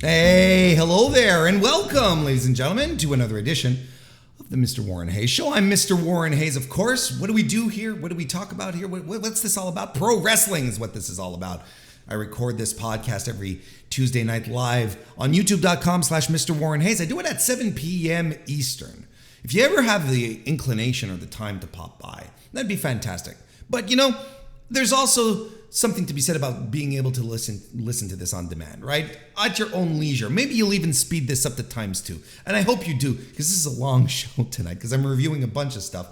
Hey, hello there, and welcome, ladies and gentlemen, to another edition of the Mr. Warren Hayes Show. I'm Mr. Warren Hayes, of course. What do we do here? What do we talk about here? What's this all about? Pro wrestling is what this is all about. I record this podcast every Tuesday night live on youtube.com/Mr. Warren Hayes. I do it at 7 p.m. Eastern. If you ever have the inclination or the time to pop by, that'd be fantastic. But you know, there's also something to be said about being able to listen to this on demand, right? At your own leisure. Maybe you'll even speed this up to ×2. And I hope you do, because this is a long show tonight, because I'm reviewing a bunch of stuff.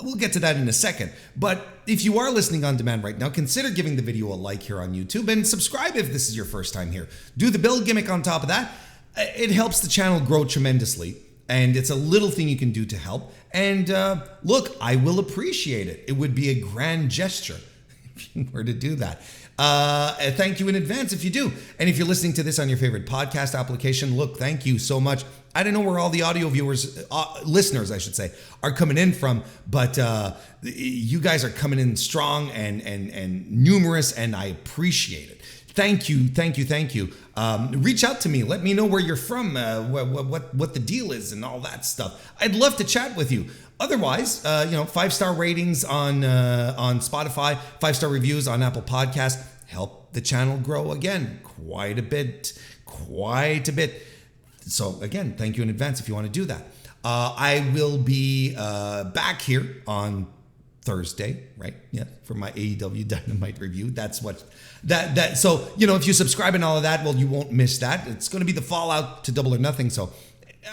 We'll get to that in a second. But if you are listening on demand right now, consider giving the video a like here on YouTube and subscribe if this is your first time here. Do the bell gimmick on top of that. It helps the channel grow tremendously. And it's a little thing you can do to help. And look, I will appreciate it. It would be a grand gesture if you were to do that. Thank you in advance if you do. And if you're listening to this on your favorite podcast application, look, thank you so much. I don't know where all the audio viewers, listeners, I should say, are coming in from, but you guys are coming in strong and numerous, and I appreciate it. Thank you. Reach out to me. Let me know where you're from, what the deal is, and all that stuff. I'd love to chat with you. Otherwise, 5-star ratings on Spotify, 5-star reviews on Apple Podcasts help the channel grow again quite a bit. So again, thank you in advance if you want to do that. I will be back here on Thursday, right? Yeah, for my AEW Dynamite review. That's what that. So if you subscribe and all of that, well, you won't miss that. It's going to be the fallout to Double or Nothing. So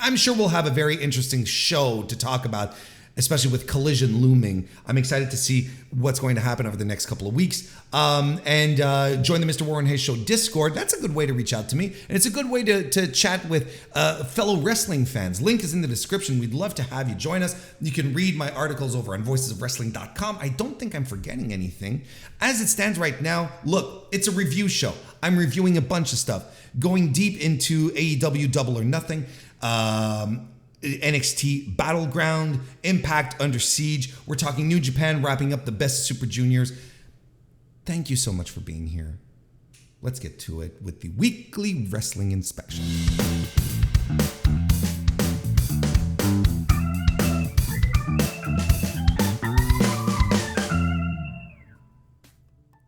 I'm sure we'll have a very interesting show to talk about, especially with Collision looming. I'm excited to see what's going to happen over the next couple of weeks. And join the Mr. Warren Hayes Show Discord. That's a good way to reach out to me. And it's a good way to chat with fellow wrestling fans. Link is in the description. We'd love to have you join us. You can read my articles over on voicesofwrestling.com. I don't think I'm forgetting anything. As it stands right now, look, it's a review show. I'm reviewing a bunch of stuff, going deep into AEW Double or Nothing, NXT Battleground, Impact Under Siege. We're talking New Japan, wrapping up the best Super Juniors. Thank you so much for being here. Let's get to it with the weekly wrestling inspection.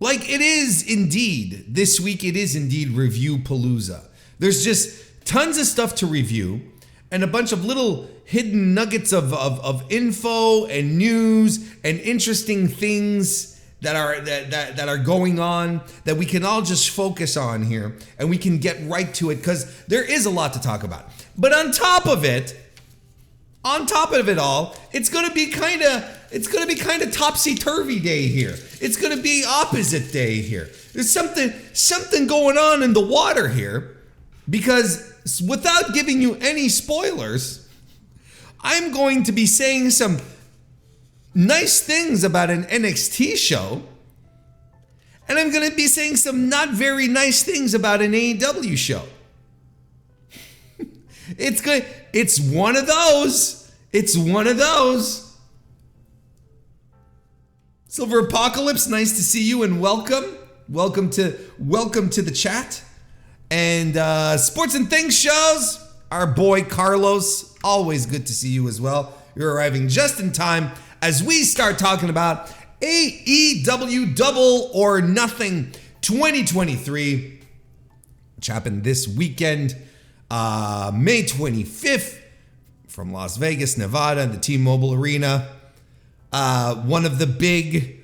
Like it is indeed, this week it is indeed Review Palooza. There's just tons of stuff to review, and a bunch of little hidden nuggets of info and news and interesting things that are going on that we can all just focus on here, and we can get right to it because there is a lot to talk about. But on top of it all, it's gonna be kind of topsy-turvy day here. It's gonna be opposite day here. There's something going on in the water here, because without giving you any spoilers, I'm going to be saying some nice things about an NXT show, and I'm going to be saying some not very nice things about an AEW show. It's good. It's one of those. Silver Apocalypse, nice to see you and welcome. Welcome to the chat. And Sports and Things shows, our boy Carlos, always good to see you as well. You're arriving just in time as we start talking about AEW Double or Nothing 2023, which happened this weekend, May 25th, from Las Vegas, Nevada, the T-Mobile Arena. One of the big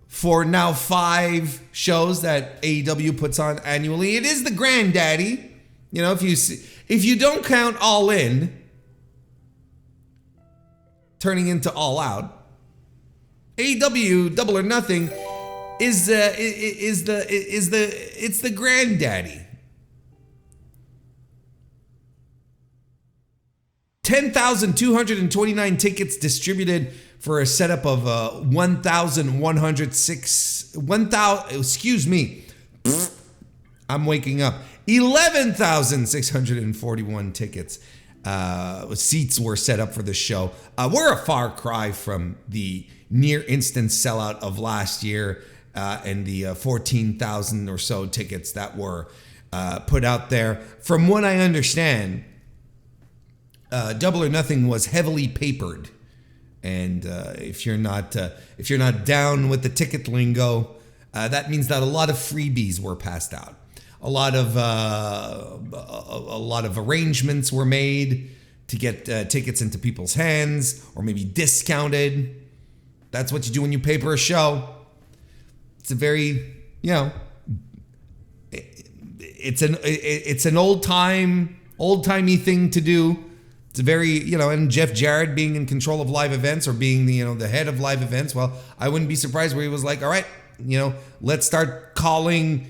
4 now 5 shows that AEW puts on annually. It is the granddaddy. If you don't count All In, turning into All Out, AEW Double or Nothing is the granddaddy. 10,229 tickets distributed for a setup of 11,641 tickets. Seats were set up for the show. We're a far cry from the near instant sellout of last year and the 14,000 or so tickets that were put out there. From what I understand, Double or Nothing was heavily papered, and if you're not down with the ticket lingo, that means that a lot of freebies were passed out. A lot of arrangements were made to get tickets into people's hands, or maybe discounted. That's what you do when you paper a show. It's a very, it's an old-timey thing to do. It's a very, and Jeff Jarrett being in control of live events, or being the head of live events. Well, I wouldn't be surprised where he was like, all right, let's start calling,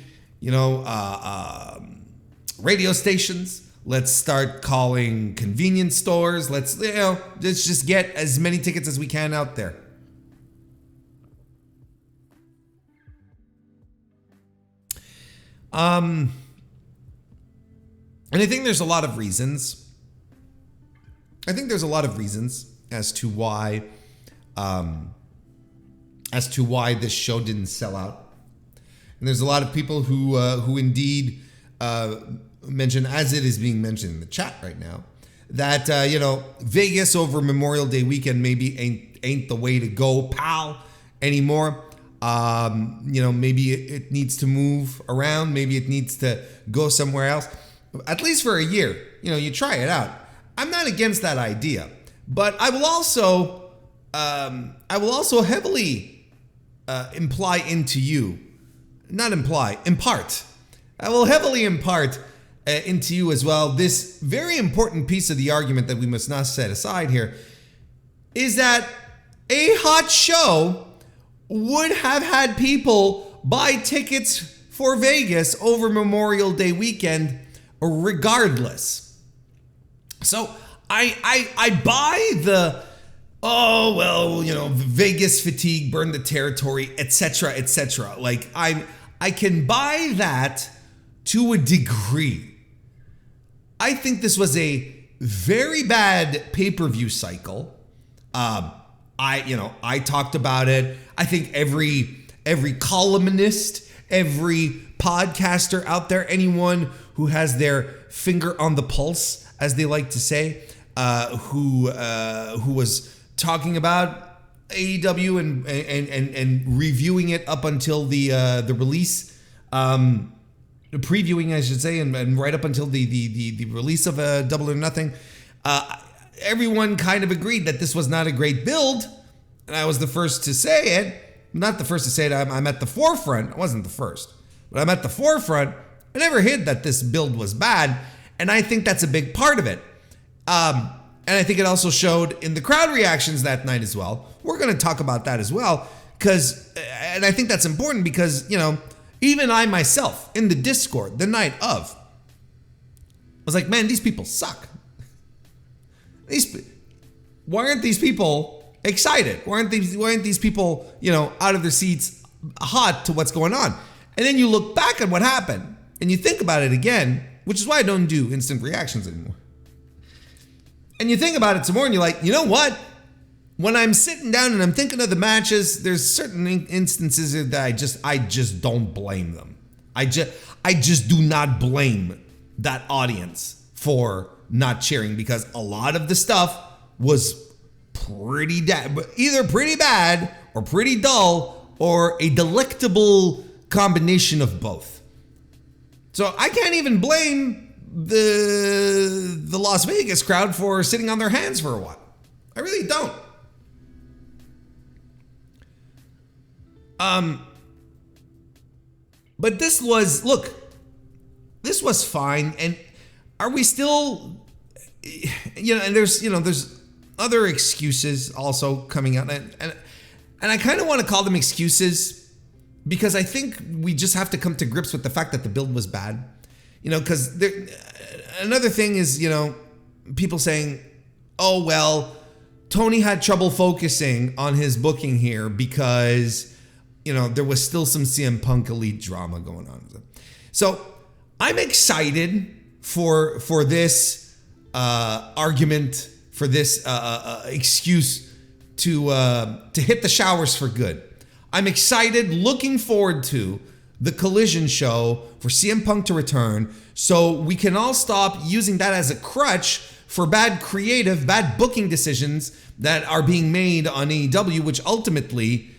radio stations. Let's start calling convenience stores. Let's just get as many tickets as we can out there. And I think there's a lot of reasons. as to why this show didn't sell out. And there's a lot of people who indeed mention, as it is being mentioned in the chat right now, that Vegas over Memorial Day weekend maybe ain't the way to go, pal, anymore. Maybe it needs to move around. Maybe it needs to go somewhere else, at least for a year. You try it out. I'm not against that idea, but I will also heavily impart. I will heavily impart into you as well. This very important piece of the argument that we must not set aside here is that a hot show would have had people buy tickets for Vegas over Memorial Day weekend regardless. So I buy the, Vegas fatigue, burn the territory, etc., etc. Like I can buy that to a degree. I think this was a very bad pay-per-view cycle. I talked about it. I think every columnist, every podcaster out there, anyone who has their finger on the pulse, as they like to say, who was talking about AEW and reviewing it up until the release, previewing, I should say, and right up until the release of Double or Nothing. Everyone kind of agreed that this was not a great build, and I was the first to say it. Not the first to say it. I'm at the forefront. I wasn't the first, but I'm at the forefront. I never hid that this build was bad, and I think that's a big part of it. And I think it also showed in the crowd reactions that night as well. We're going to talk about that as well, and I think that's important because, even I myself in the Discord the night of was like, man, these people suck. Why aren't these people excited? Why aren't these people, out of their seats, hot to what's going on? And then you look back at what happened and you think about it again, which is why I don't do instant reactions anymore. And you think about it some more and you're like, you know what? When I'm sitting down and I'm thinking of the matches, there's certain instances that I just don't blame them. I just do not blame that audience for not cheering, because a lot of the stuff was either pretty bad or pretty dull or a delectable combination of both. So I can't even blame the Las Vegas crowd for sitting on their hands for a while. I really don't. But this was fine. And are we still, and there's other excuses also coming out. And I kind of want to call them excuses because I think we just have to come to grips with the fact that the build was bad. Because another thing is, people saying, oh, well, Tony had trouble focusing on his booking here because, there was still some CM Punk Elite drama going on. So I'm excited for this argument, for this excuse to hit the showers for good. I'm excited, looking forward to the Collision show for CM Punk to return, so we can all stop using that as a crutch for bad booking decisions that are being made on AEW, which ultimately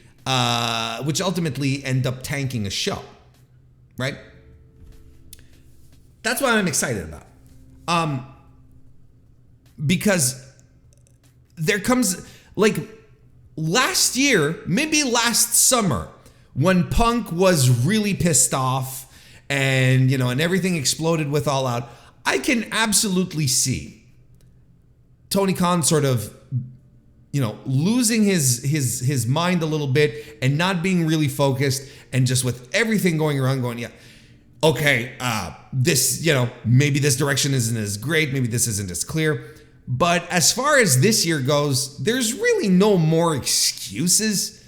end up tanking a show, right? That's what I'm excited about. Because there comes, like, last year, maybe last summer, when Punk was really pissed off and, and everything exploded with All Out, I can absolutely see Tony Khan sort of, losing his mind a little bit and not being really focused, and just with everything going around going, okay, this, maybe this direction isn't as great, maybe this isn't as clear. But as far as this year goes, there's really no more excuses.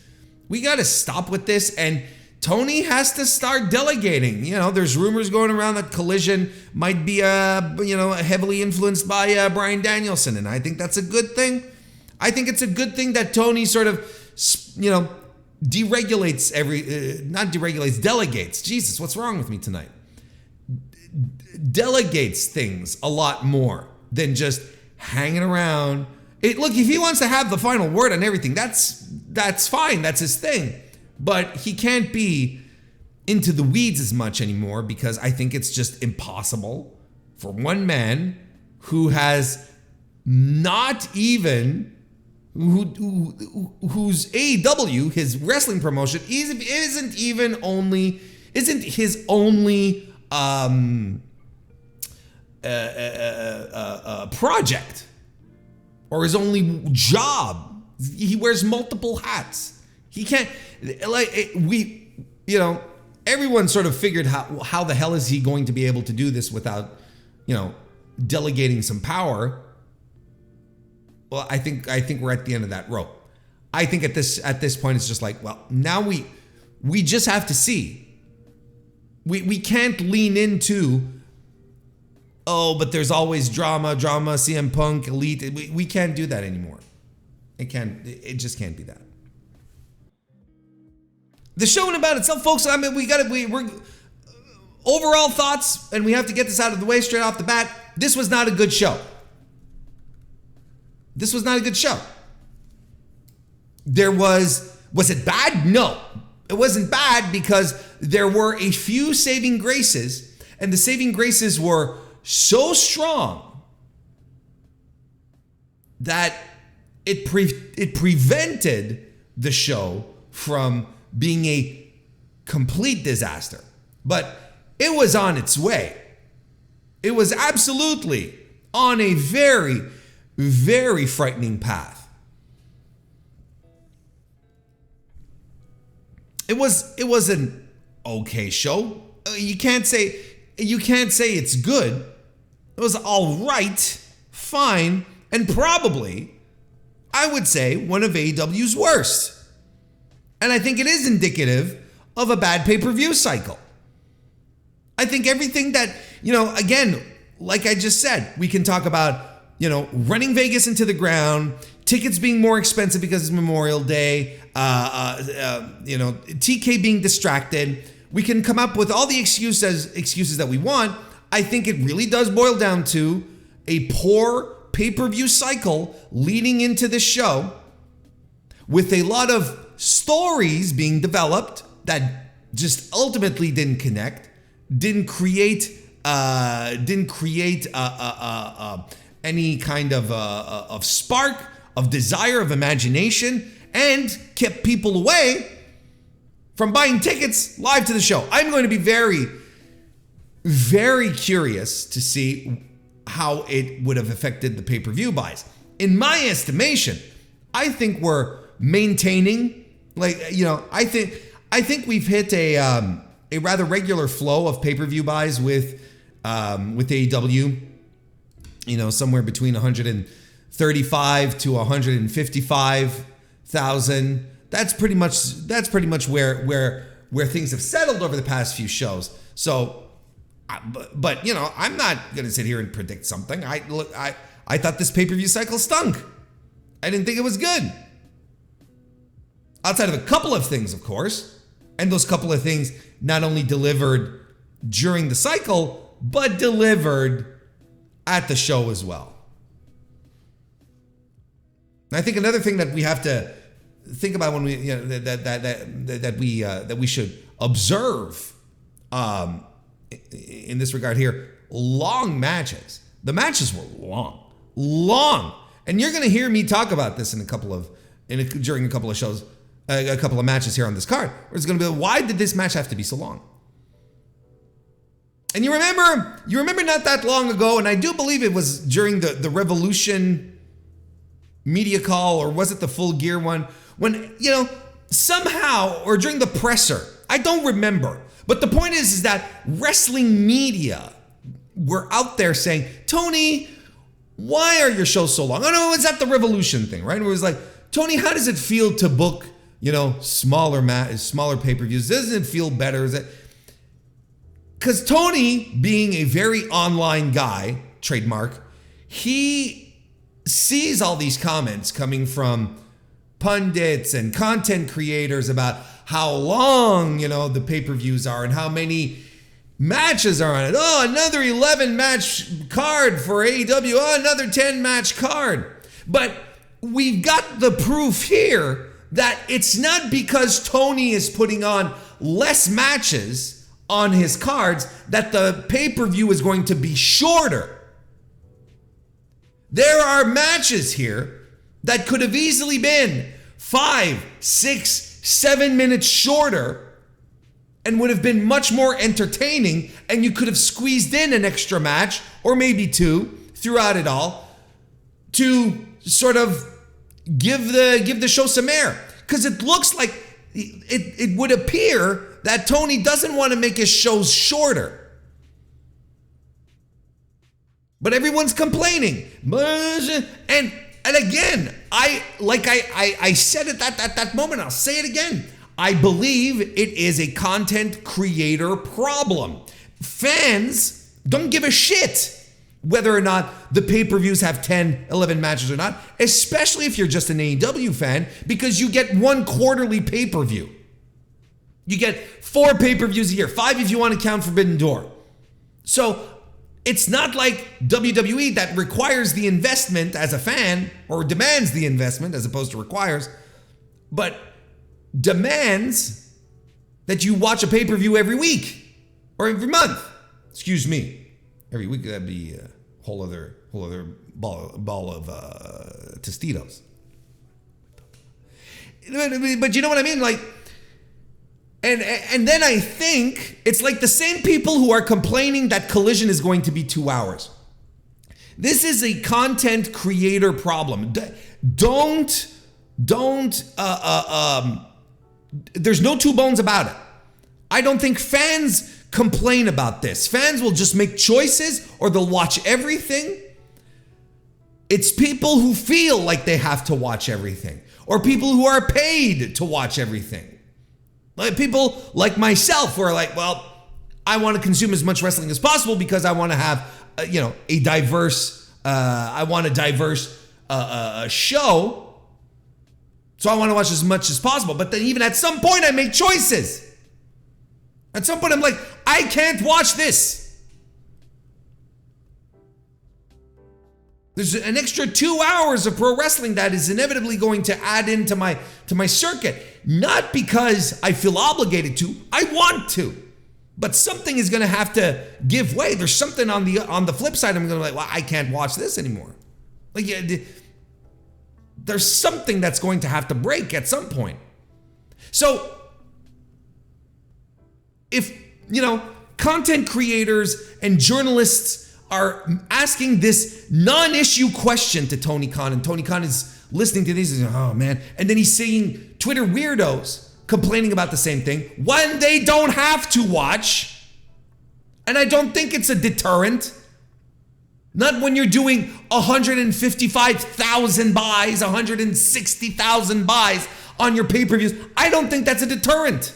We got to stop with this, and Tony has to start delegating. There's rumors going around that Collision might be, heavily influenced by Bryan Danielson, and I think that's a good thing. I think it's a good thing that Tony sort of, delegates. Jesus, what's wrong with me tonight? Delegates things a lot more than just hanging around. Look, if he wants to have the final word on everything, that's fine. That's his thing. But he can't be into the weeds as much anymore, because I think it's just impossible for one man who has not even, whose AEW, his wrestling promotion, isn't his only project or his only job. He wears multiple hats. He can't, everyone sort of figured how the hell is he going to be able to do this without, delegating some power. Well, I think we're at the end of that rope. I think at this point it's just like, well, now we just have to see. We can't lean into, but there's always drama, CM Punk, Elite. We can't do that anymore. It just can't be that. The show in about itself, folks, I mean, we're overall thoughts, and we have to get this out of the way straight off the bat. This was not a good show. Was it bad? No, it wasn't bad, because there were a few saving graces, and the saving graces were so strong that it prevented the show from being a complete disaster. But it was on its way. It was absolutely on a very, very frightening path. It was an okay show. You can't say it's good. It was all right, fine, and probably, I would say, one of AEW's worst. And I think it is indicative of a bad pay-per-view cycle. I think everything that, again, like I just said, we can talk about, running Vegas into the ground, tickets being more expensive because it's Memorial Day, TK being distracted. We can come up with all the excuses that we want. I think it really does boil down to a poor pay-per-view cycle leading into this show, with a lot of stories being developed that just ultimately didn't connect, didn't create any kind of spark of desire, of imagination, and kept people away from buying tickets live to the show. I'm going to be very, very curious to see how it would have affected the pay-per-view buys. In my estimation, I think we're maintaining, I think we've hit a rather regular flow of pay-per-view buys with AEW, somewhere between 135 to 155,000. That's pretty much where things have settled over the past few shows. So, but I'm not going to sit here and predict something. I thought this pay-per-view cycle stunk. I didn't think it was good. Outside of a couple of things, of course. And those couple of things not only delivered during the cycle, but delivered at the show as well. And I think another thing that we have to think about when we, you know, that we should observe in this regard here, long matches. The matches were long, and you're going to hear me talk about this during a couple of shows, a couple of matches here on this card. Where it's going to be, why did this match have to be so long? And you remember not that long ago, and I do believe it was during the Revolution media call, or was it the Full Gear one? When, you know, somehow, or during the presser, I don't remember. But the point is that wrestling media were out there saying, Tony, why are your shows so long? Oh no, it's at the Revolution thing, right? Where it was like, Tony, how does it feel to book, you know, smaller pay-per-views? Doesn't it feel better? Is it? Because Tony, being a very online guy, trademark, he sees all these comments coming from pundits and content creators about how long, you know, the pay-per-views are and how many matches are on it. Oh, another 11 match card for AEW. Oh, another 10 match card. But we've got the proof here that it's not because Tony is putting on less matches on his cards that the pay-per-view is going to be shorter. There are matches here that could have easily been 5, 6, 7 minutes shorter and would have been much more entertaining, and you could have squeezed in an extra match or maybe two throughout it all to sort of give the show some air. Because it looks like it would appear that Tony doesn't want to make his shows shorter. But everyone's complaining. And again, I said it at that moment, I'll say it again. I believe it is a content creator problem. Fans don't give a shit whether or not the pay-per-views have 10, 11 matches or not, especially if you're just an AEW fan, because you get one quarterly pay-per-view. You get 4 pay-per-views a year, 5 if you want to count Forbidden Door. So it's not like WWE that requires the investment as a fan, or demands the investment as opposed to requires, but demands that you watch a pay-per-view every week or every month. Excuse me. Every week, that'd be a whole other ball of Tostitos. But you know what I mean? Like, and then I think it's like the same people who are complaining that Collision is going to be 2 hours. This is a content creator problem. There's no two bones about it. I don't think fans complain about this. Fans will just make choices or they'll watch everything. It's people who feel like they have to watch everything, or people who are paid to watch everything. Like people like myself who are like, well, I want to consume as much wrestling as possible because I want to have, a diverse, show. So I want to watch as much as possible. But then even at some point I make choices. At some point I'm like, I can't watch this. There's an extra 2 hours of pro wrestling that is inevitably going to add into my circuit. Not because I feel obligated to, I want to. But something is going to have to give way. There's something on the flip side. I'm going to be like, well, I can't watch this anymore. Like, there's something that's going to have to break at some point. So, if, content creators and journalists are asking this non-issue question to Tony Khan, and Tony Khan is listening to these and saying, oh man, and then he's seeing Twitter weirdos complaining about the same thing when they don't have to watch, and I don't think it's a deterrent. Not when you're doing 155,000 buys, 160,000 buys on your pay-per-views. I don't think that's a deterrent.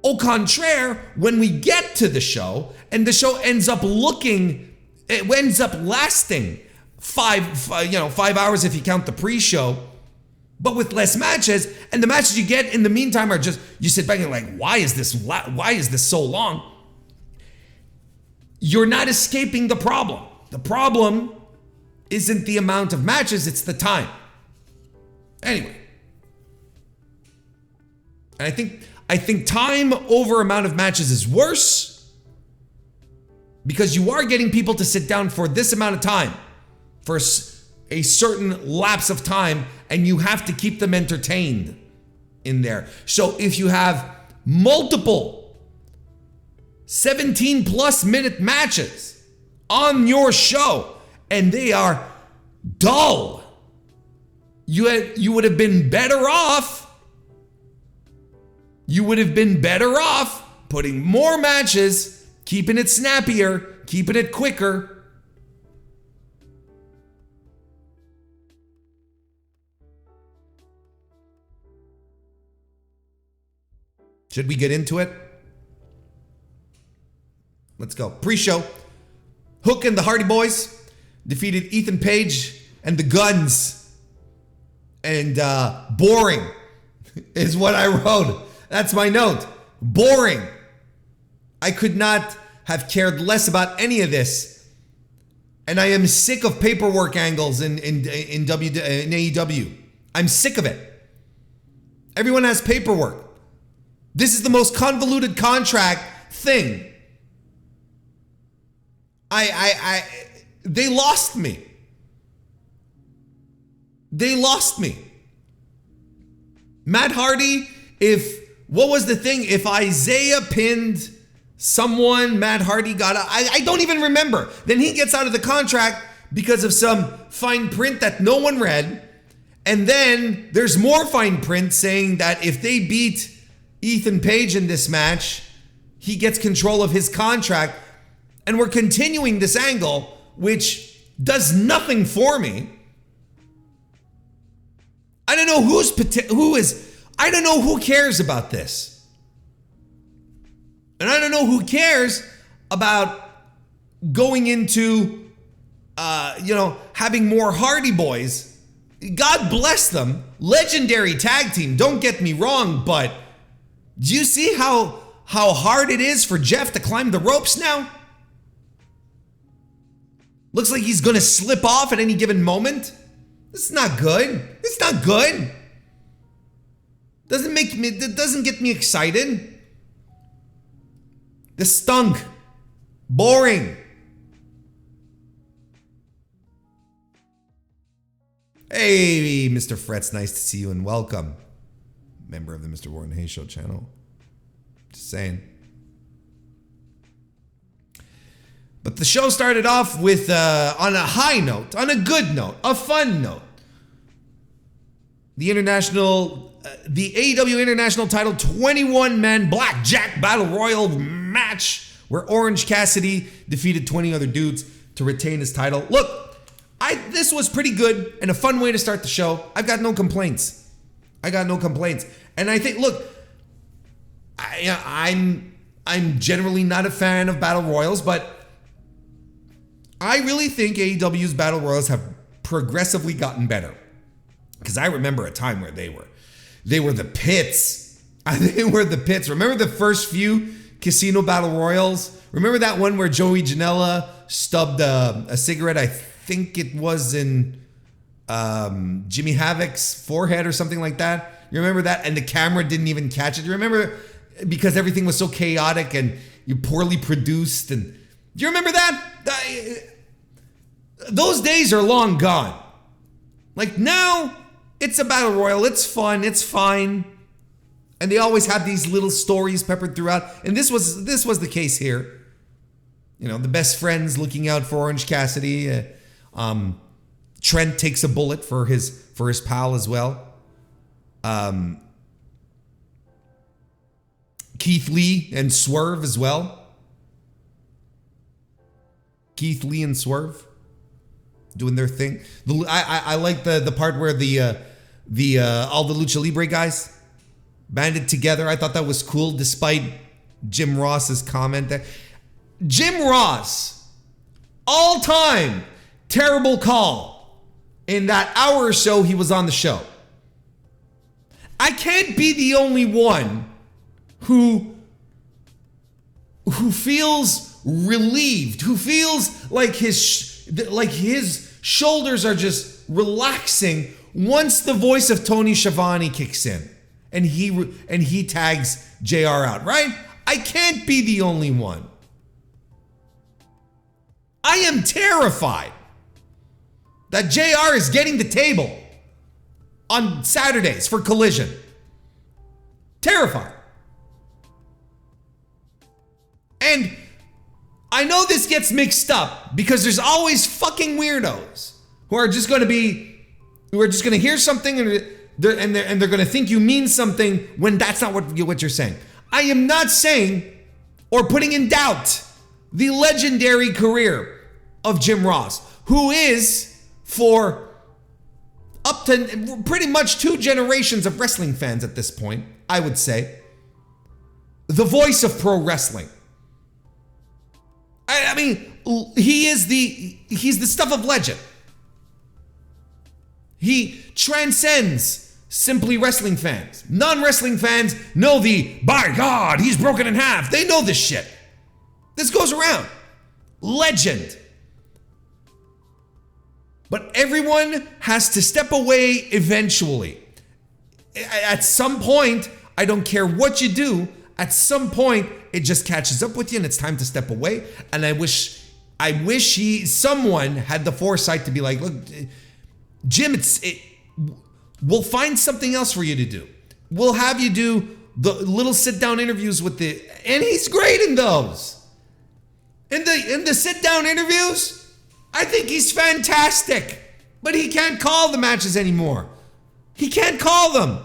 Au contraire, when we get to the show and the show ends up lasting 5 hours if you count the pre-show, but with less matches. And the matches you get in the meantime are just, you sit back and you're like, why is this so long? You're not escaping the problem. The problem isn't the amount of matches, it's the time. Anyway. And I think time over amount of matches is worse because you are getting people to sit down for this amount of time, for a certain lapse of time, and you have to keep them entertained in there. So if you have multiple 17 plus minute matches on your show and they are dull, you would have been better off. You would have been better off putting more matches, keeping it snappier, keeping it quicker. Should we get into it? Let's go. Pre-show. Hook and the Hardy Boys defeated Ethan Page and the Guns. And boring is what I wrote. That's my note. Boring. I could not have cared less about any of this. And I am sick of paperwork angles in AEW. I'm sick of it. Everyone has paperwork. This is the most convoluted contract thing. They lost me. They lost me. Matt Hardy, what was the thing? If Isaiah pinned someone, Matt Hardy got out. I don't even remember. Then he gets out of the contract because of some fine print that no one read. And then there's more fine print saying that if they beat Ethan Page in this match, he gets control of his contract. And we're continuing this angle, which does nothing for me. I don't know I don't know who cares about this. And I don't know who cares about going into, having more Hardy Boys. God bless them. Legendary tag team, don't get me wrong, but do you see how hard it is for Jeff to climb the ropes now? Looks like he's going to slip off at any given moment. This is not good. It's not good. It doesn't get me excited. This stunk. Boring. Hey, Mr. Fretz, nice to see you and welcome. Member of the Mr. Warren Hayes Show channel. Just saying. But the show started off with, on a high note, on a good note, a fun note. The AEW International title 21-man Blackjack Battle Royal match where Orange Cassidy defeated 20 other dudes to retain his title. Look, this was pretty good and a fun way to start the show. I've got no complaints. And I think, look, I'm generally not a fan of Battle Royals, but I really think AEW's Battle Royals have progressively gotten better. Because I remember a time where they were the pits. They were the pits. Remember the first few Casino Battle Royals? Remember that one where Joey Janela stubbed a cigarette? I think it was in Jimmy Havoc's forehead or something like that. You remember that? And the camera didn't even catch it. You remember, because everything was so chaotic and you poorly produced. And do you remember that? Those days are long gone. Like now, it's a battle royal. It's fun. It's fine. And they always have these little stories peppered throughout. And this was the case here. You know, the best friends looking out for Orange Cassidy. Trent takes a bullet for his pal as well. Keith Lee and Swerve as well. Keith Lee and Swerve doing their thing. I like the part where all the Lucha Libre guys banded together. I thought that was cool, despite Jim Ross's comment that Jim Ross, all time terrible call in that hour or so he was on the show. I can't be the only one who feels relieved, who feels like his shoulders are just relaxing once the voice of Tony Schiavone kicks in and he tags JR out, right? I can't be the only one. I am terrified that JR is getting the table on Saturdays for Collision. Terrified. And I know this gets mixed up because there's always fucking weirdos who are just going to hear something and they're going to think you mean something when that's not what you're saying. I am not saying or putting in doubt the legendary career of Jim Ross, who is, for up to pretty much 2 generations of wrestling fans at this point, I would say, the voice of pro wrestling. I mean, he's the stuff of legend. He transcends simply wrestling fans. Non-wrestling fans know by God, he's broken in half. They know this shit. This goes around. Legend. But everyone has to step away eventually. At some point, I don't care what you do, at some point, it just catches up with you and it's time to step away. And I wish someone had the foresight to be like, look, Jim, we'll find something else for you to do. We'll have you do the little sit-down interviews and he's great in those. In the sit-down interviews, I think he's fantastic, but he can't call the matches anymore. He can't call them.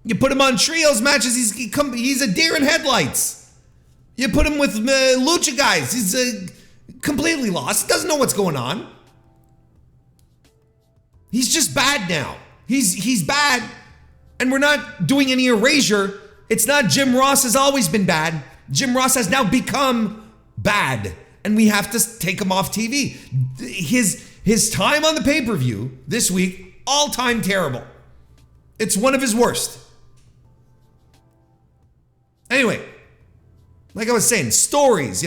You put him on trios matches, he's a deer in headlights. You put him with lucha guys, he's completely lost. He doesn't know what's going on. He's just bad now. He's bad, and we're not doing any erasure. It's not Jim Ross has always been bad. Jim Ross has now become bad, and we have to take him off TV. His time on the pay-per-view this week, all-time terrible. It's one of his worst. Anyway, like I was saying, stories,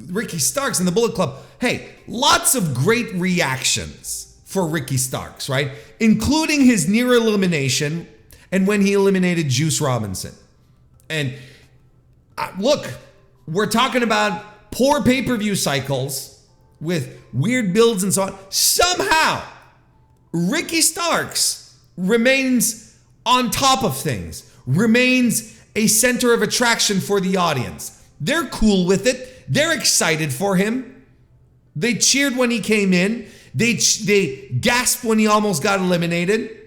Ricky Starks and the Bullet Club. Hey, lots of great reactions for Ricky Starks, right? Including his near elimination and when he eliminated Juice Robinson. And look, we're talking about poor pay-per-view cycles with weird builds and so on. Somehow, Ricky Starks remains on top of things, remains a center of attraction for the audience. They're cool with it. They're excited for him. They cheered when he came in. They gasped when he almost got eliminated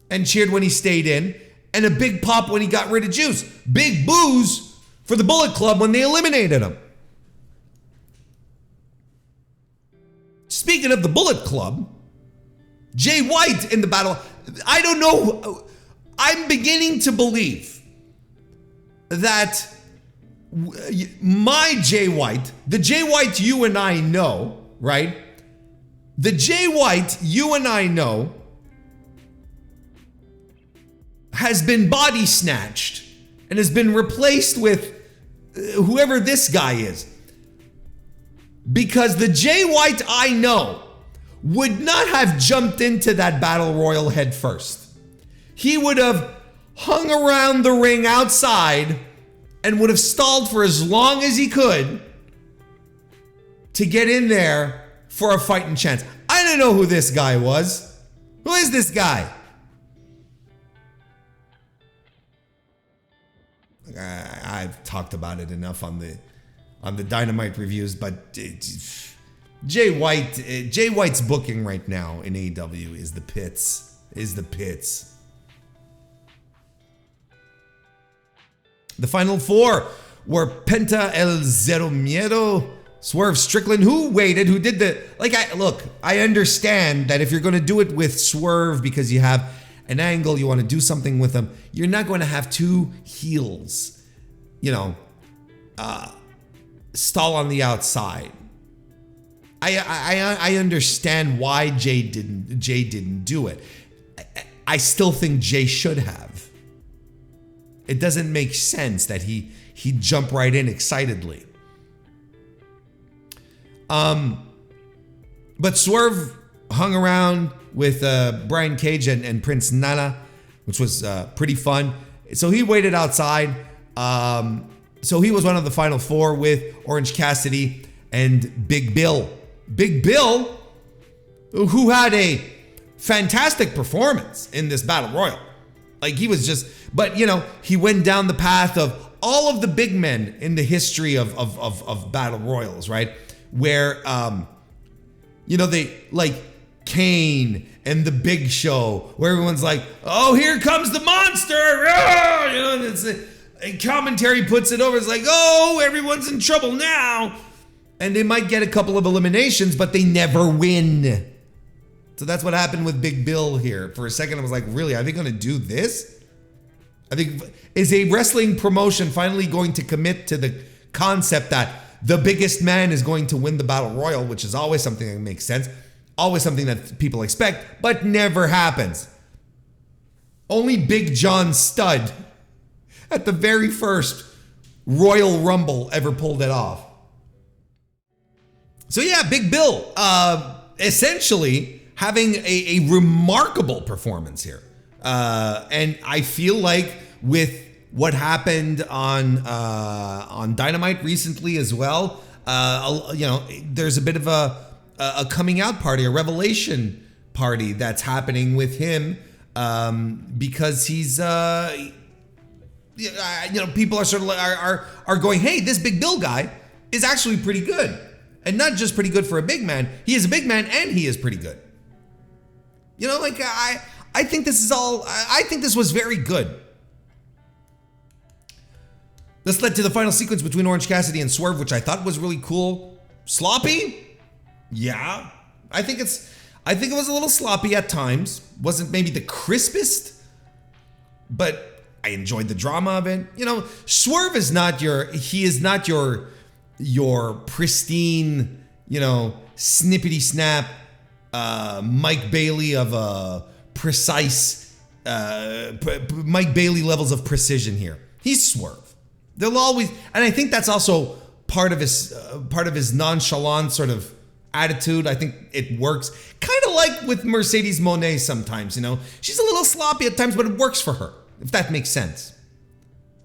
and cheered when he stayed in. And a big pop when he got rid of Juice. Big boos for the Bullet Club when they eliminated him. Speaking of the Bullet Club, Jay White in the battle. I don't know. I'm beginning to believe that my Jay White, the Jay White you and I know, right? The Jay White you and I know has been body snatched and has been replaced with whoever this guy is. Because the Jay White I know would not have jumped into that battle royal head first. He would have hung around the ring outside and would have stalled for as long as he could to get in there for a fighting chance. I don't know who this guy was. Who is this guy? I've talked about it enough on the Dynamite reviews, but Jay White's booking right now in AEW is the pits. The final 4 were Penta El Zero Miedo, Swerve Strickland, who did I understand that if you're going to do it with Swerve because you have an angle, you want to do something with him, you're not going to have 2 heels, stall on the outside. I understand why Jay didn't do it. I still think Jay should have. It doesn't make sense that he jumped right in excitedly. But Swerve hung around with Brian Cage and Prince Nana, which was pretty fun. So he waited outside. So he was one of the final four with Orange Cassidy and Big Bill. Big Bill, who had a fantastic performance in this battle royal. Like he was just, but you know, he went down the path of all of the big men in the history of battle royals, right? Where, you know, they like Kane and the Big Show, where everyone's like, oh, here comes the monster. Oh! You know, it's and commentary puts it over. It's like, oh, everyone's in trouble now. And they might get a couple of eliminations, but they never win. So that's what happened with Big Bill here. For a second, I was like, really, are they going to do this? I think, is a wrestling promotion finally going to commit to the concept that the biggest man is going to win the battle royal, which is always something that makes sense, always something that people expect, but never happens. Only Big John Studd at the very first Royal Rumble ever pulled it off. So yeah, Big Bill, essentially having a remarkable performance here. And I feel like with what happened on Dynamite recently as well, you know, there's a bit of a coming out party, a revelation party that's happening with him, because he's, you know, people are sort of like, are going, hey, this Big Bill guy is actually pretty good. And not just pretty good for a big man, he is a big man and he is pretty good. You know, like I think this is all, I think this was very good. This led to the final sequence between Orange Cassidy and Swerve, which I thought was really cool. Sloppy? Yeah. I think it was a little sloppy at times. Wasn't maybe the crispest, but I enjoyed the drama of it. You know, Swerve is not your pristine, you know, snippety snap, Mike Bailey of a precise, Mike Bailey levels of precision here. He's Swerve. They'll always, and I think that's also part of his nonchalant sort of attitude. I think it works. Kind of like with Mercedes Moné sometimes, you know. She's a little sloppy at times, but it works for her, if that makes sense.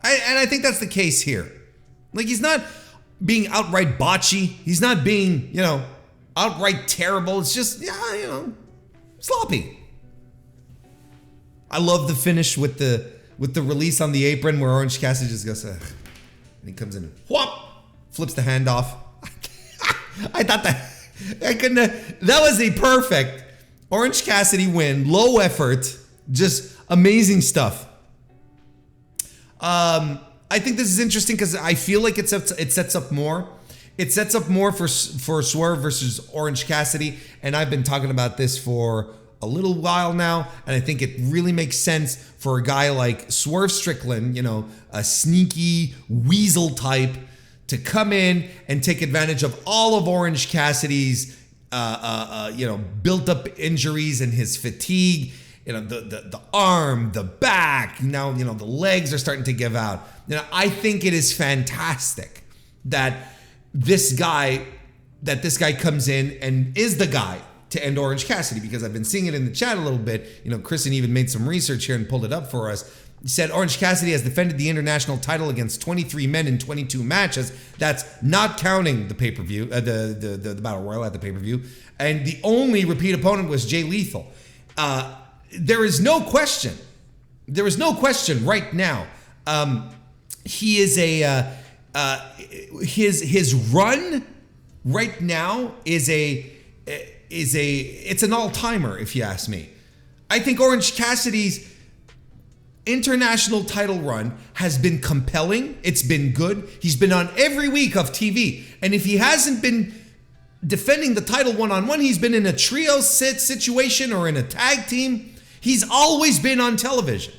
And I think that's the case here. Like, he's not being outright botchy. He's not being, you know, outright terrible. It's just, yeah, you know, sloppy. I love the finish with the release on the apron where Orange Cassidy just goes, ugh. And he comes in and whoop, flips the hand off. I thought that was a perfect Orange Cassidy win. Low effort, just amazing stuff. I think this is interesting because I feel like it sets up more. It sets up more for Swerve versus Orange Cassidy, and I've been talking about this for a little while now, and I think it really makes sense for a guy like Swerve Strickland, you know, a sneaky weasel type, to come in and take advantage of all of Orange Cassidy's, you know, built up injuries and his fatigue. You know, the arm, the back, now, you know, the legs are starting to give out. You know, I think it is fantastic that this guy comes in and is the guy to end Orange Cassidy, because I've been seeing it in the chat a little bit. You know, Kristen even made some research here and pulled it up for us. He said Orange Cassidy has defended the international title against 23 men in 22 matches. That's not counting the pay-per-view, the Battle Royal at the pay-per-view. And the only repeat opponent was Jay Lethal. There is no question. There is no question right now. He is his run right now is it's an all-timer, if you ask me. I think Orange Cassidy's international title run has been compelling. It's been good. He's been on every week of TV. And if he hasn't been defending the title one-on-one, he's been in a trio situation or in a tag team. He's always been on television.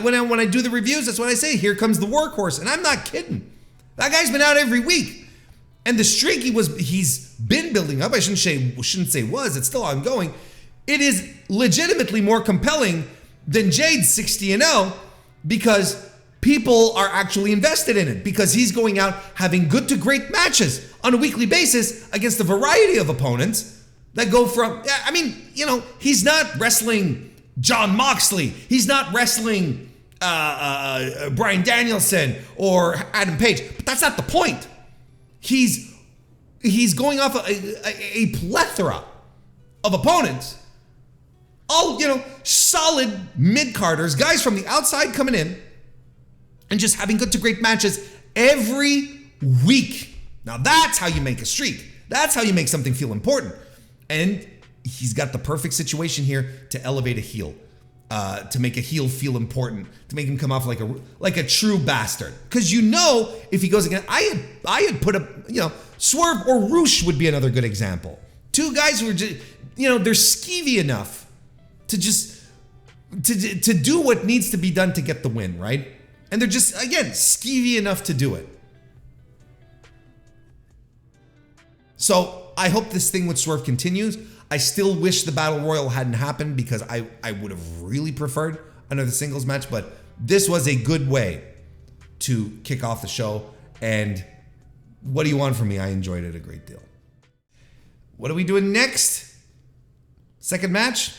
When I do the reviews, that's what I say. Here comes the workhorse. And I'm not kidding. That guy's been out every week. And the streak he's been building up, I shouldn't say was, it's still ongoing. It is legitimately more compelling than Jade's 60-0 because people are actually invested in it, because he's going out having good to great matches on a weekly basis against a variety of opponents that go from, I mean, you know, he's not wrestling John Moxley. He's not wrestling Bryan Danielson or Adam Page, but that's not the point. He's going off a plethora of opponents, all, you know, solid mid-carders, guys from the outside coming in and just having good to great matches every week. Now that's how you make a streak. That's how you make something feel important. And he's got the perfect situation here to elevate a heel, to make a heel feel important, to make him come off like a true bastard. Because you know, if he goes again, I had put up, you know, Swerve or Roosh would be another good example. Two guys who are just, you know, they're skeevy enough to just to do what needs to be done to get the win, right? And they're just, again, skeevy enough to do it. So I hope this thing with Swerve continues. I still wish the Battle Royal hadn't happened because I would have really preferred another singles match, but this was a good way to kick off the show. And what do you want from me? I enjoyed it a great deal. What are we doing next? Second match,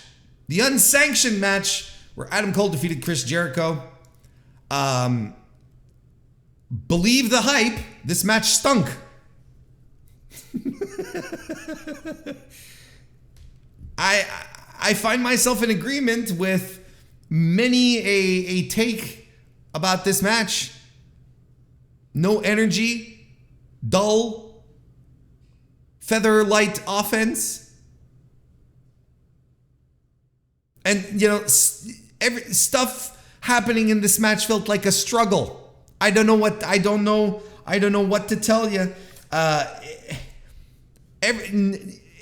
the unsanctioned match where Adam Cole defeated Chris Jericho. Believe the hype, this match stunk. I find myself in agreement with many a take about this match. No energy, dull, feather light offense. And, you know, every stuff happening in this match felt like a struggle. I don't know what to tell you.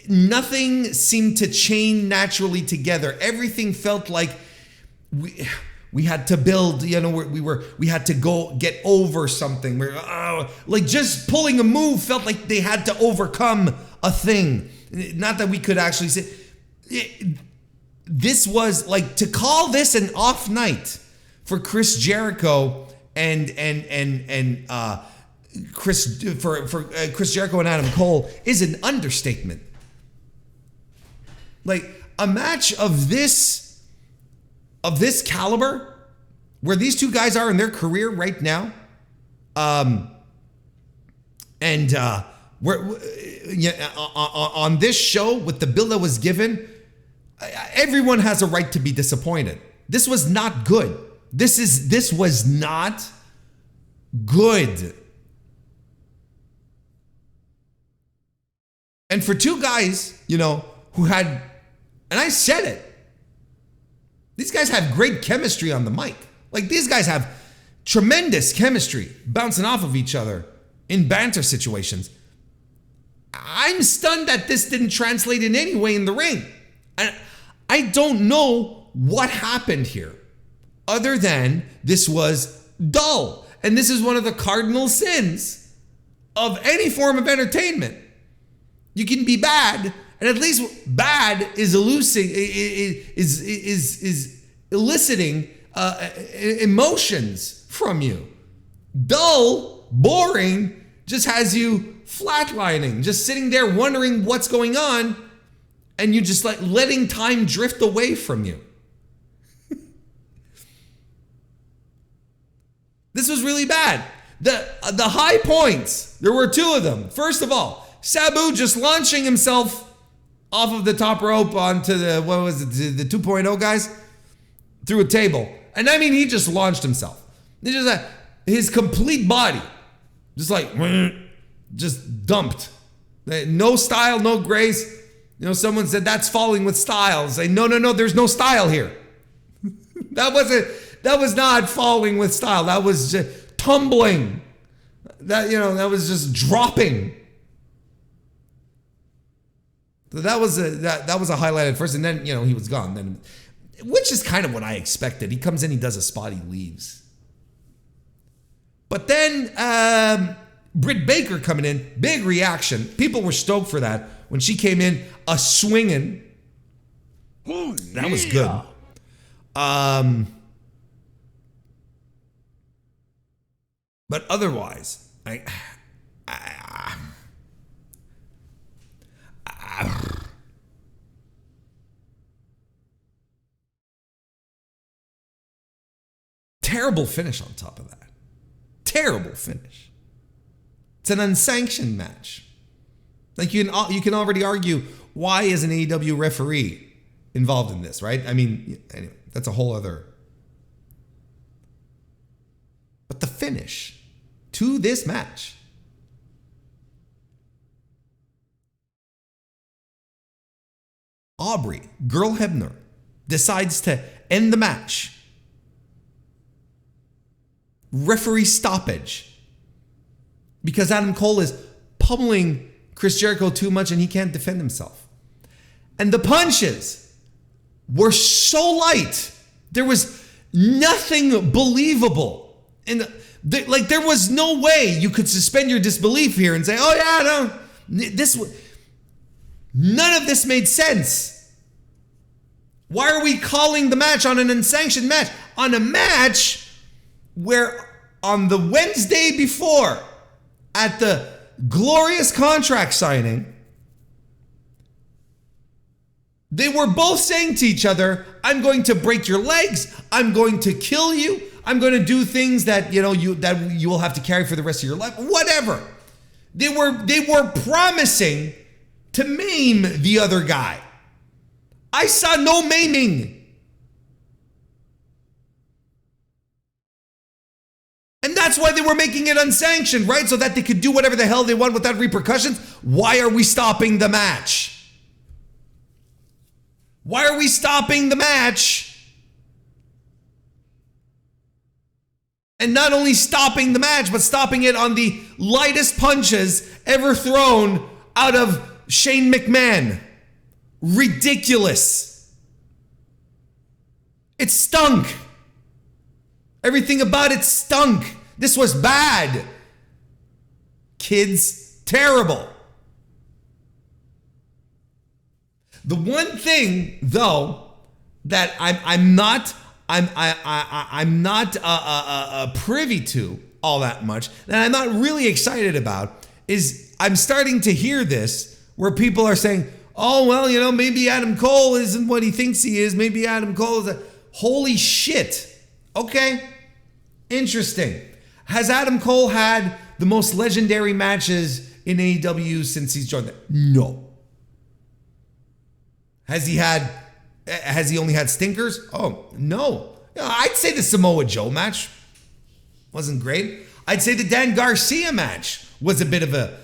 Nothing seemed to chain naturally together. Everything felt like we had to build, you know, we had to go get over something. Like just pulling a move felt like they had to overcome a thing. Not that we could actually say this was like, to call this an off night for Chris Jericho and Chris Jericho and Adam Cole is an understatement. Like a match of this caliber, where these two guys are in their career right now, and we're on this show with the bill that was given, everyone has a right to be disappointed. This was not good. This was not good. And for two guys, you know, who had, and I said it, these guys have great chemistry on the mic. Like, these guys have tremendous chemistry bouncing off of each other in banter situations. I'm stunned that this didn't translate in any way in the ring. And I don't know what happened here, other than this was dull. And this is one of the cardinal sins of any form of entertainment. You can be bad, and at least bad is eliciting emotions from you. Dull, boring, just has you flatlining, just sitting there wondering what's going on, and you just like letting time drift away from you. This was really bad. The high points, there were two of them. First of all, Sabu just launching himself off of the top rope onto the, what was it, the 2.0 guys, through a table. And I mean, he just launched himself. It's just his complete body, just like, just dumped. No style, no grace. You know, someone said that's falling with style. Say, no, there's no style here. That was not falling with style. That was just tumbling. That was just dropping. So that was a highlight at first, and then, you know, he was gone. Then, which is kind of what I expected. He comes in, he does a spot, he leaves. But then Britt Baker coming in, big reaction. People were stoked for that when she came in, a swinging. Oh, that was good. But otherwise, terrible finish on top of that. Terrible finish. It's an unsanctioned match. Like you can already argue, why is an AEW referee involved in this, right? I mean, anyway, that's a whole other. But the finish to this match, Aubrey, Girl Hebner, decides to end the match. Referee stoppage. Because Adam Cole is pummeling Chris Jericho too much and he can't defend himself. And the punches were so light. There was nothing believable. And there was no way you could suspend your disbelief here and say, oh yeah, no, none of this made sense. Why are we calling the match on an unsanctioned match? On a match where on the Wednesday before, at the glorious contract signing, they were both saying to each other, I'm going to break your legs, I'm going to kill you, I'm going to do things that you will have to carry for the rest of your life, whatever. They were promising to maim the other guy. I saw no maiming. And that's why they were making it unsanctioned, right? So that they could do whatever the hell they want without repercussions. Why are we stopping the match? Why are we stopping the match? And not only stopping the match, but stopping it on the lightest punches ever thrown out of Shane McMahon. Ridiculous. It stunk. Everything about it stunk. This was bad. Kids, terrible. The one thing, though, that I'm not privy to all that much, and I'm not really excited about, is I'm starting to hear this where people are saying, oh, well, maybe Adam Cole isn't what he thinks he is. Maybe Adam Cole is a... Holy shit. Okay. Interesting. Has Adam Cole had the most legendary matches in AEW since he's joined them? No. Has he only had stinkers? Oh, no. I'd say the Samoa Joe match wasn't great. I'd say the Dan Garcia match was a bit of a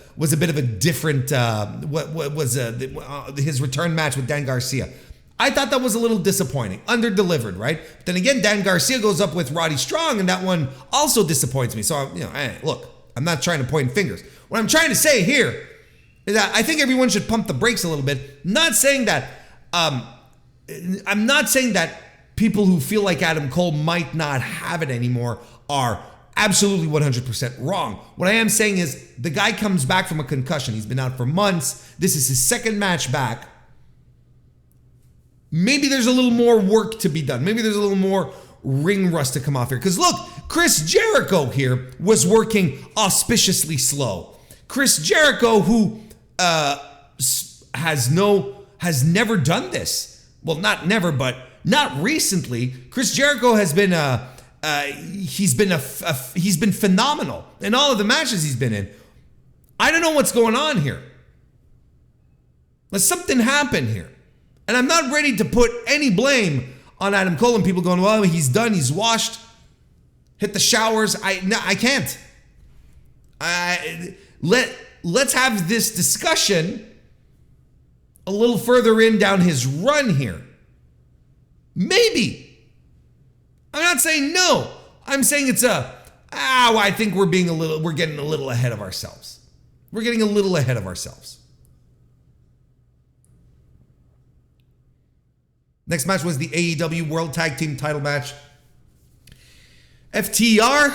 different his return match with Dan Garcia. I thought that was a little disappointing, under-delivered, right? But then again, Dan Garcia goes up with Roddy Strong, and that one also disappoints me. So, look, I'm not trying to point fingers. What I'm trying to say here is that I think everyone should pump the brakes a little bit. Not saying that, I'm not saying that people who feel like Adam Cole might not have it anymore are absolutely 100% wrong. What I am saying is the guy comes back from a concussion. He's been out for months. This is his second match back. Maybe there's a little more work to be done. Maybe there's a little more ring rust to come off here. Because look, Chris Jericho here was working auspiciously slow. Chris Jericho, who has never done this. Well, not never, but not recently. Chris Jericho has been he's been phenomenal in all of the matches he's been in. I don't know what's going on here. But something happened here. And I'm not ready to put any blame on Adam Cole and people going, well, he's done, he's washed, hit the showers. I can't. Let's have this discussion a little further in down his run here. Maybe. I'm not saying no. I'm saying it's I think we're getting a little ahead of ourselves. We're getting a little ahead of ourselves. Next match was the AEW World Tag Team title match. FTR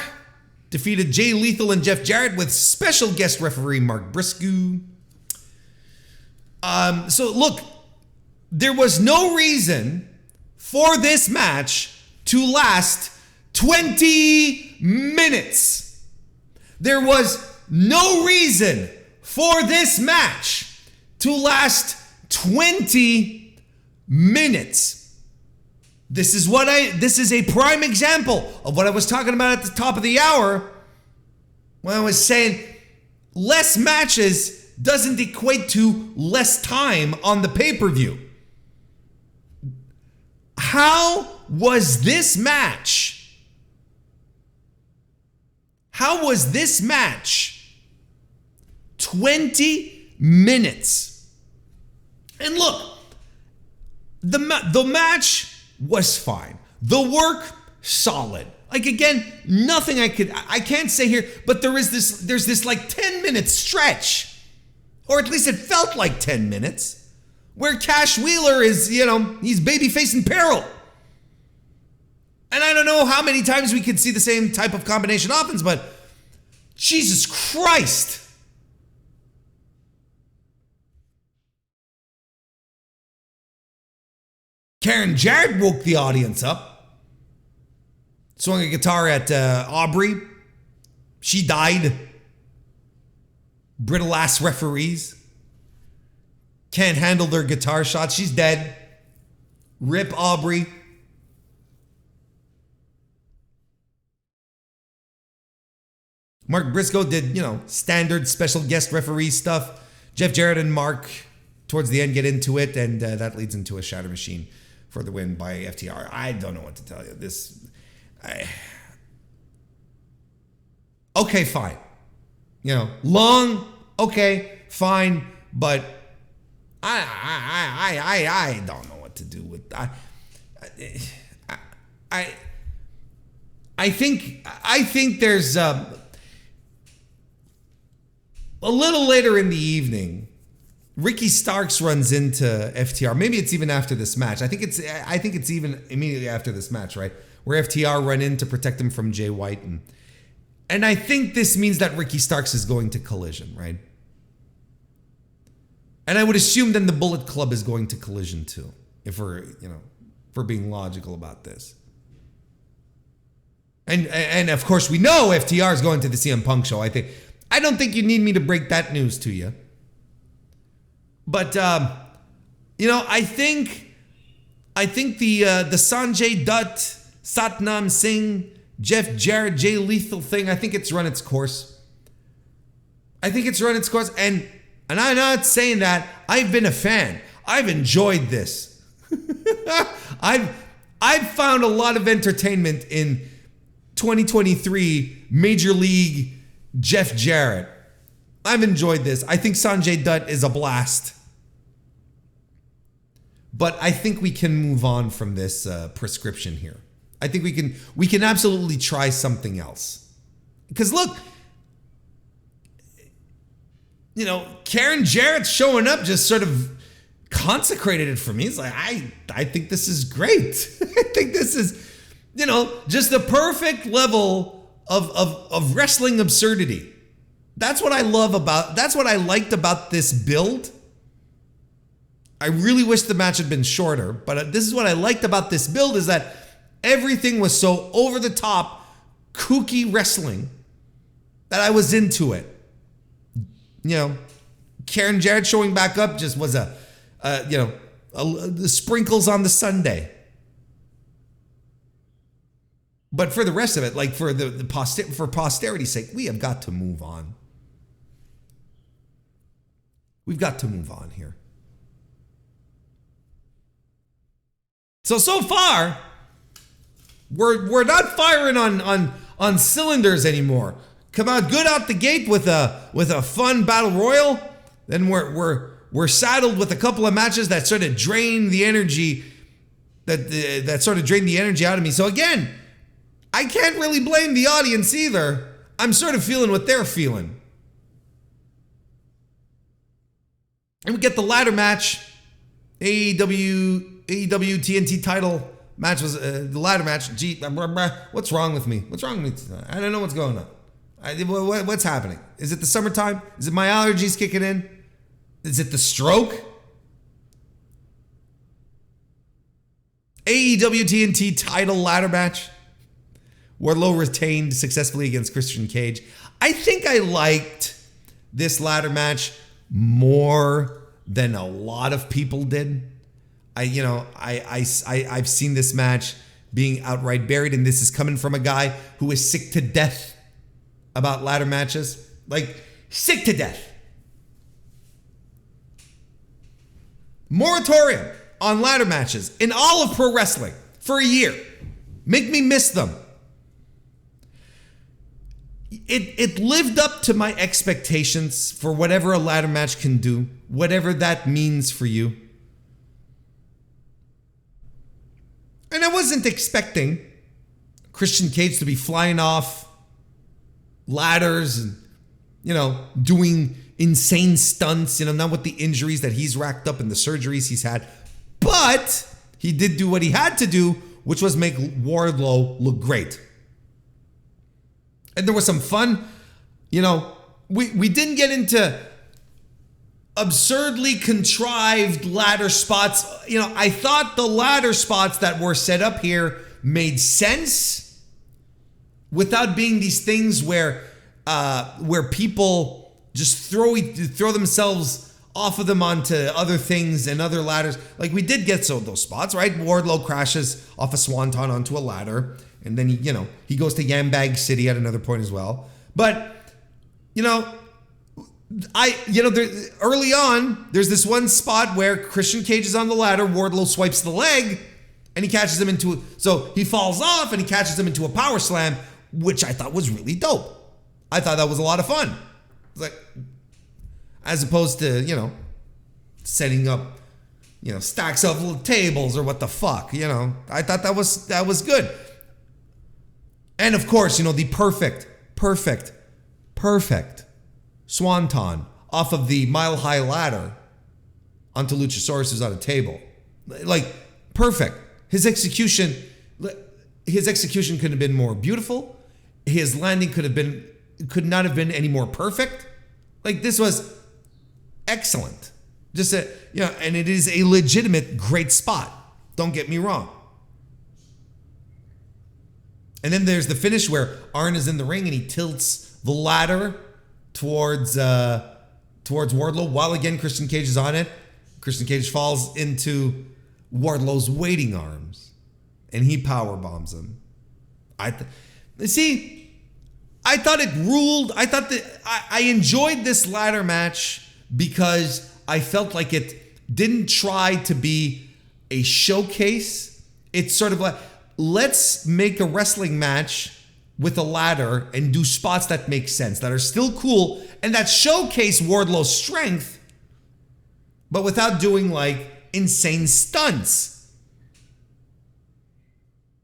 defeated Jay Lethal and Jeff Jarrett with special guest referee Mark Briscoe. So look, there was no reason for this match to last 20 minutes. There was no reason for this match to last 20 minutes. This is a prime example of what I was talking about at the top of the hour when I was saying less matches doesn't equate to less time on the pay-per-view. How was this match 20 minutes? And look, the match was fine. The work, solid. Like, again, nothing I can't say here, but there's this like 10-minute stretch, or at least it felt like 10 minutes, where Cash Wheeler is, he's babyface in peril. And I don't know how many times we could see the same type of combination offense, but Jesus Christ. Karen Jarrett woke the audience up. Swung a guitar at Aubrey. She died. Brittle ass referees. Can't handle their guitar shots. She's dead. Rip Aubrey. Mark Briscoe did, standard special guest referee stuff. Jeff Jarrett and Mark, towards the end, get into it, and that leads into a Shatter Machine for the win by FTR. I don't know what to tell you. Okay, fine. Long, okay, fine, but I don't know what to do with that. I think there's a little later in the evening, Ricky Starks runs into FTR. Maybe it's even after this match. I think it's even immediately after this match, right? Where FTR run in to protect him from Jay White. And I think this means that Ricky Starks is going to Collision, right? And I would assume then the Bullet Club is going to Collision too, if we're being logical about this. And of course we know FTR is going to the CM Punk show. I don't think you need me to break that news to you. But I think the Sanjay Dutt, Satnam Singh, Jeff Jarrett, Jay Lethal thing, I think it's run its course. And I'm not saying that. I've been a fan. I've enjoyed this. I've found a lot of entertainment in 2023 Major League Jeff Jarrett. I've enjoyed this. I think Sanjay Dutt is a blast. But I think we can move on from this prescription here. I think we can absolutely try something else. Because look, Karen Jarrett showing up just sort of consecrated it for me. It's like, I think this is great. I think this is, just the perfect level of wrestling absurdity. That's what I liked about this build. I really wish the match had been shorter, but this is what I liked about this build, is that everything was so over the top, kooky wrestling that I was into it. Karen Jarrett showing back up just was the sprinkles on the sundae. But for the rest of it, like for for posterity's sake, we have got to move on. We've got to move on here. So far, we're not firing on cylinders anymore. Come out good out the gate with a fun battle royal. Then we're saddled with a couple of matches that sort of drain the energy that sort of drain the energy out of me. So again, I can't really blame the audience either. I'm sort of feeling what they're feeling. And we get the ladder match. AEW TNT title match was the ladder match. Gee, what's wrong with me? I don't know what's going on. What's happening? Is it the summertime? Is it my allergies kicking in? Is it the stroke? AEW TNT title ladder match. Wardlow retained successfully against Christian Cage. I think I liked this ladder match more than a lot of people did. I've seen this match being outright buried, and this is coming from a guy who is sick to death about ladder matches. Like, sick to death. Moratorium on ladder matches in all of pro wrestling for a year. Make me miss them. It lived up to my expectations for whatever a ladder match can do, whatever that means for you. And I wasn't expecting Christian Cage to be flying off ladders and, doing insane stunts, not with the injuries that he's racked up and the surgeries he's had. But he did do what he had to do, which was make Wardlow look great. And there was some fun, we didn't get into absurdly contrived ladder spots. I thought the ladder spots that were set up here made sense without being these things where people just throw themselves off of them onto other things and other ladders. Like, we did get those spots, right? Wardlow crashes off a swanton onto a ladder, and then he goes to Yambag City at another point as well. But early on, there's this one spot where Christian Cage is on the ladder, Wardlow swipes the leg, and he catches him so he falls off and he catches him into a power slam, which I thought was really dope. I thought that was a lot of fun. It's like, as opposed to, setting up, stacks of little tables or what the fuck, I thought that was good. And of course, the perfect swanton off of the mile-high ladder onto Luchasaurus, who's on a table. Like, perfect. His execution could have been more beautiful. His landing could not have been any more perfect. Like, this was excellent. Just and it is a legitimate great spot. Don't get me wrong. And then there's the finish where Arn is in the ring and he tilts the ladder towards Wardlow while again Christian Cage is on it. Christian Cage falls into Wardlow's waiting arms and he power bombs him. I thought it ruled. I thought that I enjoyed this ladder match because I felt like it didn't try to be a showcase. It's sort of like, let's make a wrestling match with a ladder and do spots that make sense, that are still cool, and that showcase Wardlow's strength, but without doing like insane stunts.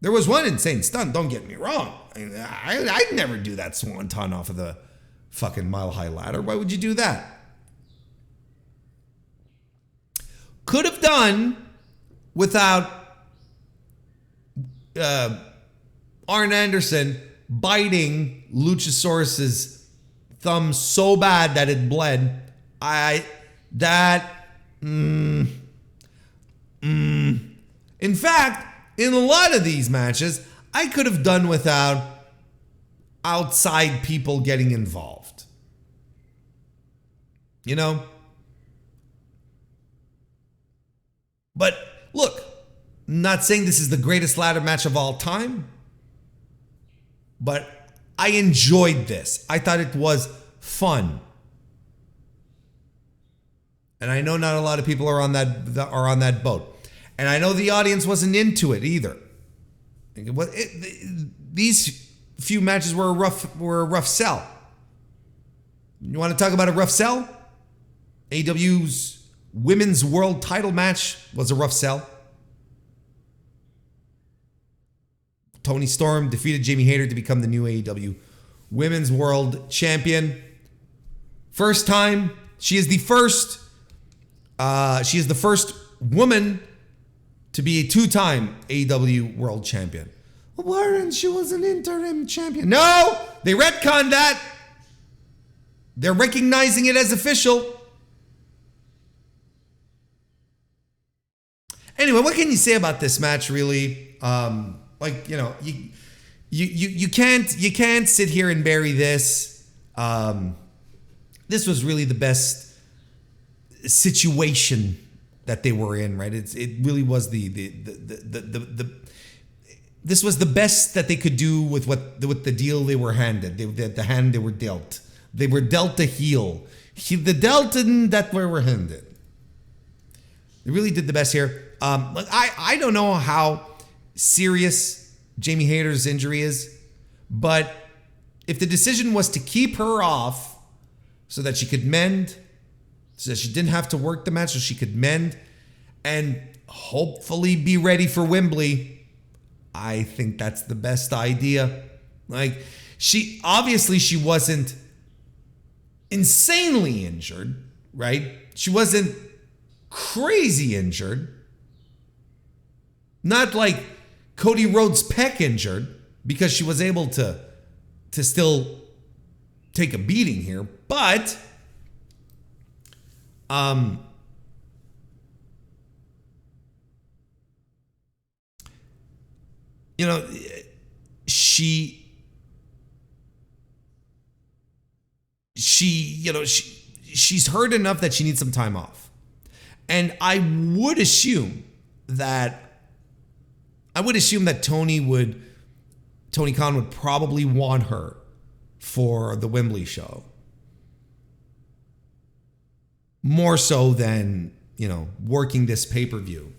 There was one insane stunt, don't get me wrong. I'd never do that swanton off of the fucking mile-high ladder. Why would you do that? Could have done without Arn Anderson biting Luchasaurus's thumb so bad that it bled. In fact, in a lot of these matches, I could have done without outside people getting involved. But look, I'm not saying this is the greatest ladder match of all time, but I enjoyed this. I thought it was fun. And I know not a lot of people are on that boat. And I know the audience wasn't into it either. These few matches were a rough sell. You want to talk about a rough sell? AEW's Women's World Title match was a rough sell. Toni Storm defeated Jamie Hayter to become the new AEW Women's World Champion. First time. She is the first woman to be a two-time AEW World Champion. Warren, she was an interim champion. No, they retconned that. They're recognizing it as official. Anyway, what can you say about this match, really? You can't sit here and bury this. This was really the best situation that they were in, right? It really was this was the best that they could do with the deal they were handed, the hand they were dealt. They were dealt a heel. The dealt and that were handed. They really did the best here. I don't know how serious Jamie Hayter's injury is, but if the decision was to keep her off so that she could mend, so that she didn't have to work the match, so she could mend and hopefully be ready for Wembley, I think that's the best idea. Like, she wasn't insanely injured, right? She wasn't crazy injured. Not like Cody Rhodes' pec injured, because she was able to still take a beating here. But she's hurt enough that she needs some time off. And I would assume that Tony Khan would probably want her for the Wembley show. More so than, working this pay-per-view.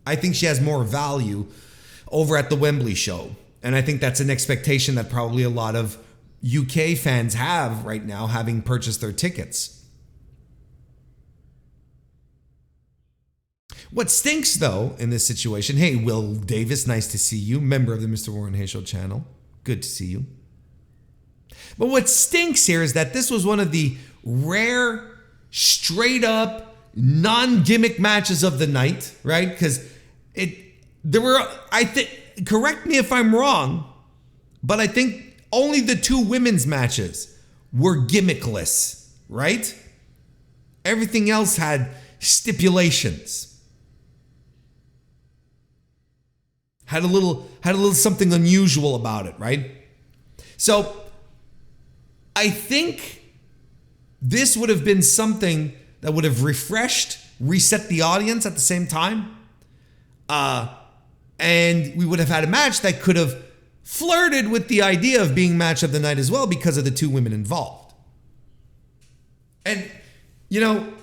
I think she has more value over at the Wembley show. And I think that's an expectation that probably a lot of UK fans have right now, having purchased their tickets. What stinks, though, in this situation, hey, Will Davis, nice to see you, member of the Mr. Warren Hayes Show channel. Good to see you. But what stinks here is that this was one of the rare, straight-up, non-gimmick matches of the night, right? Because correct me if I'm wrong, but I think only the two women's matches were gimmickless, right? Everything else had stipulations. Had a little something unusual about it, right? So I think this would have been something that would have reset the audience at the same time. And we would have had a match that could have flirted with the idea of being match of the night as well, because of the two women involved. And,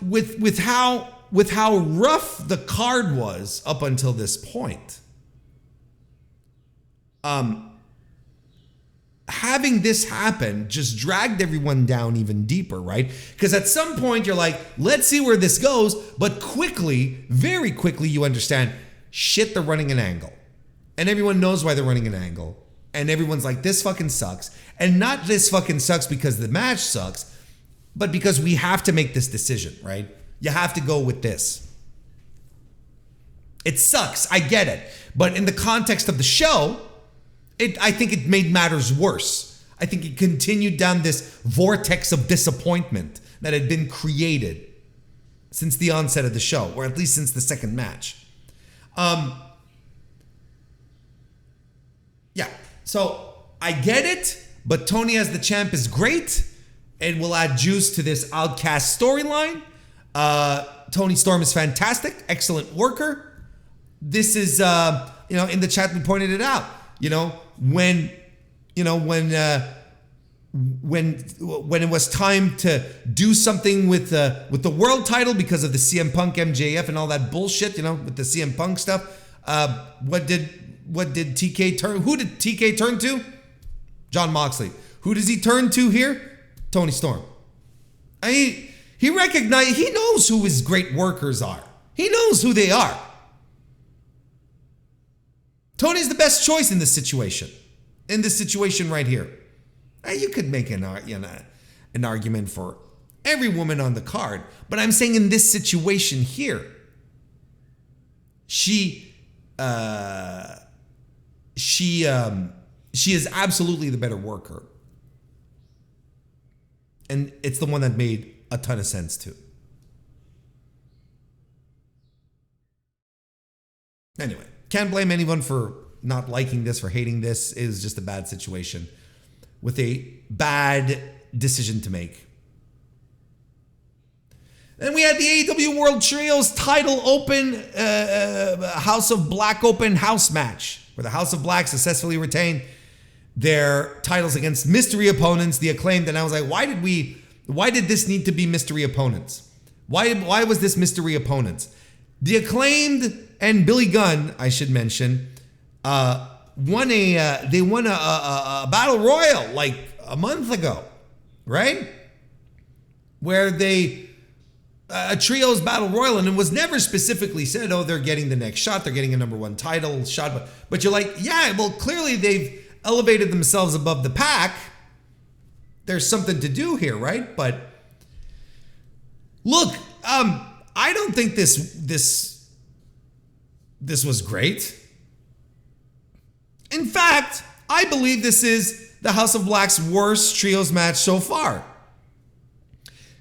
with how rough the card was up until this point, having this happen just dragged everyone down even deeper, right? Because at some point you're like, let's see where this goes, but quickly, very quickly, you understand, shit, they're running an angle. And everyone knows why they're running an angle. And everyone's like, this fucking sucks. And not this fucking sucks because the match sucks, but because we have to make this decision, right? You have to go with this. It sucks, I get it. But in the context of the show, I think it made matters worse. I think it continued down this vortex of disappointment that had been created since the onset of the show, or at least since the second match. So I get it, but Tony as the champ is great and will add juice to this Outcast storyline. Tony Storm is fantastic, excellent worker. This is, in the chat we pointed it out. When it was time to do something with the world title because of the CM Punk MJF and all that bullshit, with the CM Punk stuff, what did TK turn? Who did TK turn to? Jon Moxley. Who does he turn to here? Tony Storm. He knows who his great workers are. He knows who they are. Tony's the best choice in this situation. In this situation right here. You could make an argument for every woman on the card, but I'm saying in this situation she she is absolutely the better worker. And it's the one that made a ton of sense too. Anyway, can't blame anyone for not liking this, for hating this. It was just a bad situation with a bad decision to make. Then we had the AEW World Trios title open, House of Black open house match, where the House of Black successfully retained their titles against mystery opponents, the Acclaimed. And I was like, why did this need to be mystery opponents? Why was this mystery opponents? The Acclaimed and Billy Gunn, I should mention, won a battle royal like a month ago, right? Where they a trios battle royal, and it was never specifically said, oh, they're getting the next shot, they're getting a #1 title shot, but you're like, yeah, well, clearly they've elevated themselves above the pack. There's something to do here, right? But look, I don't think this was great. In fact, I believe this is the House of Black's worst trios match so far.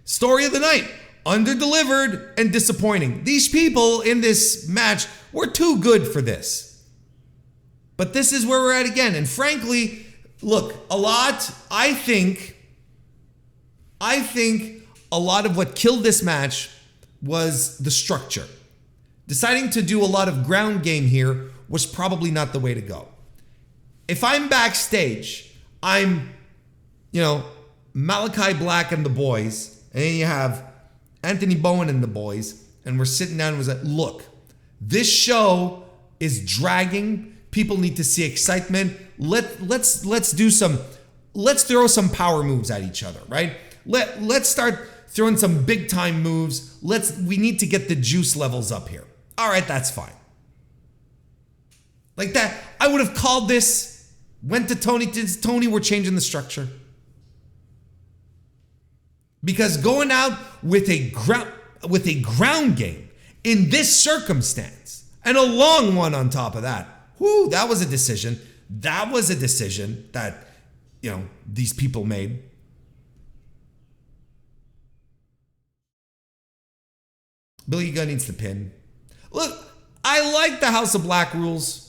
Story of the night: under-delivered and disappointing. These people in this match were too good for this. But this is where we're at again. And frankly, look, I think a lot of what killed this match was the structure. Deciding to do a lot of ground game here was probably not the way to go. If I'm backstage, I'm, Malachi Black and the boys, and then you have Anthony Bowen and the boys, and we're sitting down and was like, look, this show is dragging. People need to see excitement. Let's throw some power moves at each other, right? Let's start throwing some big time moves. We need to get the juice levels up here. All right, that's fine. Like that, I would have called this, went to Tony, we're changing the structure. Because going out with a ground game in this circumstance, and a long one on top of that, that was a decision. That was a decision that, these people made. Billy Gunn needs the pin. Look, I like the House of Black rules.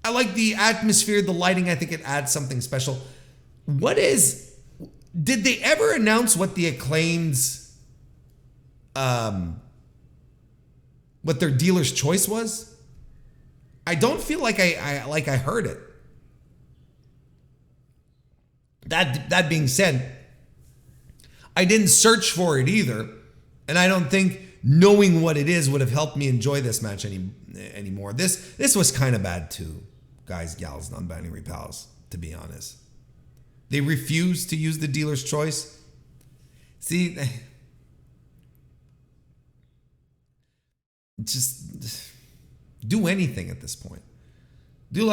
I like the atmosphere, the lighting. I think it adds something special. Did they ever announce what the Acclaimed's, what their dealer's choice was? I don't feel like I heard it. That being said, I didn't search for it either, and I don't think knowing what it is would have helped me enjoy this match anymore. This was kind of bad too, guys, gals, non-binary pals, to be honest. They refused to use the dealer's choice. See, just do anything at this point. Do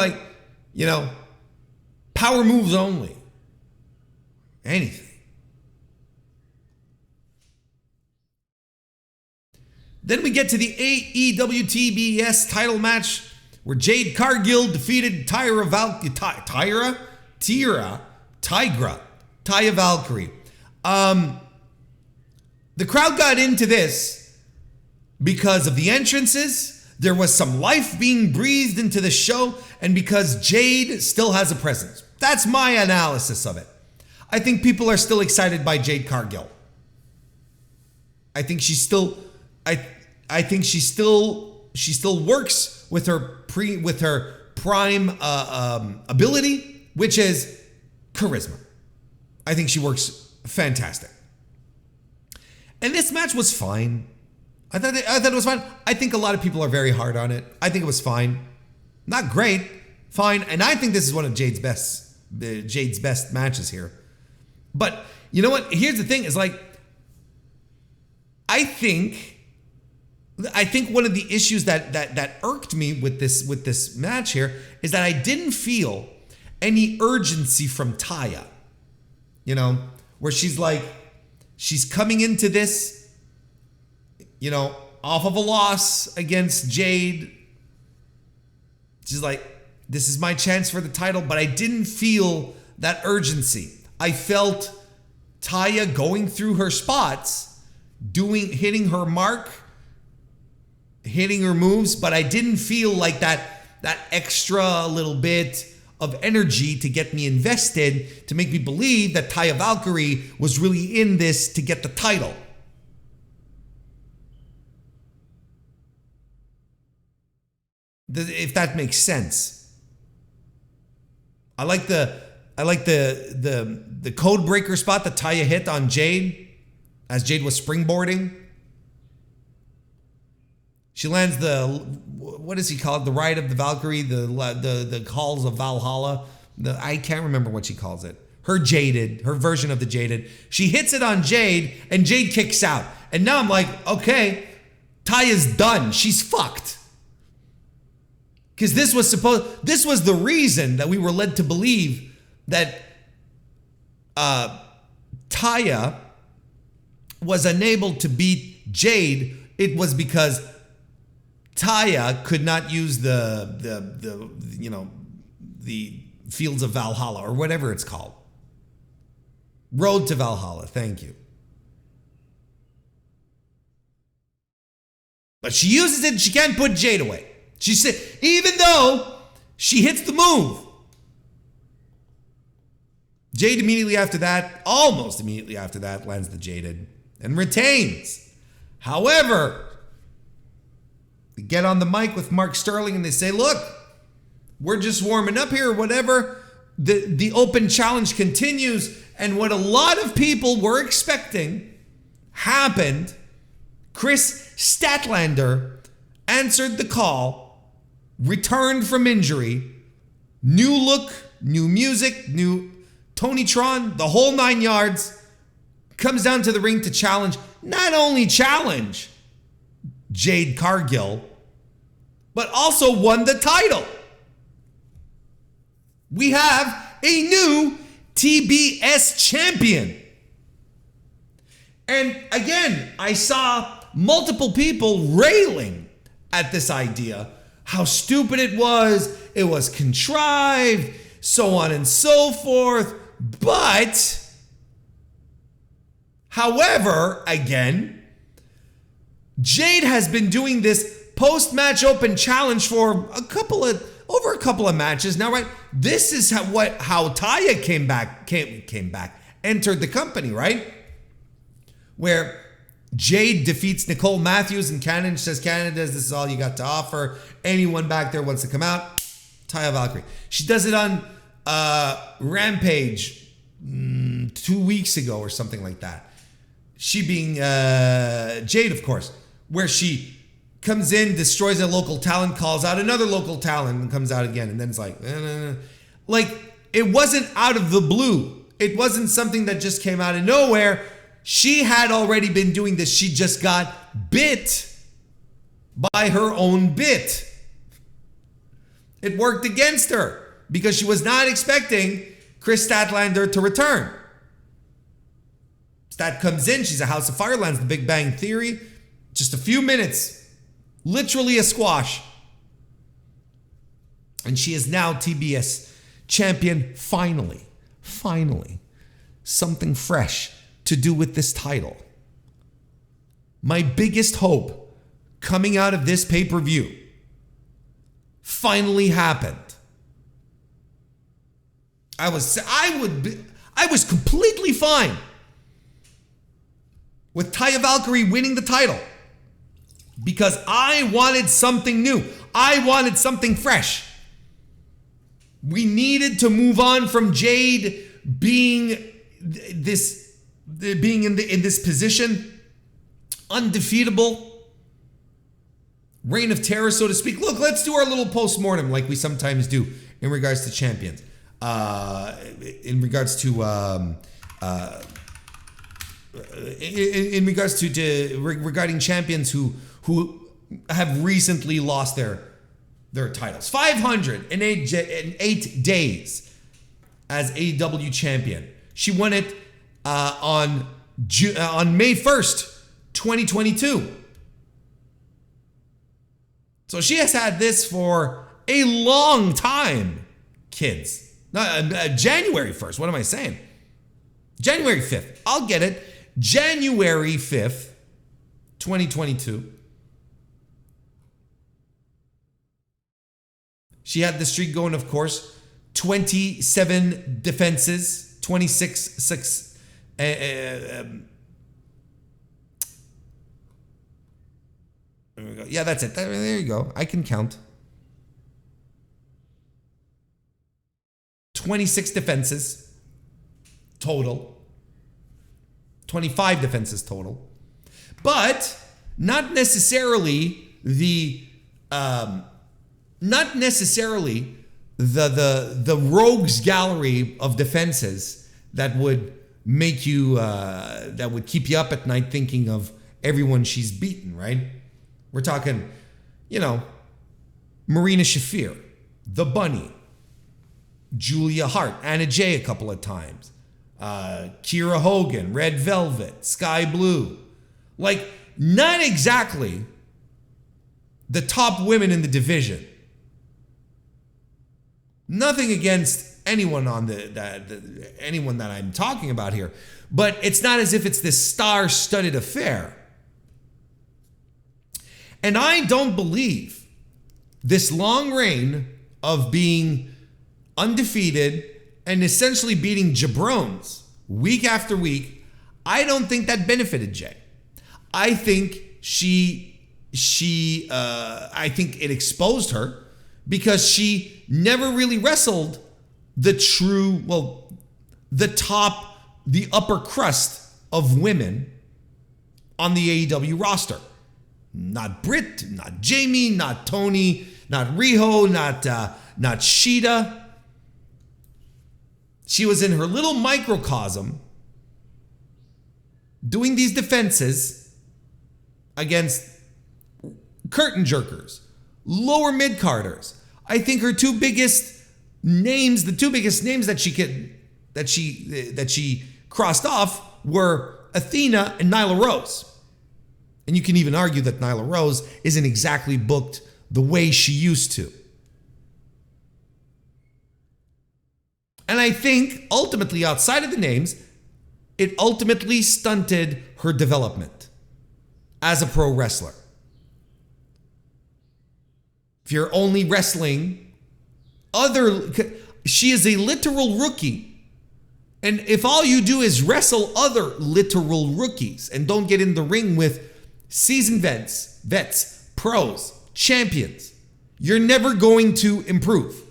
power moves only. Anything. Then we get to the AEW TBS title match where Jade Cargill defeated Taya Valkyrie. The crowd got into this because of the entrances. There was some life being breathed into the show, and because Jade still has a presence. That's my analysis of it. I think people are still excited by Jade Cargill. I think she still works with her prime ability, which is charisma. I think she works fantastic. And this match was fine. I thought it was fine. I think a lot of people are very hard on it. I think it was fine. Not great, fine. And I think this is one of Jade's best matches here. But you know what? Here's the thing: is I think one of the issues that irked me with this match here is that I didn't feel any urgency from Taya. Where she's coming into this, off of a loss against Jade. She's like, this is my chance for the title, but I didn't feel that urgency. I felt Taya going through her spots, hitting her mark, hitting her moves, but I didn't feel like that extra little bit of energy to get me invested, to make me believe that Taya Valkyrie was really in this to get the title. If that makes sense. I like the code breaker spot that Taya hit on Jade as Jade was springboarding. She lands what does he call it? The Ride of the Valkyrie, the Halls of Valhalla. I can't remember what she calls it. Her version of the Jaded. She hits it on Jade and Jade kicks out. And now I'm like, okay, Taya's done. She's fucked. Because this was the reason that we were led to believe that Taya was unable to beat Jade. It was because Taya could not use the Fields of Valhalla or whatever it's called. Road to Valhalla, thank you. But she uses it and she can't put Jade away. She said, even though she hits the move, Jade almost immediately after that, lands the Jaded and retains. However, they get on the mic with Mark Sterling and they say, look, we're just warming up here or whatever. The open challenge continues. And what a lot of people were expecting happened. Chris Statlander answered the call, returned from injury, new look, new music, new Tonytron, the whole 9 yards, comes down to the ring to challenge, not only challenge Jade Cargill, but also won the title. We have a new TBS champion. And again, I saw multiple people railing at this idea, how stupid it was contrived, so on and so forth. But, however, again, Jade has been doing this post-match open challenge for over a couple of matches now, right? This is how Taya came back, entered the company, right? Where Jade defeats Nicole Matthews and Cannon says, Canada, this is all you got to offer. Anyone back there wants to come out? Taya Valkyrie. She does it on Rampage 2 weeks ago or something like that. She being Jade, of course, where she comes in, destroys a local talent, calls out another local talent, and comes out again. And then it's like, like, it wasn't out of the blue. It wasn't something that just came out of nowhere. She had already been doing this. She just got bit by her own bit. It worked against her because she was not expecting Chris Statlander to return. Stat comes in. She's a House of Fire, lands the Big Bang Theory. Just a few minutes. Literally a squash. And she is now TBS champion. Finally. Something fresh to do with this title. My biggest hope coming out of this pay-per-view finally happened. I was completely fine with Taya Valkyrie winning the title because I wanted something new. I wanted something fresh. We needed to move on from Jade being in this position, undefeatable, reign of terror, so to speak. Look, let's do our little post-mortem like we sometimes do in regards to champions. In regards to regarding champions who have recently lost their titles. 508 days as AEW champion. She won it on May 1st, 2022. So she has had this for a long time, kids. January 1st. What am I saying? January 5th. I'll get it. January 5th, 2022. She had the streak going, of course. 27 defenses, 26 6. There we go. Yeah, that's it. There you go. I can count. 26 defenses total. 25 defenses total. But not necessarily the rogues gallery of defenses that would make you that would keep you up at night thinking of everyone she's beaten, right? We're talking, Marina Shafir, The Bunny, Julia Hart, Anna Jay a couple of times, Kiera Hogan, Red Velvet, Sky Blue. Like, not exactly the top women in the division. Nothing against anyone on anyone that I'm talking about here, but it's not as if it's this star-studded affair. And I don't believe this long reign of being undefeated and essentially beating jabrones week after week, I don't think that benefited Jay. I think I think it exposed her because she never really wrestled the upper crust of women on the AEW roster. Not Britt, not Jamie, not Tony, not Riho, not Shida. She was in her little microcosm doing these defenses against curtain jerkers, lower mid-carders. I think her two biggest names that she crossed off were Athena and Nyla Rose. And you can even argue that Nyla Rose isn't exactly booked the way she used to. And I think ultimately, outside of the names, it ultimately stunted her development as a pro wrestler. If you're only wrestling she is a literal rookie. And if all you do is wrestle other literal rookies and don't get in the ring with seasoned vets, pros, champions, you're never going to improve.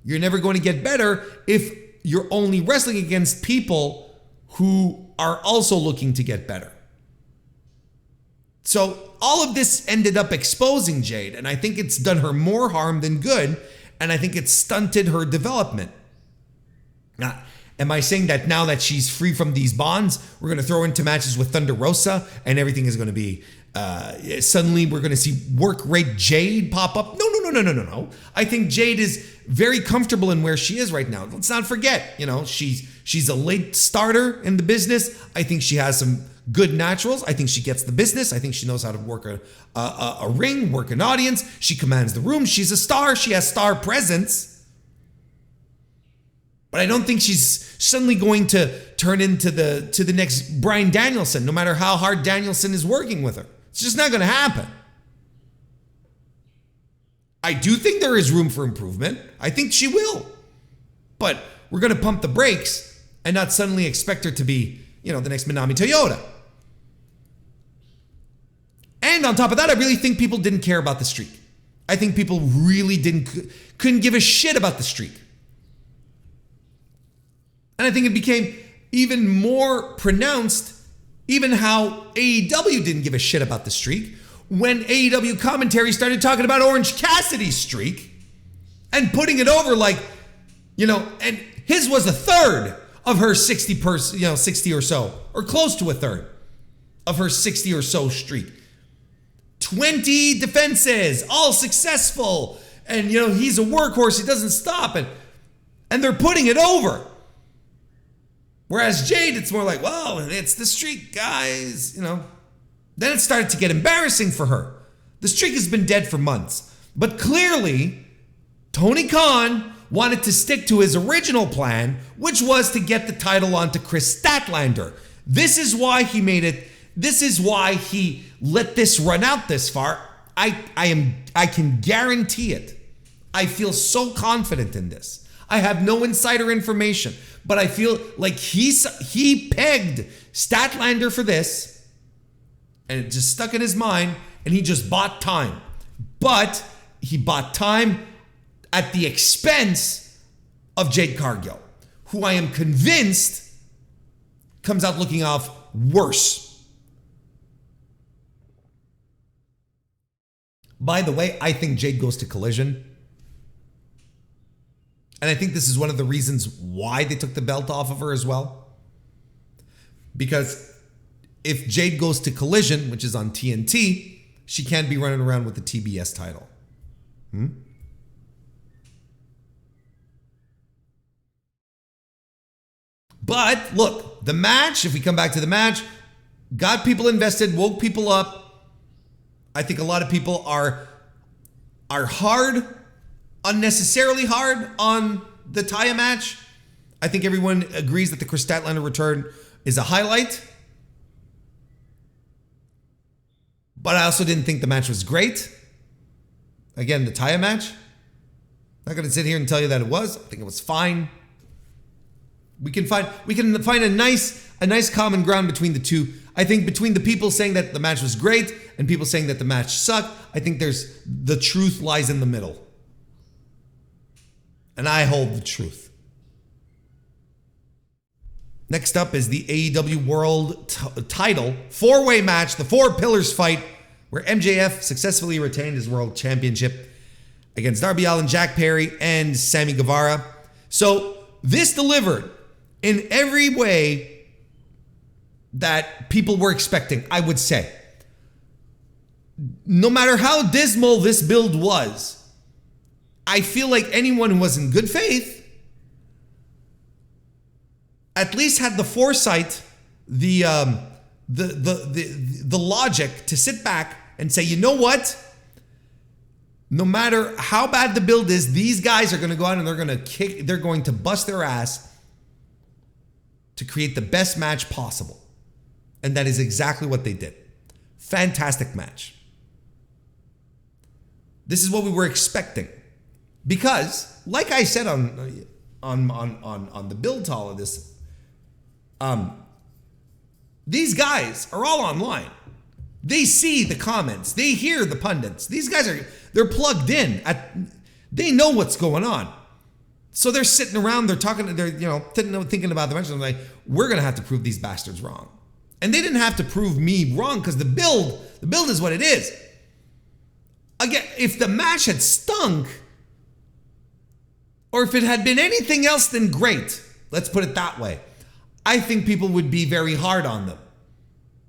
You're never going to get better if you're only wrestling against people who are also looking to get better. So all of this ended up exposing Jade, and I think it's done her more harm than good, and I think it's stunted her development. Now, am I saying that now that she's free from these bonds, we're going to throw into matches with Thunder Rosa and everything is going to be, suddenly we're going to see work rate Jade pop up? No. I think Jade is very comfortable in where she is right now. Let's not forget, she's a late starter in the business. I think she has some good naturals. I think she gets the business. I think she knows how to work a ring, work an audience. She commands the room. She's a star. She has star presence. But I don't think she's suddenly going to turn into the next Bryan Danielson, no matter how hard Danielson is working with her. It's just not going to happen. I do think there is room for improvement. I think she will. But we're going to pump the brakes and not suddenly expect her to be, the next Minami Toyota. And on top of that, I really think people didn't care about the streak. I think people really couldn't give a shit about the streak. And I think it became even more pronounced, even how AEW didn't give a shit about the streak, when AEW commentary started talking about Orange Cassidy's streak and putting it over like, and his was a third of her 60 or so, or close to a third of her 60 or so streak. 20 defenses, all successful. And, he's a workhorse. He doesn't stop. And they're putting it over. Whereas Jade, it's more like, well, it's the streak, guys, Then it started to get embarrassing for her. The streak has been dead for months. But clearly, Tony Khan wanted to stick to his original plan, which was to get the title onto Chris Statlander. This is why he made it. This is why he let this run out this far. I can guarantee it. I feel so confident in this. I have no insider information, but I feel like he pegged Statlander for this, and it just stuck in his mind, and he just bought time. But he bought time at the expense of Jade Cargill, who I am convinced comes out looking off worse. By the way, I think Jade goes to Collision. And I think this is one of the reasons why they took the belt off of her as well. Because if Jade goes to Collision, which is on TNT, she can't be running around with the TBS title. But look, the match, if we come back to the match, got people invested, woke people up. I think a lot of people are hard, unnecessarily hard on the Taya match. I think everyone agrees that the Chris Statlander return is a highlight. But I also didn't think the match was great. Again, the Taya match. Not going to sit here and tell you that it was. I think it was fine. We can find a nice common ground between the two. I think between the people saying that the match was great and people saying that the match sucked, I think the truth lies in the middle. And I hold the truth. Next up is the AEW World Title 4-way match, the Four Pillars fight, where MJF successfully retained his World Championship against Darby Allin, Jack Perry, and Sammy Guevara. So this delivered in every way that people were expecting, I would say. No matter how dismal this build was, I feel like anyone who was in good faith at least had the foresight, the logic to sit back and say, you know what? No matter how bad the build is, these guys are going to go out and they're going to bust their ass to create the best match possible. And that is exactly what they did. Fantastic match. This is what we were expecting. Because, like I said on the build to all of this, these guys are all online. They see the comments. They hear the pundits. These guys they're plugged in. They know what's going on. So they're sitting around, they're talking, they're thinking about the match. I'm like, we're gonna have to prove these bastards wrong. And they didn't have to prove me wrong because the build is what it is. Again, if the match had stunk, or if it had been anything else than great, let's put it that way, I think people would be very hard on them.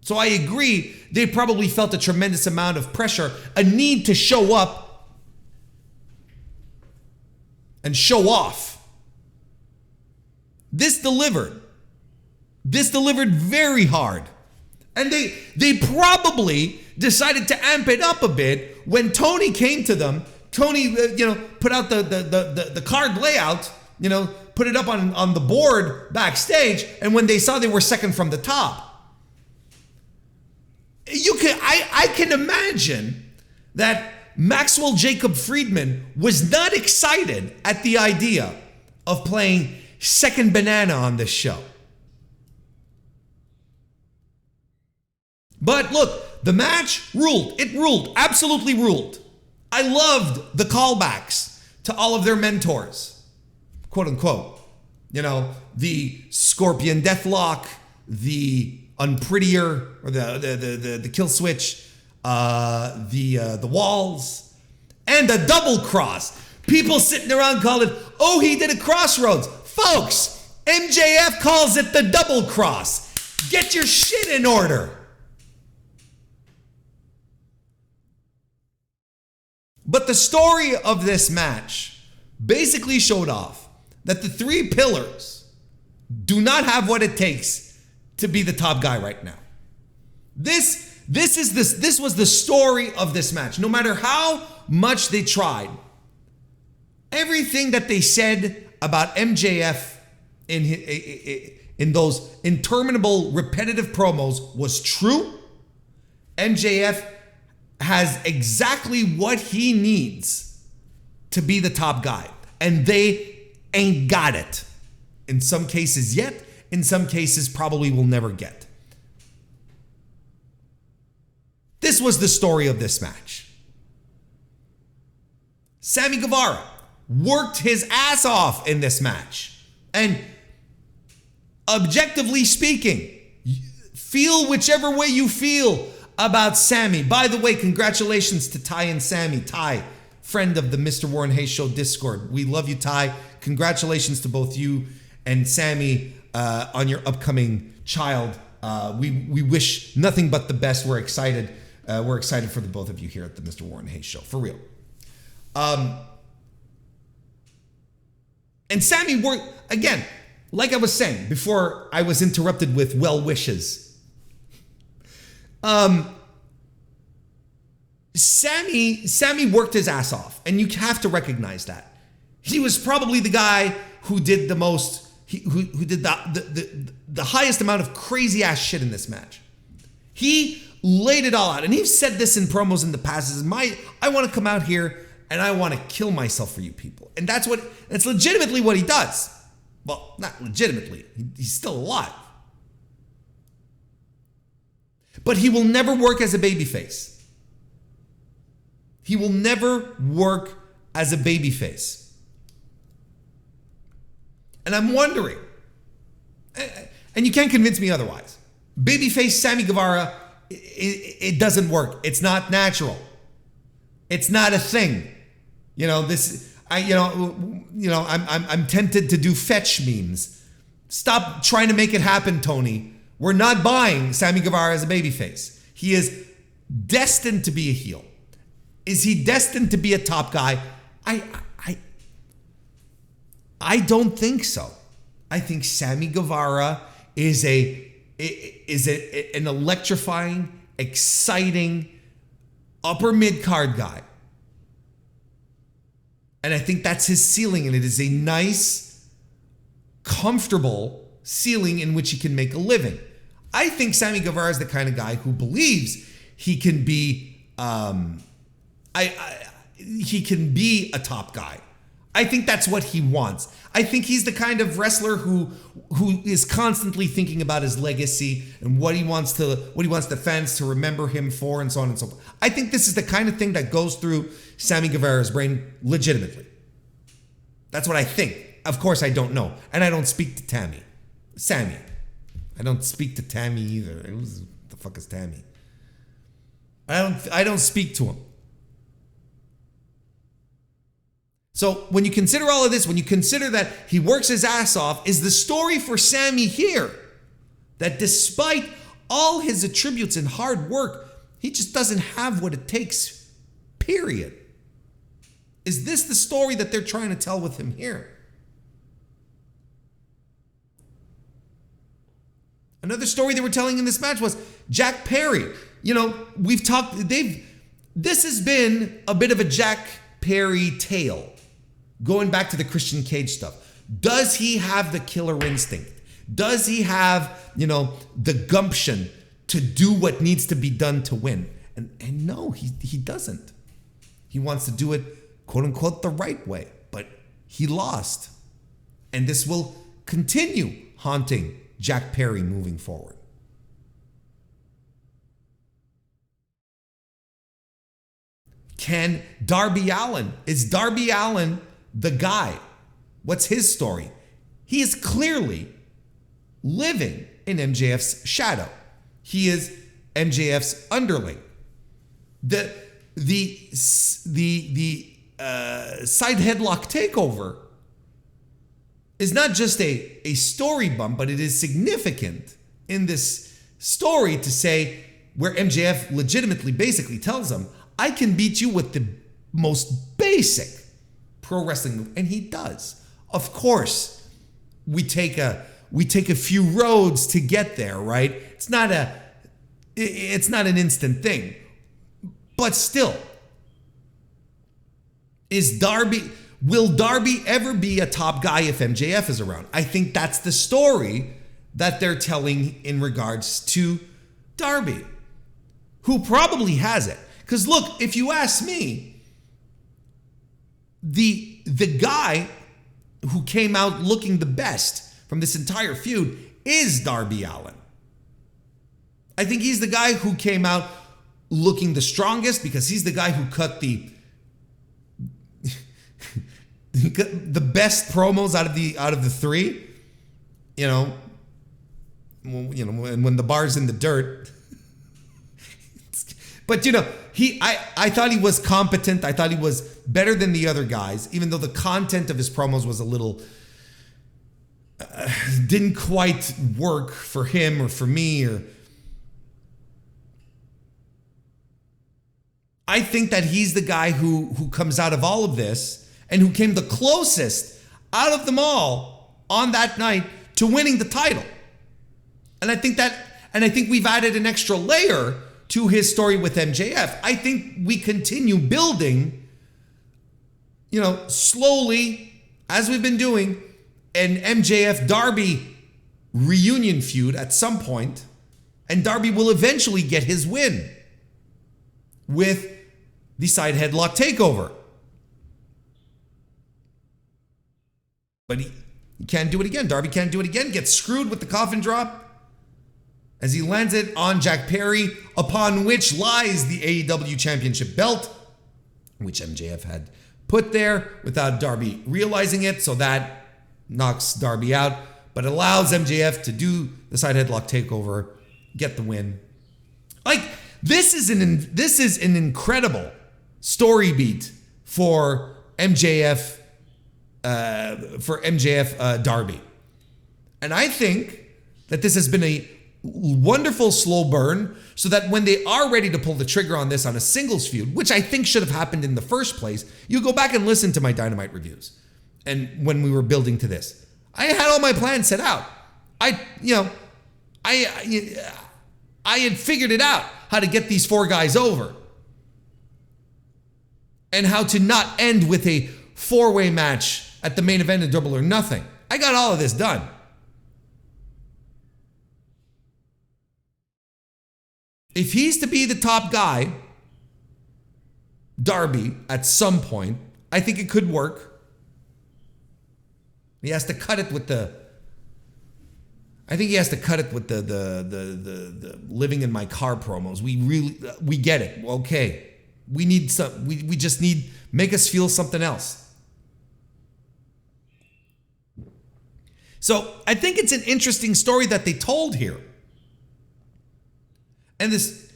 So I agree, they probably felt a tremendous amount of pressure, a need to show up and show off. This delivered. This delivered very hard. And they probably decided to amp it up a bit when Tony came to them. Tony, put out the card layout, put it up on the board backstage, and when they saw they were second from the top, I can imagine that Maxwell Jacob Friedman was not excited at the idea of playing second banana on this show. But look, the match ruled. It ruled, absolutely ruled. I loved the callbacks to all of their mentors, quote unquote. The Scorpion Deathlock, the Unprettier, or the Kill Switch, the Walls, and the Double Cross. People sitting around calling, oh, he did a Crossroads. Folks, MJF calls it the Double Cross. Get your shit in order. But the story of this match basically showed off that the three pillars do not have what it takes to be the top guy right now. This was the story of this match. No matter how much they tried, Everything that they said about MJF in those interminable, repetitive promos was true. MJF has exactly what he needs to be the top guy. And they ain't got it. In some cases yet, in some cases probably will never get. This was the story of this match. Sammy Guevara worked his ass off in this match. And objectively speaking, feel whichever way you feel about Sammy. By the way, congratulations to Ty and Sammy. Ty, friend of the Mr. Warren Hayes Show Discord. We love you, Ty. Congratulations to both you and Sammy on your upcoming child. We wish nothing but the best. We're excited. We're excited for the both of you here at the Mr. Warren Hayes Show, for real. And Sammy worked, again, like I was saying before I was interrupted with well wishes. Sammy worked his ass off, and you have to recognize that. He was probably the guy who did the most, who did the highest amount of crazy ass shit in this match. He laid it all out, and he's said this in promos in the past. I want to come out here and I want to kill myself for you people, and that's legitimately what he does. Well, not legitimately. He's still alive, but he will never work as a babyface. He will never work as a babyface. And I'm wondering, and you can't convince me otherwise, babyface Sammy Guevara, it doesn't work. It's not natural. It's not a thing. I'm tempted to do fetch memes. Stop trying to make it happen, Tony. We're not buying Sammy Guevara as a babyface. He is destined to be a heel. Is he destined to be a top guy? I don't think so. I think Sammy Guevara is an electrifying, exciting, upper mid-card guy. And I think that's his ceiling, and it is a nice, comfortable ceiling in which he can make a living. I think Sammy Guevara is the kind of guy who believes he can be he can be a top guy. I think that's what he wants. I think he's the kind of wrestler who is constantly thinking about his legacy and what he wants the fans to remember him for, and so on and so forth. I think this is the kind of thing that goes through Sammy Guevara's brain legitimately. That's what I think. Of course, I don't know, and I don't speak to Sammy. I don't speak to Tammy either. What the fuck is Tammy? I don't speak to him. So when you consider all of this, when you consider that he works his ass off, is the story for Sammy here that despite all his attributes and hard work, he just doesn't have what it takes, period. Is this the story that they're trying to tell with him here? Another story they were telling in this match was Jack Perry. This has been a bit of a Jack Perry tale. Going back to the Christian Cage stuff. Does he have the killer instinct? Does he have, the gumption to do what needs to be done to win? And no, he doesn't. He wants to do it, quote unquote, the right way. But he lost. And this will continue haunting Jack Perry moving forward. Is Darby Allin the guy? What's his story? He is clearly living in MJF's shadow. He is MJF's underling. The side headlock takeover is not just a story bump, but it is significant in this story to say where MJF legitimately basically tells him, I can beat you with the most basic pro wrestling move, and he does. Of course, we take a few roads to get there, right? It's not an instant thing, but still, will Darby ever be a top guy if MJF is around? I think that's the story that they're telling in regards to Darby, who probably has it. Because look, if you ask me, the guy who came out looking the best from this entire feud is Darby Allin. I think he's the guy who came out looking the strongest because he's the guy who cut the best promos out of the three. When the bar's in the dirt. But I thought he was competent. I thought he was better than the other guys, even though the content of his promos was a little didn't quite work for him or for me. I think that he's the guy who comes out of all of this and who came the closest out of them all on that night to winning the title. And I think we've added an extra layer to his story with MJF. I think we continue building, slowly, as we've been doing, an MJF Darby reunion feud at some point, and Darby will eventually get his win with the side headlock takeover. But he can't do it again. Darby can't do it again. Gets screwed with the coffin drop as he lands it on Jack Perry, upon which lies the AEW Championship belt, which MJF had put there without Darby realizing it. So that knocks Darby out, but allows MJF to do the side headlock takeover, get the win. This is an incredible story beat for MJF Darby. And I think that this has been a wonderful slow burn so that when they are ready to pull the trigger on this on a singles feud, which I think should have happened in the first place, you go back and listen to my Dynamite reviews. And when we were building to this, I had all my plans set out. I had figured it out how to get these four guys over and how to not end with a four-way match at the main event of Double or Nothing. I got all of this done. If he's to be the top guy, Darby, at some point, I think it could work. He has to cut it with the living in my car promos. We get it. Okay. We need we just need, make us feel something else. So I think it's an interesting story that they told here. And this,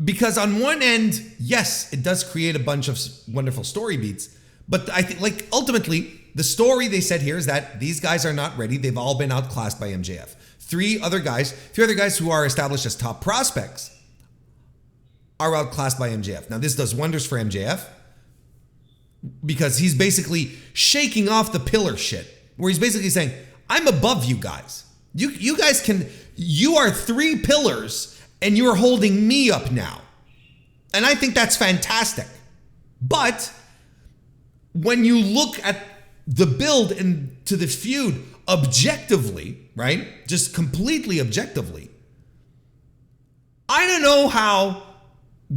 because on one end, yes, it does create a bunch of wonderful story beats, but I think ultimately the story they said here is that these guys are not ready. They've all been outclassed by MJF. Three other guys who are established as top prospects are outclassed by MJF. Now this does wonders for MJF because he's basically shaking off the pillar shit, where he's basically saying, I'm above you guys. You guys you are three pillars and you're holding me up now. And I think that's fantastic. But when you look at the build into the feud objectively, right? Just completely objectively, I don't know how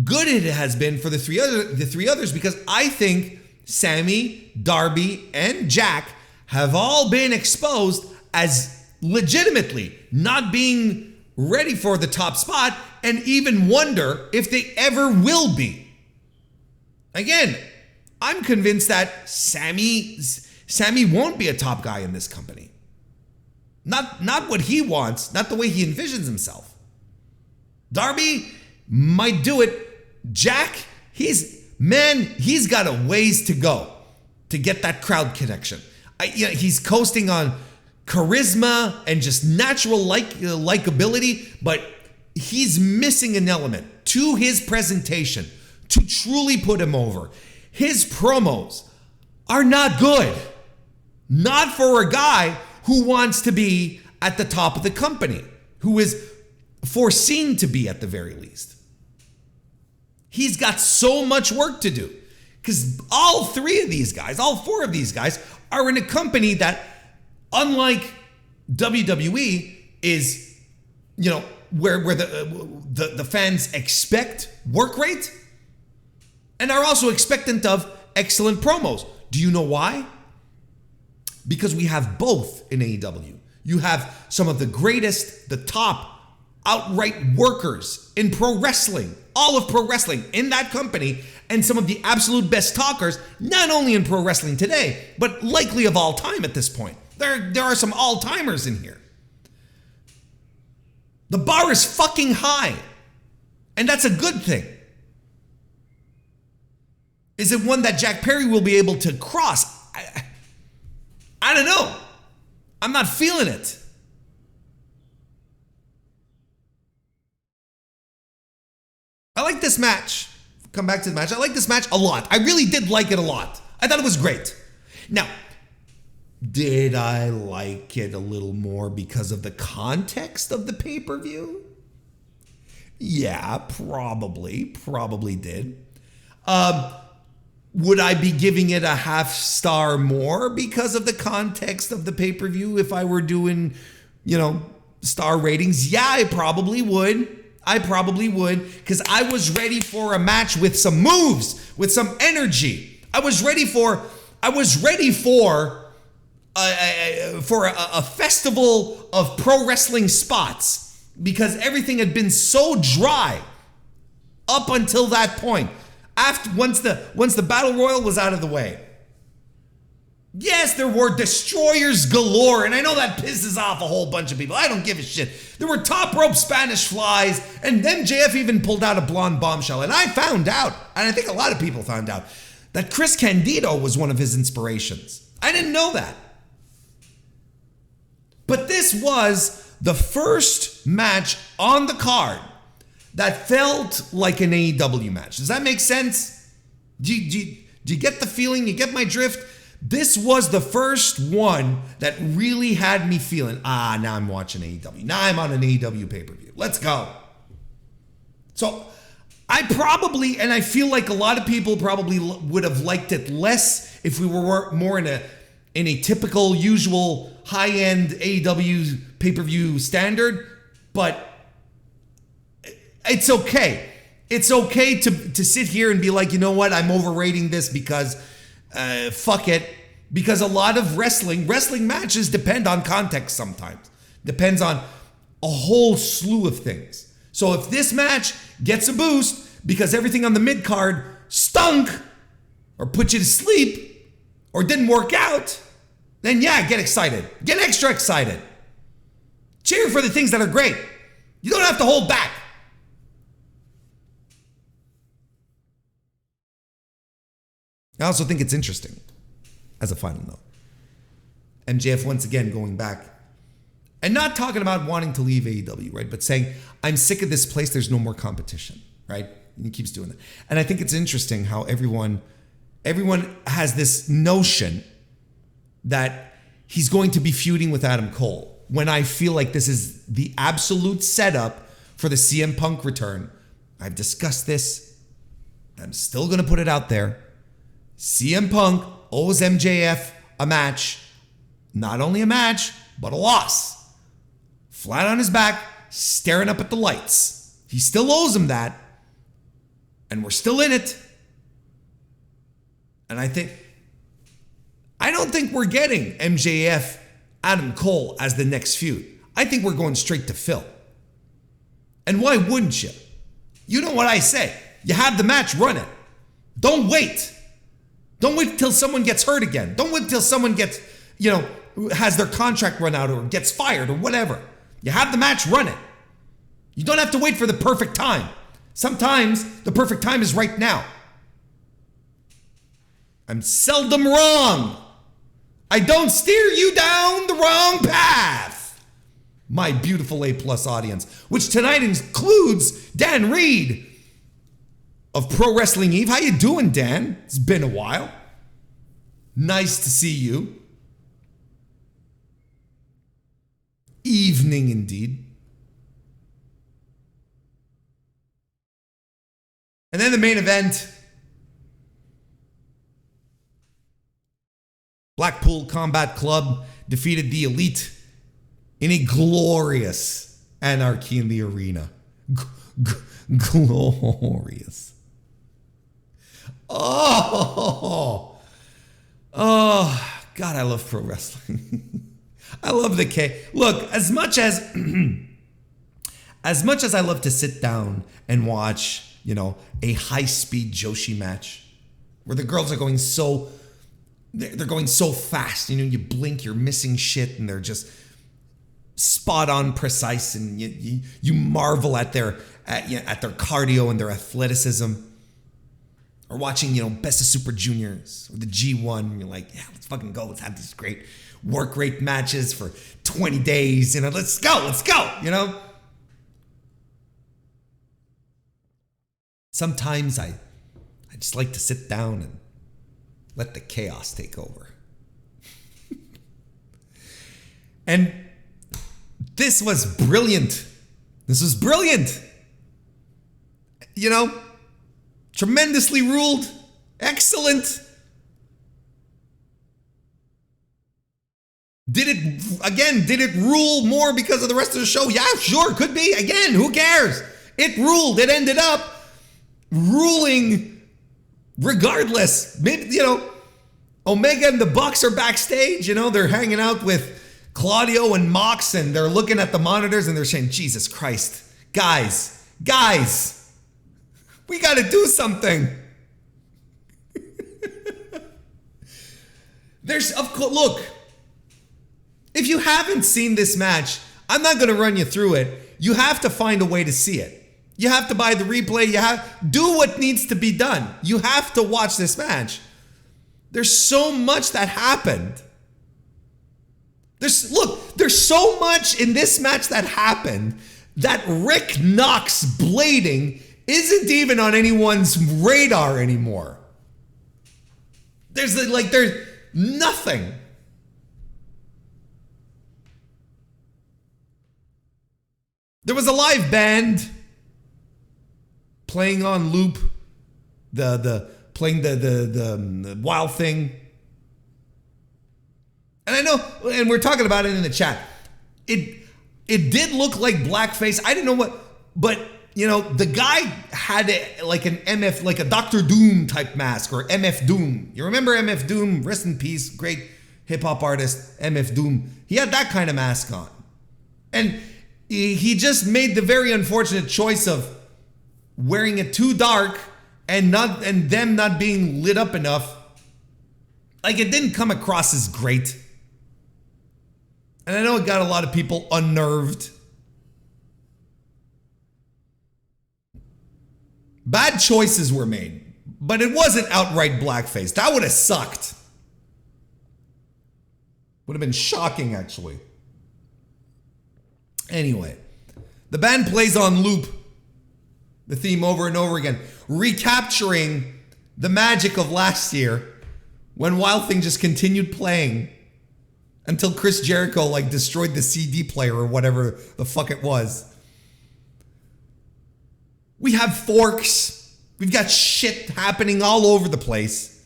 good it has been for the three others, because I think Sammy, Darby, and Jack have all been exposed as legitimately not being ready for the top spot, and even wonder if they ever will be. Again, I'm convinced that Sammy won't be a top guy in this company. Not what he wants, not the way he envisions himself. Darby might do it. Jack, he's got a ways to go to get that crowd connection. He's coasting on charisma and just natural likability, but he's missing an element to his presentation to truly put him over. His promos are not good. Not for a guy who wants to be at the top of the company, who is foreseen to be at the very least. He's got so much work to do. Because all three of these guys, all four of these guys are in a company that, unlike WWE, is, where the fans expect work rate and are also expectant of excellent promos. Do you know why? Because we have both in AEW. You have some of the greatest, the top outright workers in pro wrestling, all of pro wrestling in that company, and some of the absolute best talkers, not only in pro wrestling today, but likely of all time at this point. There are some all-timers in here. The bar is fucking high, and that's a good thing. Is it one that Jack Perry will be able to cross? I don't know. I'm not feeling it. I like this match. Come back to the match. I like this match a lot. I really did like it a lot. I thought it was great. Now, did I like it a little more because of the context of the pay-per-view? Yeah, probably did. Would I be giving it a half star more because of the context of the pay-per-view if I were doing, star ratings? Yeah, I probably would. Because I was ready for a match with some moves, with some energy. I was ready for a festival of pro wrestling spots, because everything had been so dry up until that point. Once the battle royal was out of the way. Yes, there were destroyers galore, and I know that pisses off a whole bunch of people. I don't give a shit. There were top rope Spanish flies, and MJF even pulled out a blonde bombshell. And I found out, and I think a lot of people found out, that Chris Candido was one of his inspirations. I didn't know that. But this was the first match on the card that felt like an AEW match. Does that make sense? Do you get the feeling? You get my drift? This was the first one that really had me feeling, now I'm watching AEW. Now I'm on an AEW pay-per-view. Let's go. So I feel like a lot of people probably would have liked it less if we were more in a typical, usual, high-end AEW pay-per-view standard, but it's okay. It's okay to sit here and be like, you know what, I'm overrating this because fuck it. Because a lot of wrestling matches depend on context sometimes. Depends on a whole slew of things. So if this match gets a boost because everything on the mid-card stunk or put you to sleep or didn't work out, then yeah, get excited. Get extra excited. Cheer for the things that are great. You don't have to hold back. I also think it's interesting, as a final note, MJF once again going back and not talking about wanting to leave AEW, right? But saying, I'm sick of this place, there's no more competition, right? And he keeps doing that. And I think it's interesting how everyone has this notion that he's going to be feuding with Adam Cole, when I feel like this is the absolute setup for the CM Punk return. I've discussed this. I'm still going to put it out there. CM Punk owes MJF a match. Not only a match, but a loss. Flat on his back, staring up at the lights. He still owes him that. And we're still in it. And I don't think we're getting MJF, Adam Cole as the next feud. I think we're going straight to Phil. And why wouldn't you? You know what I say. You have the match, run it. Don't wait. Don't wait till someone gets hurt again. Don't wait till someone gets, has their contract run out or gets fired or whatever. You have the match, run it. You don't have to wait for the perfect time. Sometimes the perfect time is right now. I'm seldom wrong. I don't steer you down the wrong path. My beautiful A+ audience, which tonight includes Dan Reed of Pro Wrestling Eve. How you doing, Dan? It's been a while. Nice to see you. Evening indeed. And then the main event. Blackpool Combat Club defeated the Elite in a glorious Anarchy in the Arena. Glorious. Oh, God, I love pro wrestling. I love the K. Look, as much as I love to sit down and watch, a high-speed Joshi match where the girls are going they're going so fast, you blink, you're missing shit, and they're just spot on precise, and you marvel at their cardio and their athleticism. Or watching, Best of Super Juniors or the G1, and you're like, yeah, let's fucking go. Let's have these great work rate matches for 20 days. Let's go. Sometimes I just like to sit down and let the chaos take over. And this was brilliant. Tremendously ruled. Excellent. Did it rule more because of the rest of the show? Yeah, sure, could be. Again, who cares? It ruled. It ended up ruling regardless. Maybe, Omega and the Bucks are backstage. They're hanging out with Claudio and Mox, and they're looking at the monitors and they're saying, Jesus Christ, guys, we got to do something. Look, if you haven't seen this match, I'm not going to run you through it. You have to find a way to see it. You have to buy the replay. Do what needs to be done. You have to watch this match. There's so much that happened. There's so much in this match that happened that Rick Knox blading isn't even on anyone's radar anymore. There's nothing. There was a live band playing on loop, playing the Wild Thing. And I know, and we're talking about it in the chat. It did look like blackface. I didn't know what, but the guy had a Dr. Doom type mask, or MF Doom. You remember MF Doom? Rest in peace, great hip hop artist, MF Doom. He had that kind of mask on. And he just made the very unfortunate choice of wearing it too dark and them not being lit up enough. It didn't come across as great. And I know it got a lot of people unnerved. Bad choices were made, but it wasn't outright blackface. That would have sucked. Would have been shocking, actually. Anyway, the band plays on loop the theme over and over again, recapturing the magic of last year when Wild Thing just continued playing until Chris Jericho destroyed the CD player or whatever the fuck it was. We have forks. We've got shit happening all over the place.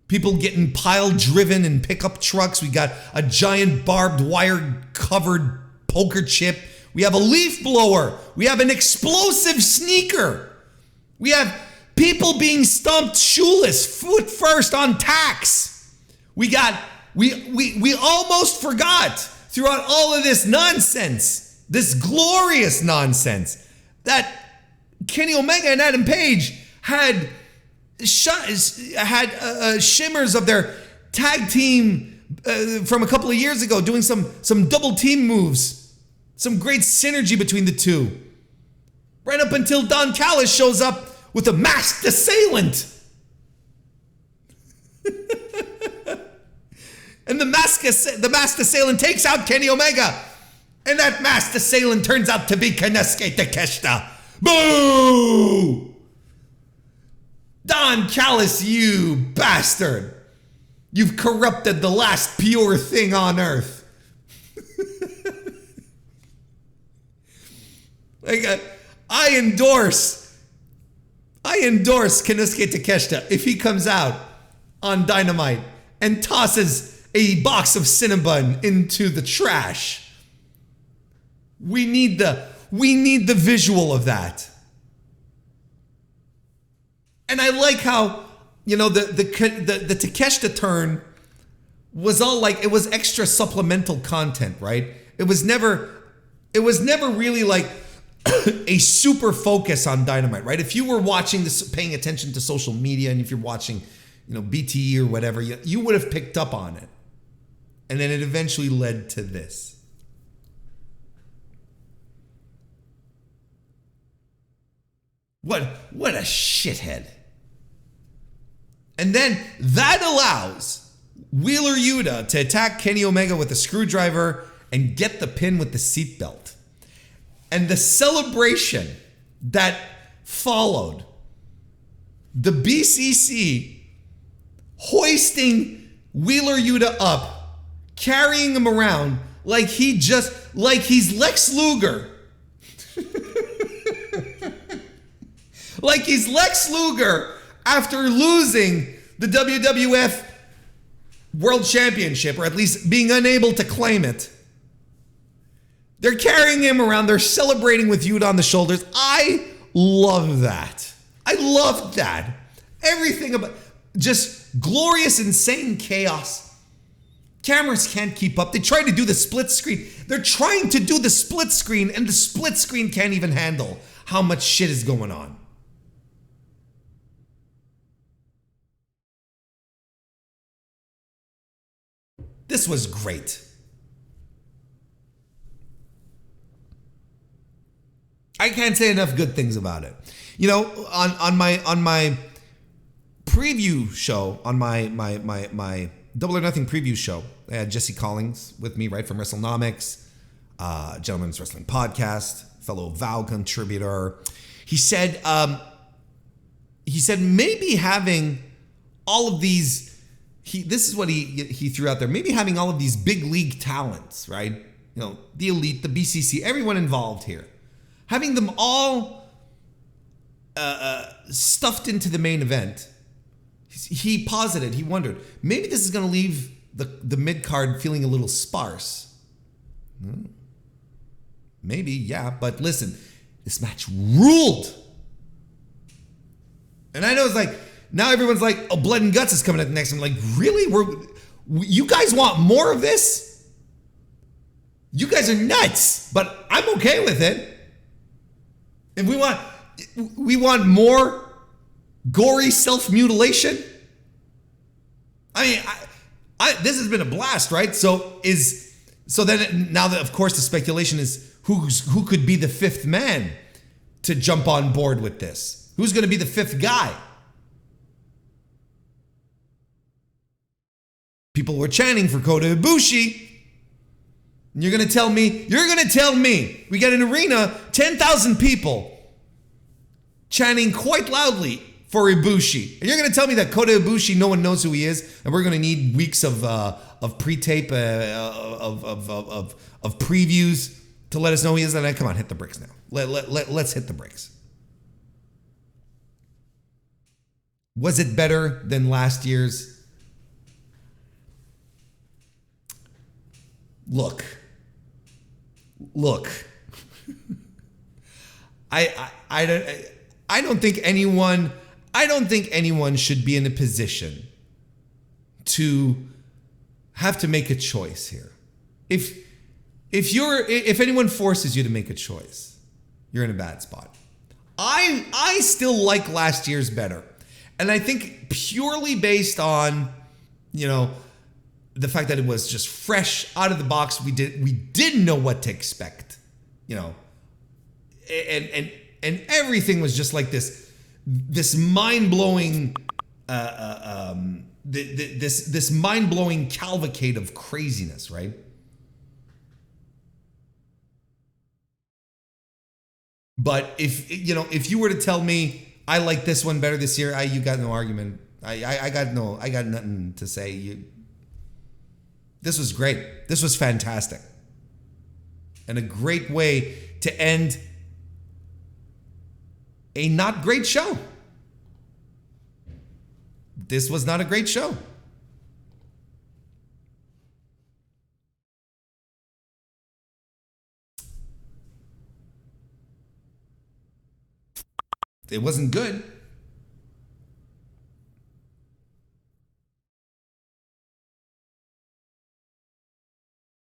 People getting pile driven in pickup trucks. We got a giant barbed wire covered poker chip. We have a leaf blower. We have an explosive sneaker. We have people being stumped shoeless, foot first on tacks. We almost forgot throughout all of this nonsense, this glorious nonsense, that Kenny Omega and Adam Page had shimmers of their tag team from a couple of years ago, doing some double team moves, some great synergy between the two. Right up until Don Callis shows up with a masked assailant. And the masked assailant takes out Kenny Omega. And that masked assailant turns out to be Konosuke Takeshita. Boo! Don Callis, you bastard. You've corrupted the last pure thing on earth. I endorse Konosuke Takeshita if he comes out on Dynamite and tosses a box of Cinnabon into the trash. We need the visual of that. And I like how, you know, the Takeshita turn was all like, it was extra supplemental content, right? It was never really like a super focus on Dynamite, right? If you were watching this, paying attention to social media, and if you're watching, you know, BTE or whatever, you would have picked up on it. And then it eventually led to this. What a shithead. And then that allows Wheeler Yuta to attack Kenny Omega with a screwdriver and get the pin with the seatbelt. And the celebration that followed, the BCC hoisting Wheeler Yuta up, carrying him around like he's Lex Luger. Like he's Lex Luger after losing the WWF World Championship, or at least being unable to claim it. They're carrying him around. They're celebrating with Yuta on the shoulders. I love that. I love that. Everything about just glorious, insane chaos. Cameras can't keep up. They try to do the split screen. They're trying to do the split screen, and the split screen can't even handle how much shit is going on. This was great. I can't say enough good things about it. You know, on my preview show, on my Double or Nothing preview show, I had Jesse Collins with me, right, from WrestleNomics, Gentleman's Wrestling Podcast, fellow Vow contributor. He said maybe having all of these. This is what he threw out there. Maybe having all of these big league talents, right? You know, the Elite, the BCC, everyone involved here. Having them all stuffed into the main event. He posited, he wondered, maybe this is going to leave the mid-card feeling a little sparse. Maybe, yeah, but listen, this match ruled. And I know it's like, now everyone's like, oh, Blood and Guts is coming up next. I'm like, really? You guys want more of this? You guys are nuts, but I'm okay with it. If we want more gory self-mutilation. I mean, this has been a blast, right? So then now that, of course, the speculation is who could be the fifth man to jump on board with this? Who's going to be the fifth guy? People were chanting for Kota Ibushi. And you're going to tell me, we got an arena, 10,000 people chanting quite loudly for Ibushi. And you're going to tell me that Kota Ibushi, no one knows who he is, and we're going to need weeks of pre-tape, of previews to let us know who he is. And come on, hit the bricks now. Let's hit the bricks. Was it better than last year's? Look. I don't think anyone should be in a position to have to make a choice here. If anyone forces you to make a choice, you're in a bad spot. I still like last year's better. And I think purely based on, you know, the fact that it was just fresh out of the box, we didn't know what to expect, you know, and everything was just like this mind-blowing, this mind-blowing cavalcade of craziness, right? But if you were to tell me I like this one better this year, you got no argument. I got nothing to say. This was great. This was fantastic. And a great way to end a not great show. This was not a great show. It wasn't good.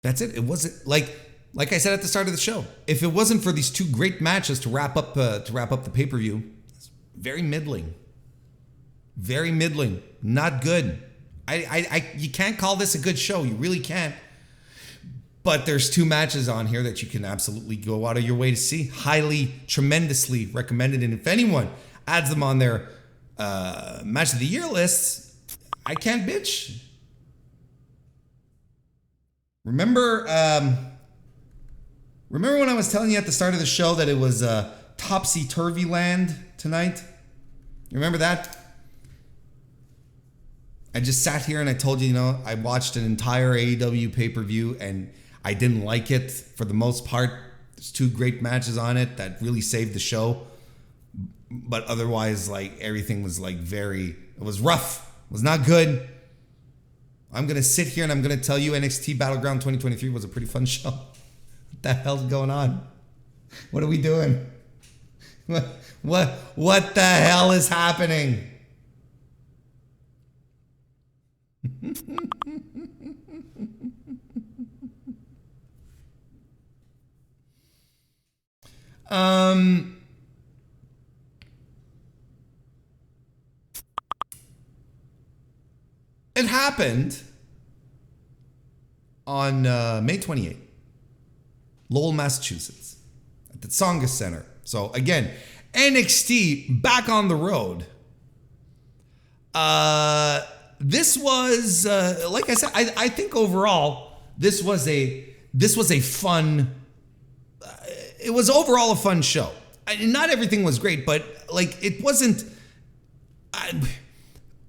That's it. It wasn't like I said at the start of the show. If it wasn't for these two great matches to wrap up the pay-per-view, it's very middling. Very middling. Not good. You can't call this a good show. You really can't. But there's two matches on here that you can absolutely go out of your way to see. Highly, tremendously recommended. And if anyone adds them on their match of the year lists, I can't bitch. Remember when I was telling you at the start of the show that it was topsy-turvy land tonight? You remember that? I just sat here and I told you, I watched an entire AEW pay-per-view and I didn't like it for the most part. There's two great matches on it that really saved the show. But otherwise, everything was it was rough. It was not good. I'm going to sit here and I'm going to tell you NXT Battleground 2023 was a pretty fun show. What the hell's going on? What are we doing? What the hell is happening? It happened on May 28th, Lowell, Massachusetts, at the Tsongas Center. So again, NXT back on the road. This was, like I said, I think overall this was a fun. It was overall a fun show. Not everything was great, but it wasn't.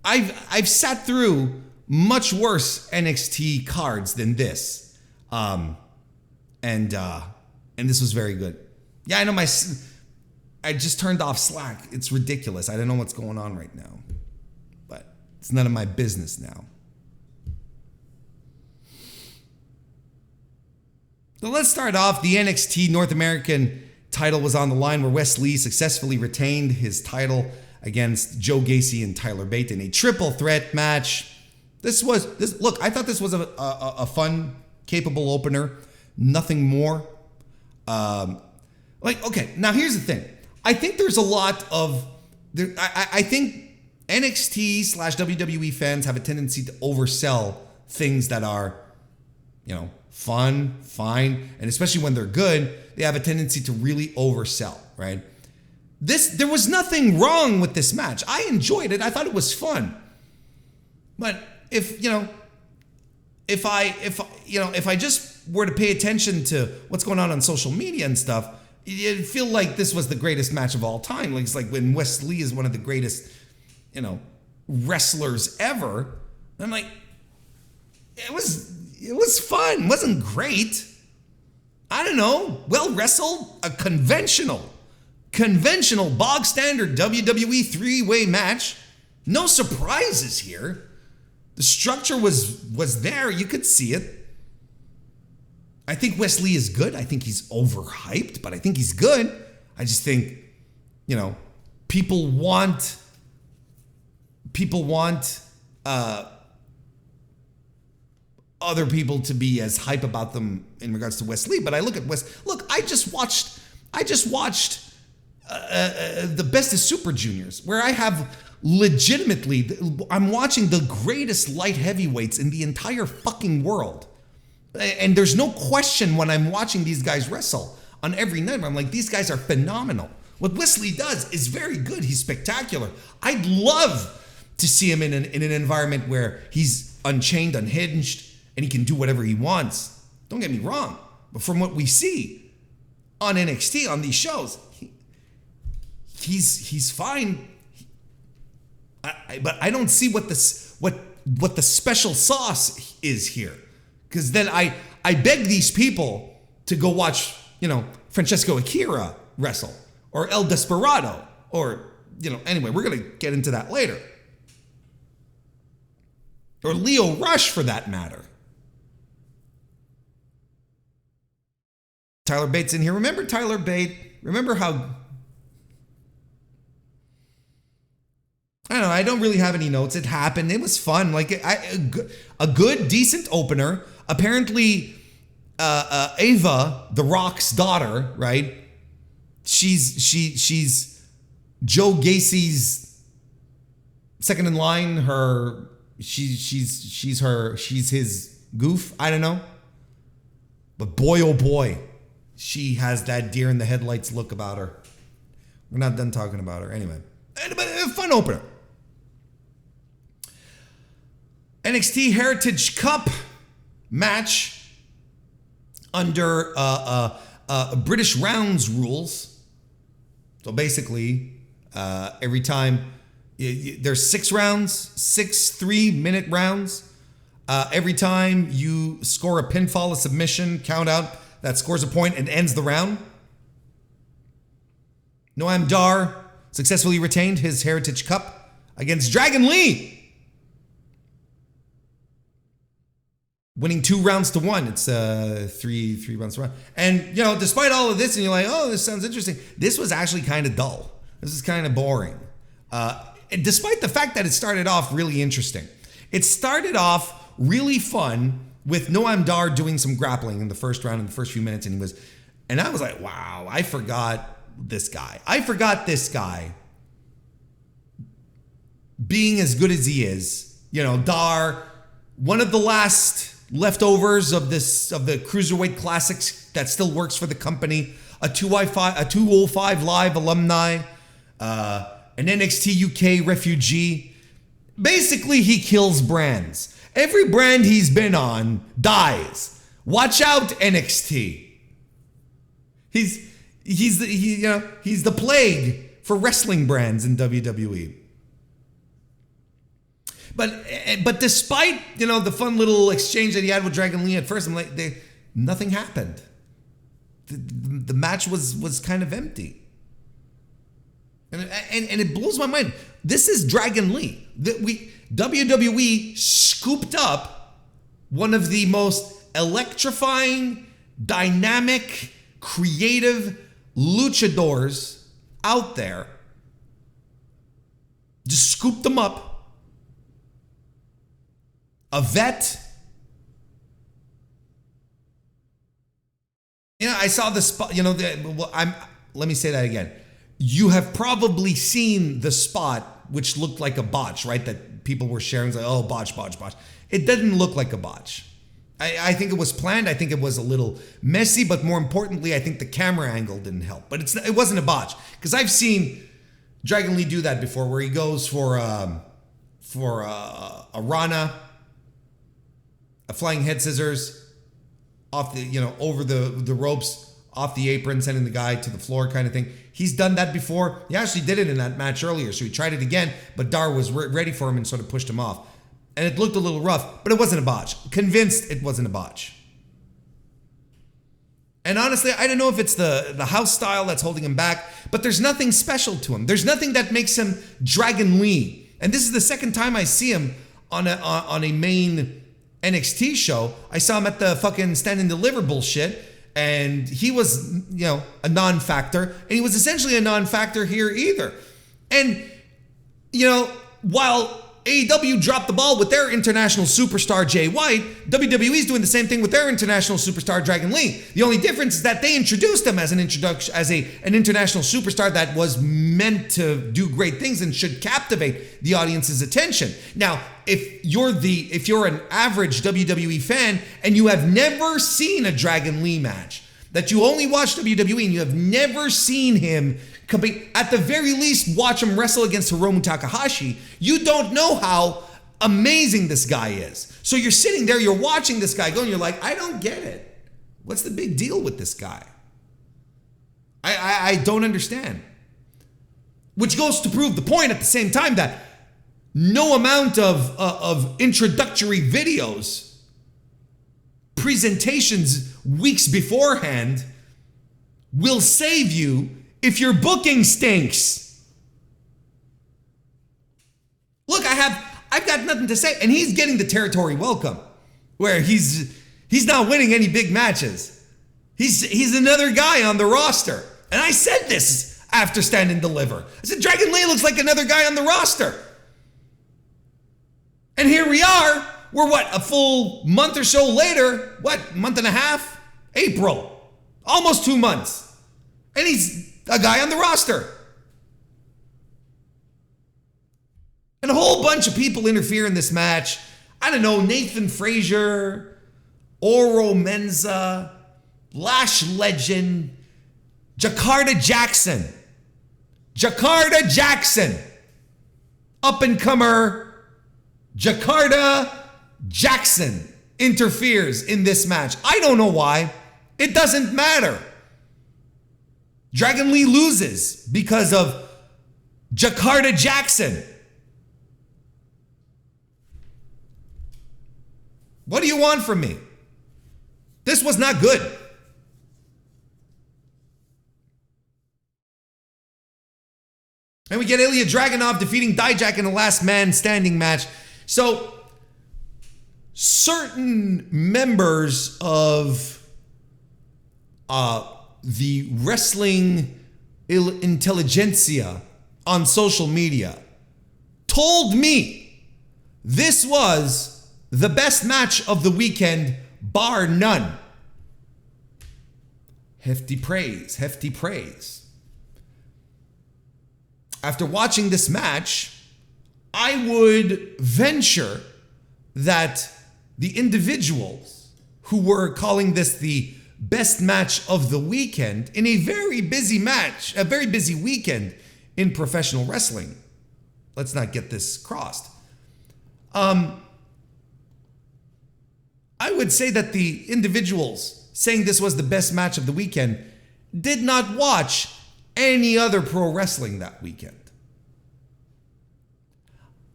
I've sat through much worse NXT cards than this, and this was very good. Yeah, I know I just turned off Slack. It's ridiculous. I don't know what's going on right now, but it's none of my business now. So let's start off. The NXT North American title was on the line where Wes Lee successfully retained his title against Joe Gacy and Tyler Bate in a triple threat match. Look, I thought this was a fun, capable opener. Nothing more. Okay, now here's the thing. I think there's a lot of, I think NXT/WWE fans have a tendency to oversell things that are, fun, fine, and especially when they're good, they have a tendency to really oversell, right? There was nothing wrong with this match. I enjoyed it. I thought it was fun. But if I just were to pay attention to what's going on social media and stuff, you'd feel like this was the greatest match of all time. It's like when Wes Lee is one of the greatest, wrestlers ever. I'm like, it was fun. It wasn't great. I don't know. Well wrestled, a conventional bog standard WWE three-way match. No surprises here. The structure was there. You could see it. I think Wes Lee is good. I think he's overhyped, but I think he's good. I just think, people want other people to be as hype about them in regards to Wes Lee. But I look at Look, I just watched the Best of Super Juniors, where I have I'm watching the greatest light heavyweights in the entire fucking world. And there's no question when I'm watching these guys wrestle on every night, I'm like, these guys are phenomenal. What Wes Lee does is very good. He's spectacular. I'd love to see him in an environment where he's unchained, unhinged, and he can do whatever he wants. Don't get me wrong. But from what we see on NXT, on these shows, he's fine. But I don't see what the special sauce is here. Because then I beg these people to go watch, Francesco Akira wrestle, or El Desperado, or, anyway, we're going to get into that later. Or Leo Rush, for that matter. Tyler Bate's in here. Remember Tyler Bate? Remember how I don't know. I don't really have any notes. It happened. It was fun. Like a good, decent opener. Apparently, Ava, The Rock's daughter, right? She's Joe Gacy's second in line. She's his goof. I don't know. But boy, oh boy, she has that deer in the headlights look about her. We're not done talking about her anyway. But a fun opener. NXT Heritage Cup match under British rounds rules. So basically, every time there's 6 rounds, 6 3-minute rounds. Every time you score a pinfall, a submission, count out, that scores a point and ends the round. Noam Dar successfully retained his Heritage Cup against Dragon Lee, winning 2 rounds to 1. It's 3 rounds to 1. And, despite all of this, and you're like, oh, this sounds interesting. This was actually kind of dull. This is kind of boring. Despite the fact that it started off really interesting. It started off really fun with Noam Dar doing some grappling in the first round, in the first few minutes. And I was like, wow, I forgot this guy. I forgot this guy being as good as he is. Dar, one of the last leftovers of the Cruiserweight Classics that still works for the company, a 205 Live alumni, an NXT UK refugee. Basically, he kills brands. Every brand he's been on dies. Watch out, NXT. He's the plague for wrestling brands in WWE. But despite the fun little exchange that he had with Dragon Lee at first, I'm like, nothing happened. The match was kind of empty. And it blows my mind. This is Dragon Lee. WWE scooped up one of the most electrifying, dynamic, creative luchadors out there. Just scooped them up. A vet. I saw the spot, let me say that again. You have probably seen the spot which looked like a botch, right? That people were sharing, like, oh, botch. It didn't look like a botch. I think it was planned. I think it was a little messy, but more importantly, I think the camera angle didn't help. But it wasn't a botch, because I've seen Dragon Lee do that before, where he goes for a Rana, a flying head scissors off the, over the ropes, off the apron, sending the guy to the floor kind of thing. He's done that before. He actually did it in that match earlier, so he tried it again, but Dar was ready for him and sort of pushed him off. And it looked a little rough, but it wasn't a botch. Convinced it wasn't a botch. And honestly, I don't know if it's the house style that's holding him back, but there's nothing special to him. There's nothing that makes him Dragon Lee. And this is the second time I see him on a main NXT show. I saw him at the fucking Stand and Deliver bullshit, and he was, a non-factor, and he was essentially a non-factor here either. And, while AEW dropped the ball with their international superstar Jay White, WWE's doing the same thing with their international superstar Dragon Lee. The only difference is that they introduced him as an international superstar that was meant to do great things and should captivate the audience's attention. Now, if you're an average WWE fan and you have never seen a Dragon Lee match, that you only watch WWE and you have never seen him compete, at the very least watch him wrestle against Hiromu Takahashi, you don't know how amazing this guy is. So you're sitting there, you're watching this guy go, and you're like, I don't get it. What's the big deal with this guy? I don't understand. Which goes to prove the point at the same time that no amount of introductory videos, presentations weeks beforehand will save you if your booking stinks. Look, I've got nothing to say, and he's getting the territory welcome, where he's not winning any big matches. He's another guy on the roster. And I said this after Stand and Deliver. I said, Dragon Lee looks like another guy on the roster. And here we are. We're a full month or so later? Month and a half? April. Almost 2 months. And he's a guy on the roster. And a whole bunch of people interfere in this match. I don't know, Nathan Frazier, Oro Menza, Lash Legend, Jakarta Jackson. Jakarta Jackson. Up-and-comer Jakarta Jackson interferes in this match. I don't know why. It doesn't matter. Dragon Lee loses because of Jakarta Jackson. What do you want from me? This was not good. And we get Ilya Dragunov defeating Dijak in a last man standing match. So, certain members of the wrestling intelligentsia on social media told me this was the best match of the weekend, bar none. Hefty praise, hefty praise. After watching this match, I would venture that the individuals who were calling this the best match of the weekend in a very busy match, a very busy weekend in professional wrestling. Let's not get this crossed. I would say that the individuals saying this was the best match of the weekend did not watch any other pro wrestling that weekend.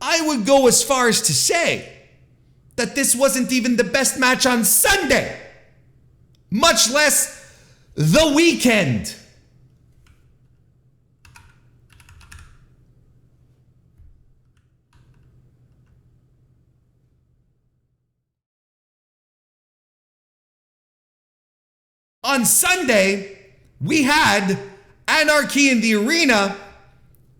I would go as far as to say that this wasn't even the best match on Sunday, much less the weekend. On Sunday, we had Anarchy in the Arena,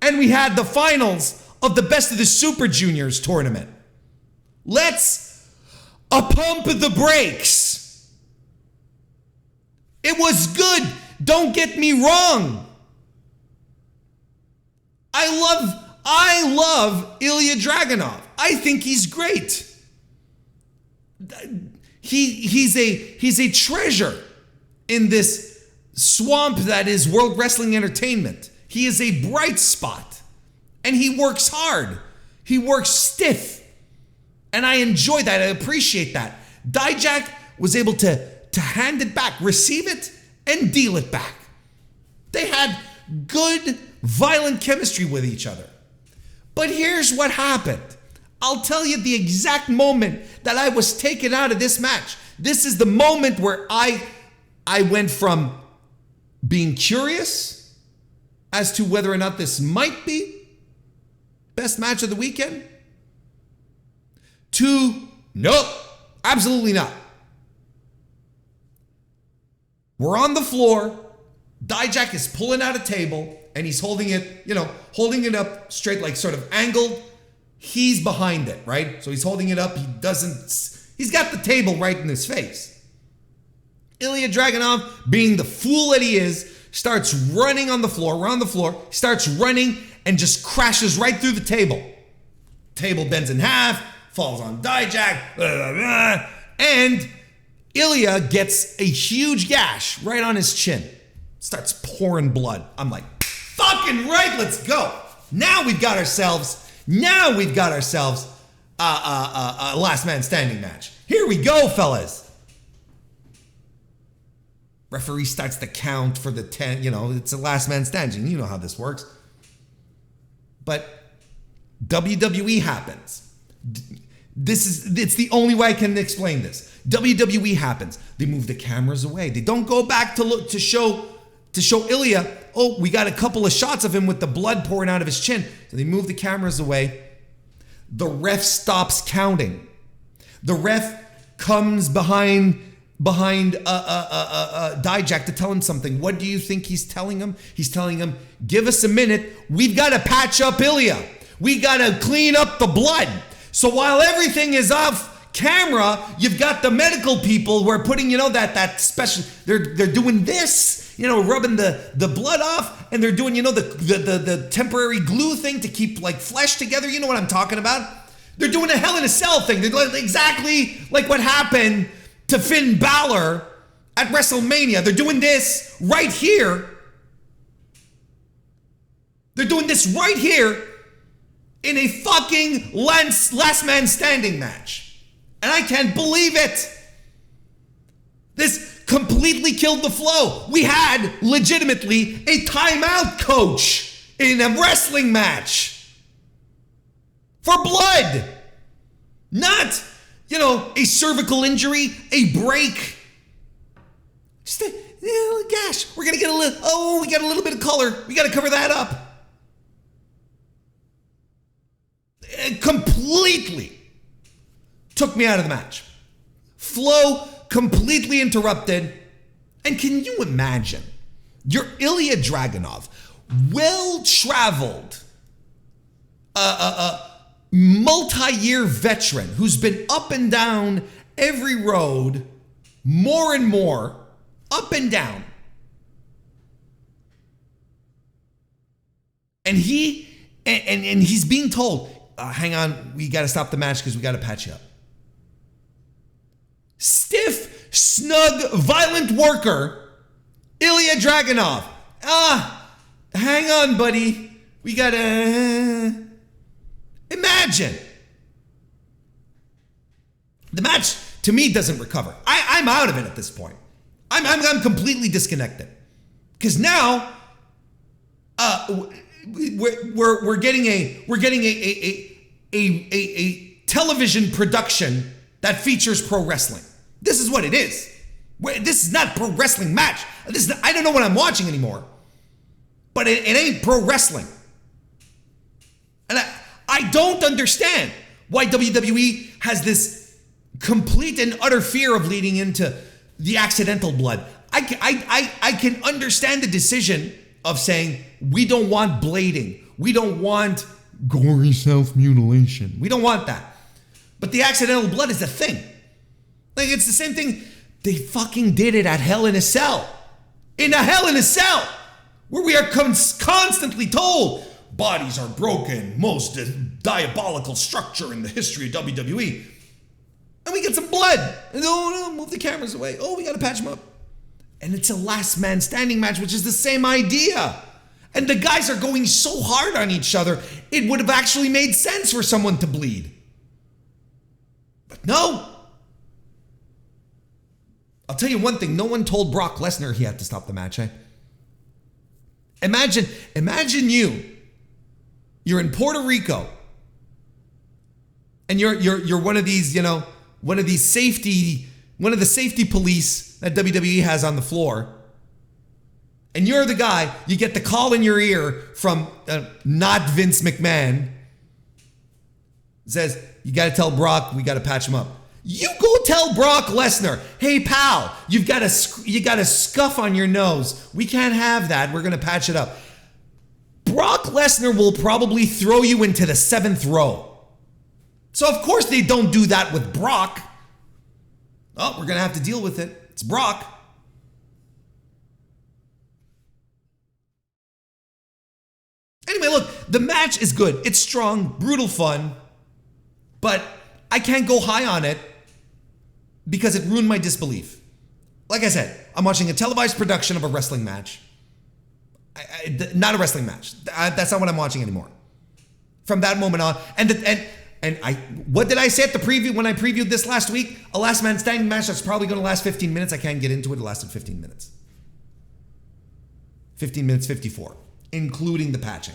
and we had the finals of the Best of the Super Juniors tournament. Let's pump the brakes. It was good. Don't get me wrong. I love Ilya Dragunov. I think he's great. He's a treasure in this swamp that is World Wrestling Entertainment. He is a bright spot, and he works hard. He works stiff, and I enjoy that. I appreciate that. Dijak was able to hand it back, receive it, and deal it back. They had good, violent chemistry with each other. But here's what happened. I'll tell you the exact moment that I was taken out of this match. This is the moment where I went from being curious as to whether or not this might be best match of the weekend to nope, absolutely not. We're on the floor. Dijak is pulling out a table and he's holding it up straight, like sort of angled. He's behind it, right? So he's holding it up. He's got the table right in his face. Ilya Dragunov, being the fool that he is, starts running on the floor. We're on the floor. Starts running and just crashes right through the table. Table bends in half, falls on Dijak, blah, blah, blah, and Ilya gets a huge gash right on his chin. Starts pouring blood. I'm like, fucking right, let's go. Now we've got ourselves a last man standing match. Here we go, fellas. Referee starts the count for the 10, it's a last man standing. You know how this works. But WWE happens. It's the only way I can explain this. WWE happens. They move the cameras away. They don't go back to show Ilya, oh, we got a couple of shots of him with the blood pouring out of his chin. So they move the cameras away. The ref stops counting. The ref comes behind Dijak to tell him something. What do you think he's telling him? He's telling him, give us a minute. We've got to patch up Ilya. We got to clean up the blood. So while everything is off camera, you've got the medical people who are putting, that special, they're doing this, rubbing the blood off, and they're doing, the temporary glue thing to keep like flesh together. You know what I'm talking about? They're doing a Hell in a Cell thing. They're doing exactly like what happened to Finn Balor at WrestleMania. They're doing this right here. They're doing this right here in a fucking last man standing match. And I can't believe it. This completely killed the flow. We had legitimately a timeout coach in a wrestling match. For blood. Not, a cervical injury, a break. Just a gash. We're going to get we got a little bit of color. We got to cover that up. It completely took me out of the match. Flow completely interrupted. And can you imagine? You're Ilya Dragunov, well-traveled, multi-year veteran who's been up and down every road, more and more, up and down. And he's being told, hang on, we got to stop the match because we got to patch you up. Stiff, snug, violent worker, Ilya Dragunov. Hang on, buddy. We got to... Imagine. The match, to me, doesn't recover. I'm out of it at this point. I'm completely disconnected. Because now, we're getting a television production that features pro wrestling. This is what it is. This is not pro wrestling match. I don't know what I'm watching anymore. But it ain't pro wrestling. And I don't understand why WWE has this complete and utter fear of leading into the accidental blood. I can understand the decision of saying, we don't want blading. We don't want gory self-mutilation. We don't want that. But the accidental blood is a thing. Like, it's the same thing. They fucking did it at Hell in a Cell. In a Hell in a Cell, where we are constantly told, bodies are broken, most diabolical structure in the history of WWE. And we get some blood. And no, move the cameras away. Oh, we got to patch them up. And it's a last man standing match, which is the same idea. And the guys are going so hard on each other, it would have actually made sense for someone to bleed. But no. I'll tell you one thing. No one told Brock Lesnar he had to stop the match, eh? Imagine you're in Puerto Rico, and you're one of these, one of the safety police that WWE has on the floor, and you're the guy. You get the call in your ear from not Vince McMahon. It says, you got to tell Brock we got to patch him up. You go tell Brock Lesnar, hey pal, you got a scuff on your nose. We can't have that. We're gonna patch it up. Brock Lesnar will probably throw you into the 7th row. So of course they don't do that with Brock. Oh, we're gonna have to deal with it. It's Brock. Anyway, look, the match is good. It's strong, brutal fun, but I can't go high on it because it ruined my disbelief. Like I said, I'm watching a televised production of a wrestling match. Not a wrestling match. That's not what I'm watching anymore. From that moment on, what did I say at the preview when I previewed this last week? A last man standing match that's probably going to last 15 minutes. I can't get into it. It lasted 15 minutes. 15 minutes 54, including the patching.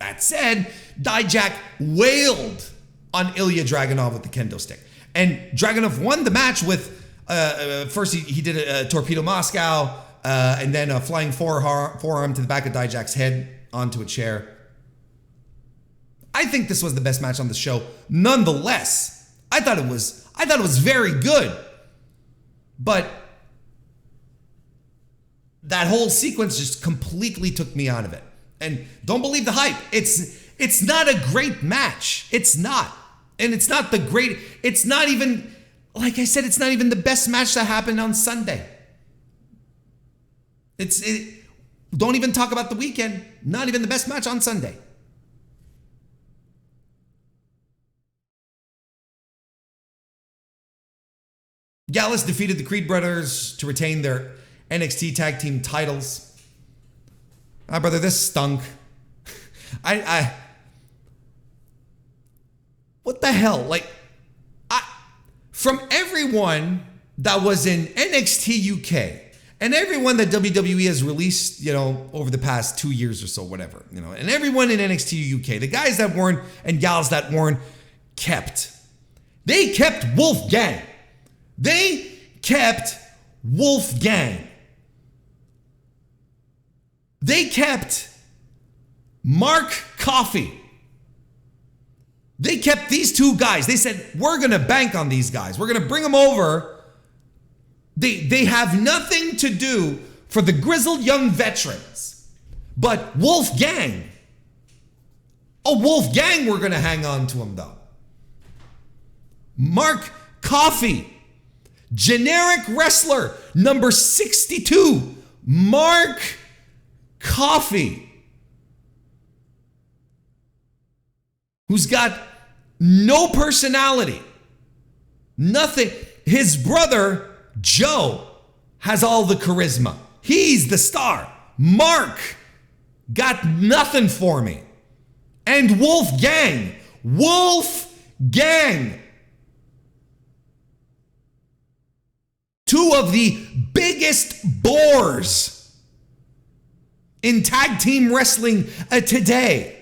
That said, Dijak wailed on Ilya Dragunov with the kendo stick. And Dragunov won the match with, first he did a torpedo Moscow, and then a flying forearm to the back of Dijak's head onto a chair. I think this was the best match on the show. Nonetheless, I thought it was very good. But that whole sequence just completely took me out of it. And don't believe the hype. It's not a great match. It's not. And it's not it's not even, like I said, it's not even the best match that happened on Sunday. Don't even talk about the weekend. Not even the best match on Sunday. Gallus defeated the Creed brothers to retain their NXT tag team titles. Brother, this stunk. What the hell? From everyone that was in NXT UK and everyone that WWE has released, over the past 2 years or so, whatever, and everyone in NXT UK, the guys that weren't and gals that weren't they kept Wolfgang. They kept Wolfgang. They kept Mark Coffey. They kept these two guys. They said, we're going to bank on these guys. We're going to bring them over. They have nothing to do for the grizzled young veterans. But Wolfgang. Wolfgang, we're going to hang on to him, though. Mark Coffey. Generic wrestler, number 62. Mark Coffey. Who's got no personality. Nothing. His brother, Joe, has all the charisma. He's the star. Mark got nothing for me. And Wolfgang. Two of the biggest bores in tag team wrestling today.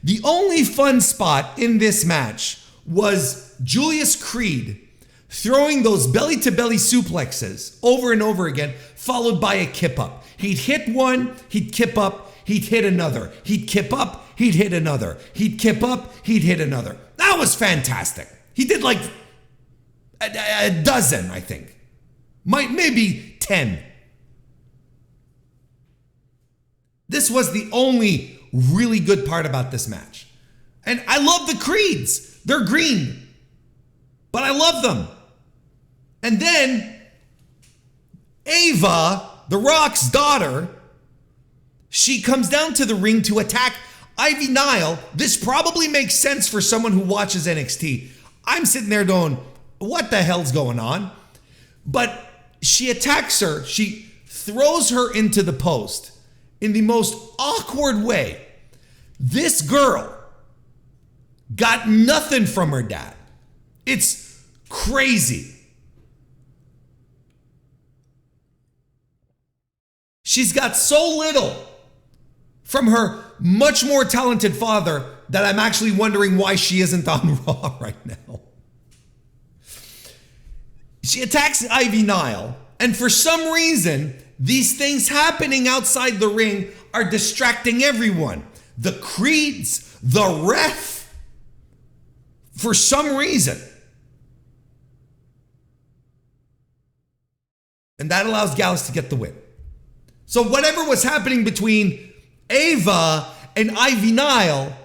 The only fun spot in this match was Julius Creed throwing those belly-to-belly suplexes over and over again, followed by a kip-up. He'd hit one, he'd kip up, he'd hit another. He'd kip up, he'd hit another. He'd kip up, he'd hit another. That was fantastic. He did like a dozen, I think. Maybe 10. This was the only really good part about this match. And I love the Creeds. They're green. But I love them. And then Ava, The Rock's daughter, she comes down to the ring to attack Ivy Nile. This probably makes sense for someone who watches NXT. I'm sitting there going, what the hell's going on? But she attacks her. She throws her into the post in the most awkward way. This girl got nothing from her dad. It's crazy. She's got so little from her much more talented father that I'm actually wondering why she isn't on Raw right now. She attacks Ivy Nile, and for some reason, these things happening outside the ring are distracting everyone. The Creeds, the ref, for some reason. And that allows Gallus to get the win. So whatever was happening between Ava and Ivy Nile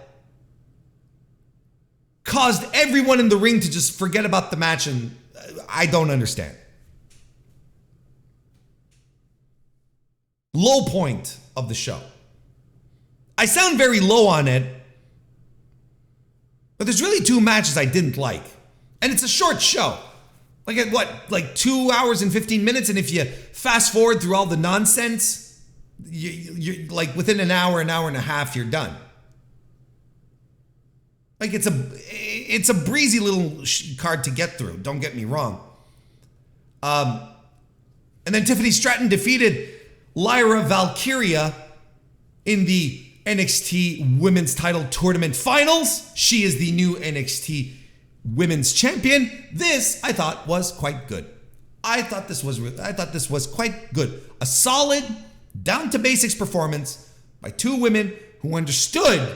caused everyone in the ring to just forget about the match, and I don't understand. Low point of the show. I sound very low on it, but there's really two matches I didn't like. And it's a short show. Like 2 hours and 15 minutes, and if you fast forward through all the nonsense, you're like within an hour and a half, you're done. Like it's a breezy little card to get through. Don't get me wrong. And then Tiffany Stratton defeated Lyra Valkyria in the NXT Women's Title Tournament Finals. She is the new NXT Women's Champion. This I thought was quite good. I thought this was quite good. A solid, down to basics performance by two women who understood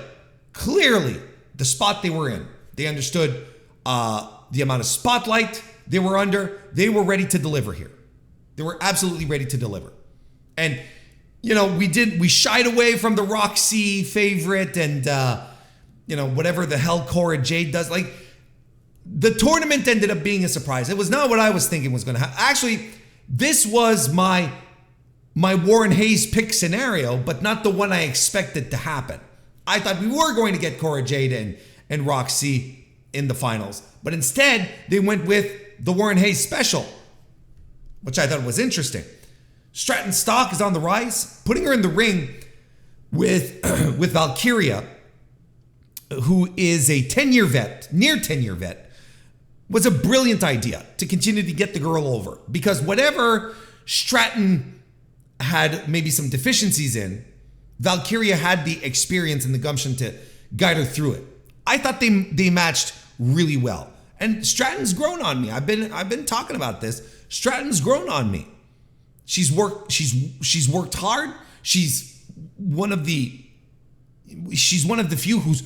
clearly the spot they were in. They understood the amount of spotlight they were under, they were ready to deliver here. They were absolutely ready to deliver. And, you know, we shied away from the Roxy favorite and, you know, whatever the hell Cora Jade does. Like, the tournament ended up being a surprise. It was not what I was thinking was going to happen. Actually, this was my Warren Hayes pick scenario, but not the one I expected to happen. I thought we were going to get Cora Jade and Roxy in the finals, but instead they went with the Warren Hayes special, which I thought was interesting. Stratton's stock is on the rise, putting her in the ring with Valkyria, who is a 10-year vet, near 10-year vet, was a brilliant idea to continue to get the girl over, because whatever Stratton had maybe some deficiencies in, Valkyria had the experience and the gumption to guide her through it. I thought they matched really well. And Stratton's grown on me. I've been talking about this. Stratton's grown on me. She's worked hard. She's one of the few who's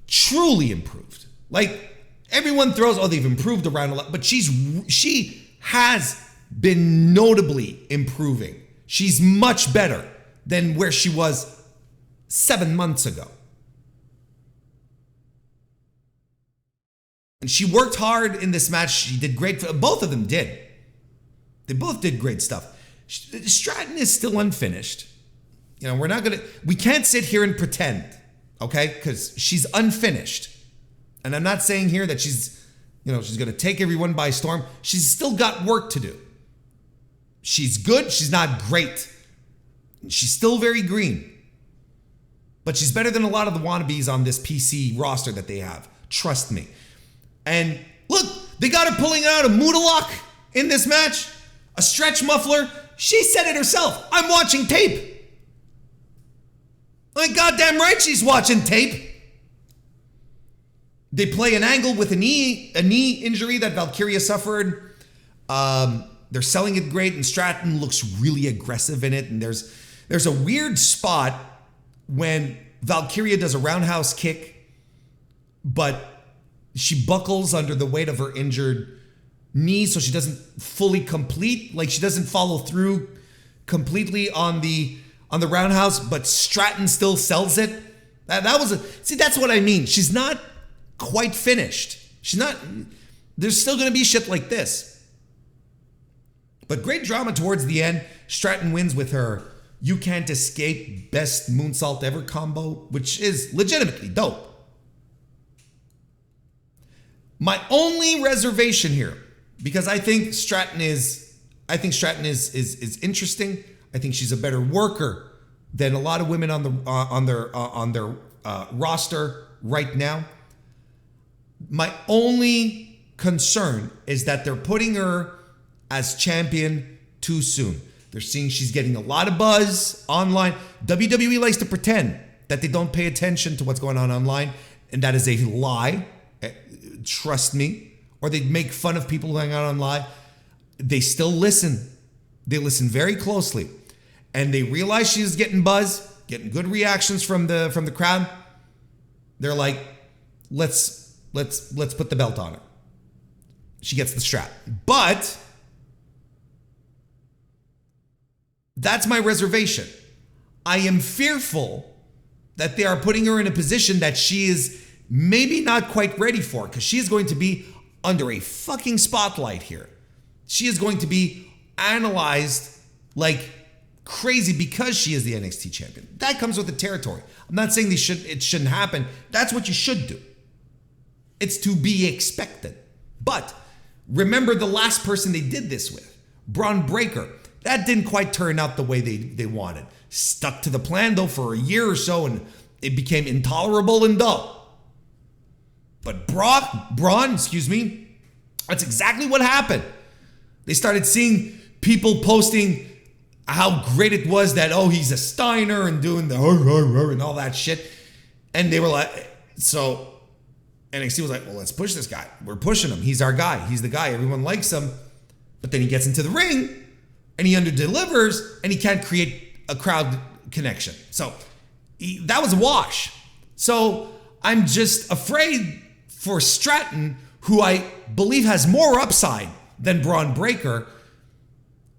truly improved. Like, everyone throws, oh, they've improved around a lot, but she has been notably improving. She's much better than where she was 7 months ago. And she worked hard in this match. She did great. Both of them did. They both did great stuff. Stratton is still unfinished. You know, we can't sit here and pretend, okay? Because she's unfinished. And I'm not saying here that she's going to take everyone by storm. She's still got work to do. She's good. She's not great. She's still very green. But she's better than a lot of the wannabes on this PC roster that they have. Trust me. And look, they got her pulling out a Moodalock in this match. A stretch muffler. She said it herself. I'm watching tape. Like, goddamn right she's watching tape. They play an angle with a knee injury that Valkyria suffered. They're selling it great, and Stratton looks really aggressive in it. And there's a weird spot when Valkyria does a roundhouse kick, but she buckles under the weight of her injured knee, so she doesn't fully complete, like she doesn't follow through completely on the roundhouse, but Stratton still sells it. That's what I mean. She's not quite finished. There's still going to be shit like this. But great drama towards the end. Stratton wins with her "You Can't Escape" best moonsault ever combo, which is legitimately dope. My only reservation here, because I think Stratton is interesting. I think she's a better worker than a lot of women on their roster right now. My only concern is that they're putting her as champion too soon. They're seeing she's getting a lot of buzz online. WWE likes to pretend that they don't pay attention to what's going on online, and that is a lie. Trust me. Or they make fun of people who hang out online. They still listen. They listen very closely, and they realize she's getting buzz, getting good reactions from the crowd. They're like, let's put the belt on her. She gets the strap. But that's my reservation. I am fearful that they are putting her in a position that she is maybe not quite ready for, because she is going to be under a fucking spotlight here. She is going to be analyzed like crazy because she is the NXT champion. That comes with the territory. I'm not saying it shouldn't happen. That's what you should do. It's to be expected. But remember the last person they did this with, Braun Breaker. That didn't quite turn out the way they wanted. Stuck to the plan though for a year or so, and it became intolerable and dull. But Braun, that's exactly what happened. They started seeing people posting how great it was that, oh, he's a Steiner and doing the and all that shit. And they were like, so NXT was like, well, let's push this guy. We're pushing him. He's our guy. He's the guy. Everyone likes him. But then he gets into the ring and he underdelivers and he can't create a crowd connection. So that was a wash. So I'm just afraid for Stratton, who I believe has more upside than Braun Breaker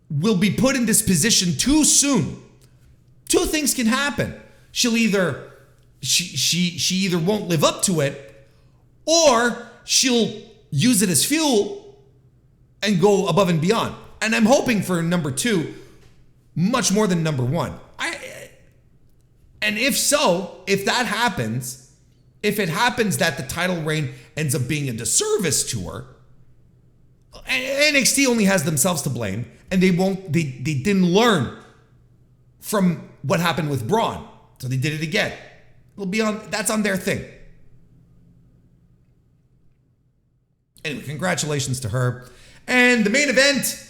will be put in this position too soon. Two things can happen. She either won't live up to it, or she'll use it as fuel and go above and beyond. And I'm hoping for number two much more than number one. And if so, if that happens, if it happens that the title reign ends up being a disservice to her, NXT only has themselves to blame, and they didn't learn from what happened with Braun. So they did it again. That's on their thing. Anyway, congratulations to her. And the main event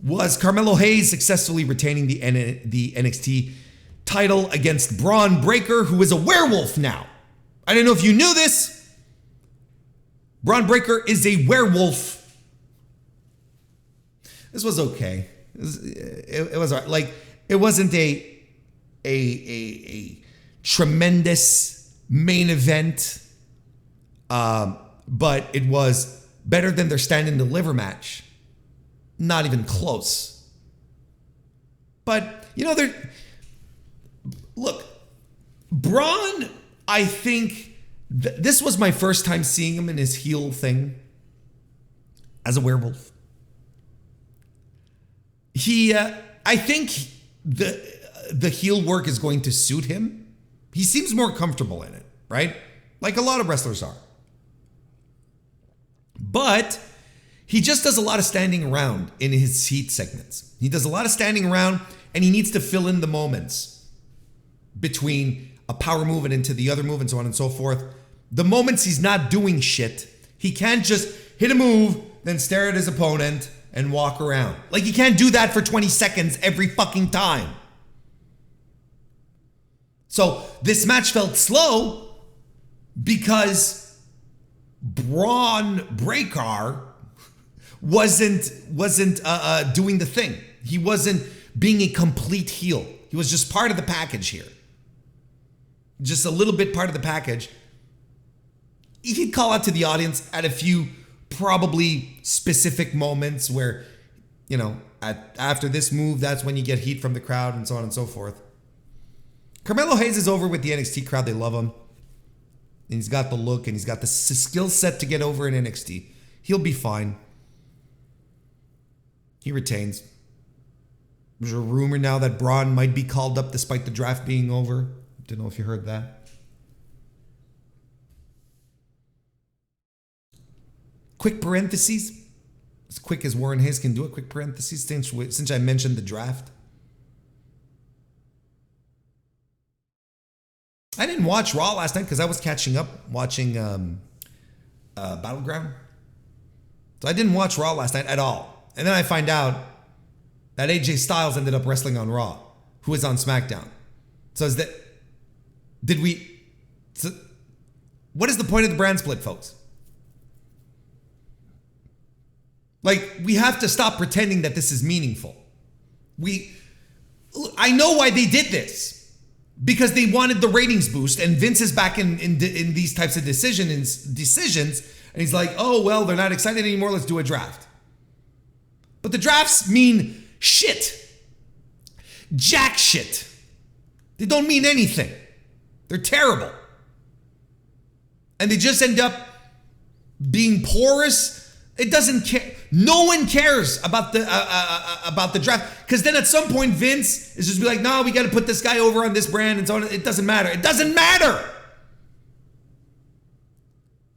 was Carmelo Hayes successfully retaining the NXT title against Braun Breaker, who is a werewolf now. I don't know if you knew this. Braun Breaker is a werewolf. This was okay. It was like, it wasn't a tremendous main event, but it was better than their stand and deliver match. Not even close. But, look, Braun, I think, this was my first time seeing him in his heel thing as a werewolf. I think the heel work is going to suit him. He seems more comfortable in it, right? Like a lot of wrestlers are. But he just does a lot of standing around in his heat segments. He does a lot of standing around, and he needs to fill in the moments between a power move and into the other move and so on and so forth. The moments he's not doing shit, he can't just hit a move, then stare at his opponent and walk around. Like, he can't do that for 20 seconds every fucking time. So this match felt slow because Braun Breaker wasn't doing the thing. He wasn't being a complete heel. He was just part of the package here. Just a little bit part of the package. He'd call out to the audience at a few probably specific moments where, after this move, that's when you get heat from the crowd and so on and so forth. Carmelo Hayes is over with the NXT crowd. They love him. And he's got the look and he's got the skill set to get over in NXT. He'll be fine. He retains. There's a rumor now that Braun might be called up despite the draft being over. Don't know if you heard that. Quick parentheses. As quick as Warren Hayes can do it. Quick parentheses since I mentioned the draft. I didn't watch Raw last night because I was catching up watching Battleground. So I didn't watch Raw last night at all. And then I find out that AJ Styles ended up wrestling on Raw, who is on SmackDown. So what is the point of the brand split, folks? Like, we have to stop pretending that this is meaningful. I know why they did this. Because they wanted the ratings boost, and Vince is back in these types of decisions, and he's like, oh, well, they're not excited anymore, let's do a draft. But the drafts mean shit. Jack shit. They don't mean anything. They're terrible. And they just end up being porous. It doesn't care. No one cares about the draft, because then at some point Vince is just be like, no, we got to put this guy over on this brand and so on. It doesn't matter. It doesn't matter.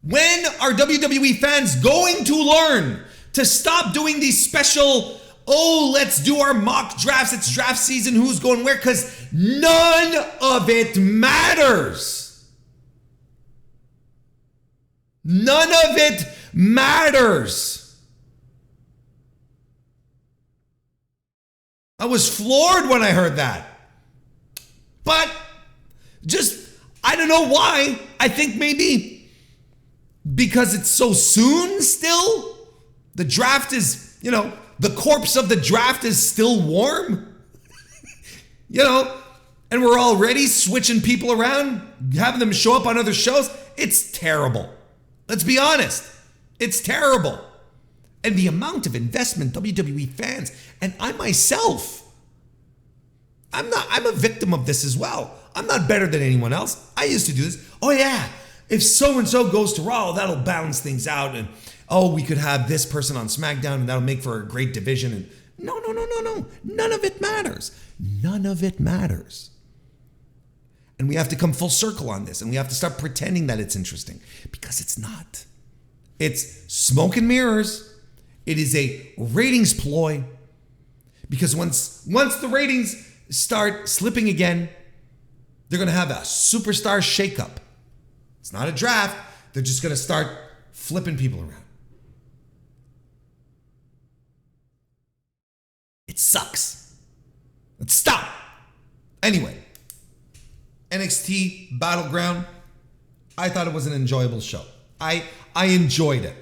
When are WWE fans going to learn to stop doing these special, let's do our mock drafts, it's draft season, who's going where? Because none of it matters. None of it matters. I was floored when I heard that. But I don't know why. I think maybe because it's so soon still. The draft is, the corpse of the draft is still warm. And we're already switching people around, having them show up on other shows. It's terrible. Let's be honest. It's terrible. And the amount of investment WWE fans, and I myself, I'm a victim of this as well. I'm not better than anyone else. I used to do this. Oh yeah, if so-and-so goes to Raw, that'll balance things out. And oh, we could have this person on SmackDown and that'll make for a great division. And no. None of it matters. None of it matters. And we have to come full circle on this. And we have to start pretending that it's interesting. Because it's not. It's smoke and mirrors. It is a ratings ploy. Because once the ratings start slipping again, they're going to have a superstar shakeup. It's not a draft. They're just going to start flipping people around. It sucks. Let's stop. Anyway, NXT Battleground. I thought it was an enjoyable show. I enjoyed it.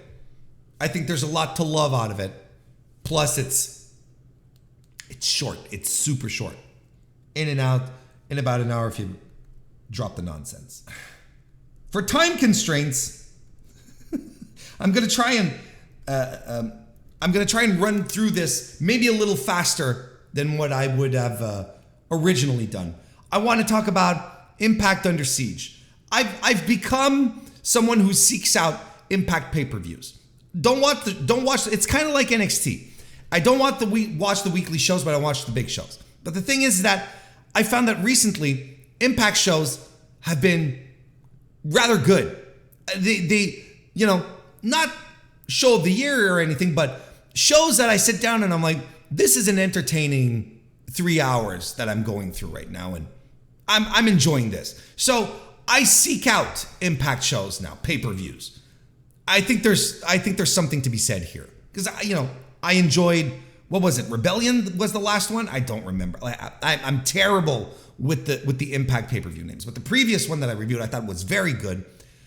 I think there's a lot to love out of it. Plus, it's short. It's super short. In and out in about an hour if you drop the nonsense. For time constraints, I'm gonna try and run through this maybe a little faster than what I would have originally done. I want to talk about Impact Under Siege. I've become someone who seeks out Impact pay-per-views. Don't watch. It's kind of like NXT. I don't watch the weekly shows, but I watch the big shows. But the thing is that I found that recently Impact shows have been rather good. They not show of the year or anything, but shows that I sit down and I'm like, this is an entertaining 3 hours that I'm going through right now, and I'm enjoying this. So I seek out Impact shows now, pay-per-views. I think there's something to be said here because I enjoyed, what was it? Rebellion was the last one. I don't remember. I'm terrible with the Impact pay-per-view names, but the previous one that I reviewed I thought was very good.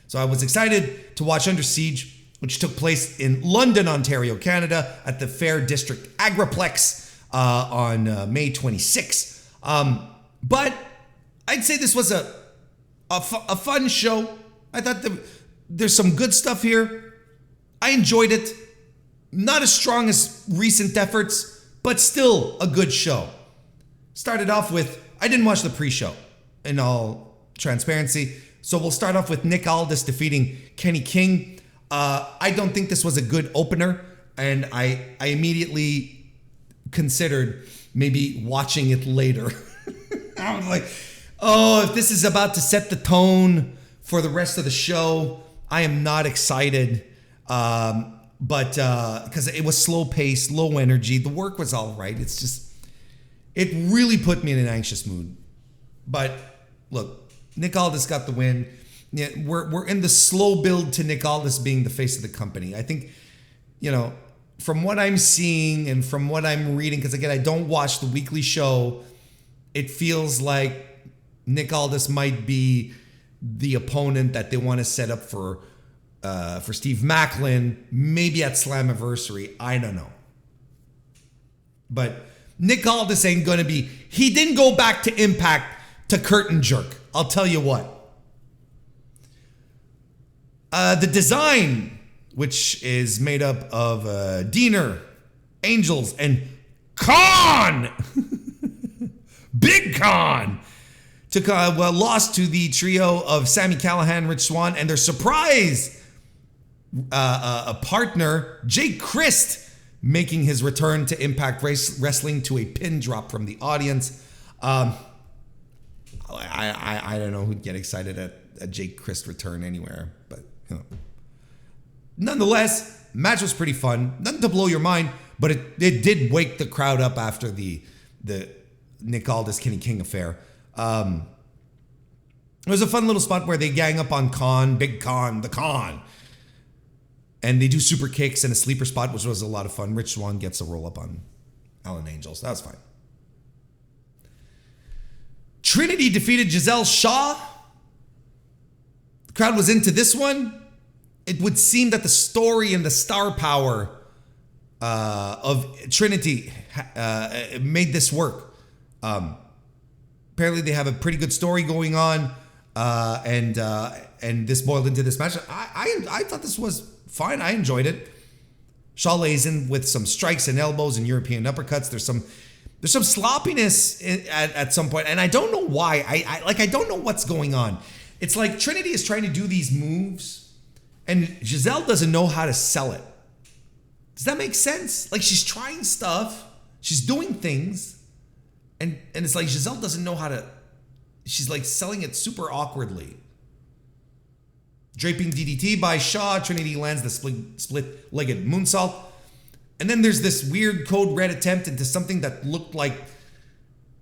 So I was excited to watch Under Siege, which took place in London, Ontario, Canada, at the Fair District Agriplex on May 26th. But I'd say this was a fun show. I thought there's some good stuff here. I enjoyed it. Not as strong as recent efforts, but still a good show. Started off with, I didn't watch the pre-show, in all transparency. So we'll start off with Nick Aldis defeating Kenny King. I don't think this was a good opener, and I immediately considered maybe watching it later. I was like, oh, if this is about to set the tone for the rest of the show, I am not excited. But because it was slow paced, low energy, the work was all right. It's just, it really put me in an anxious mood. But look, Nick Aldis got the win. Yeah, we're in the slow build to Nick Aldis being the face of the company. I think, from what I'm seeing and from what I'm reading, because again, I don't watch the weekly show, it feels like Nick Aldis might be the opponent that they want to set up for Steve Macklin, maybe at Slammiversary. I don't know. But Nick Aldis ain't going to be... He didn't go back to Impact to curtain jerk. I'll tell you what. The design, which is made up of Diener, Angels, and Khan! Big Khan! Took lost to the trio of Sami Callihan, Rich Swann, and their surprise a partner, Jake Christ, making his return to Impact Wrestling to a pin drop from the audience. I don't know who'd get excited at a Jake Christ return anywhere, but nonetheless, match was pretty fun. Nothing to blow your mind, but it did wake the crowd up after the Nick Aldis Kenny King affair. It was a fun little spot where they gang up on Khan, Big Khan, the Khan. And they do super kicks and a sleeper spot, which was a lot of fun. Rich Swann gets a roll up on Alan Angels. That was fine. Trinity defeated Giselle Shaw. The crowd was into this one. It would seem that the story and the star power of Trinity made this work. Apparently they have a pretty good story going on, and this boiled into this match. I thought this was fine. I enjoyed it. Shaw lays in with some strikes and elbows and European uppercuts. There's some sloppiness at some point, and I don't know why. I don't know what's going on. It's like Trinity is trying to do these moves, and Giselle doesn't know how to sell it. Does that make sense? Like, she's trying stuff, she's doing things, and it's like Giselle doesn't know how to. She's like selling it super awkwardly. Draping DDT by Shaw. Trinity lands the split-legged moonsault. And then there's this weird code red attempt into something that looked like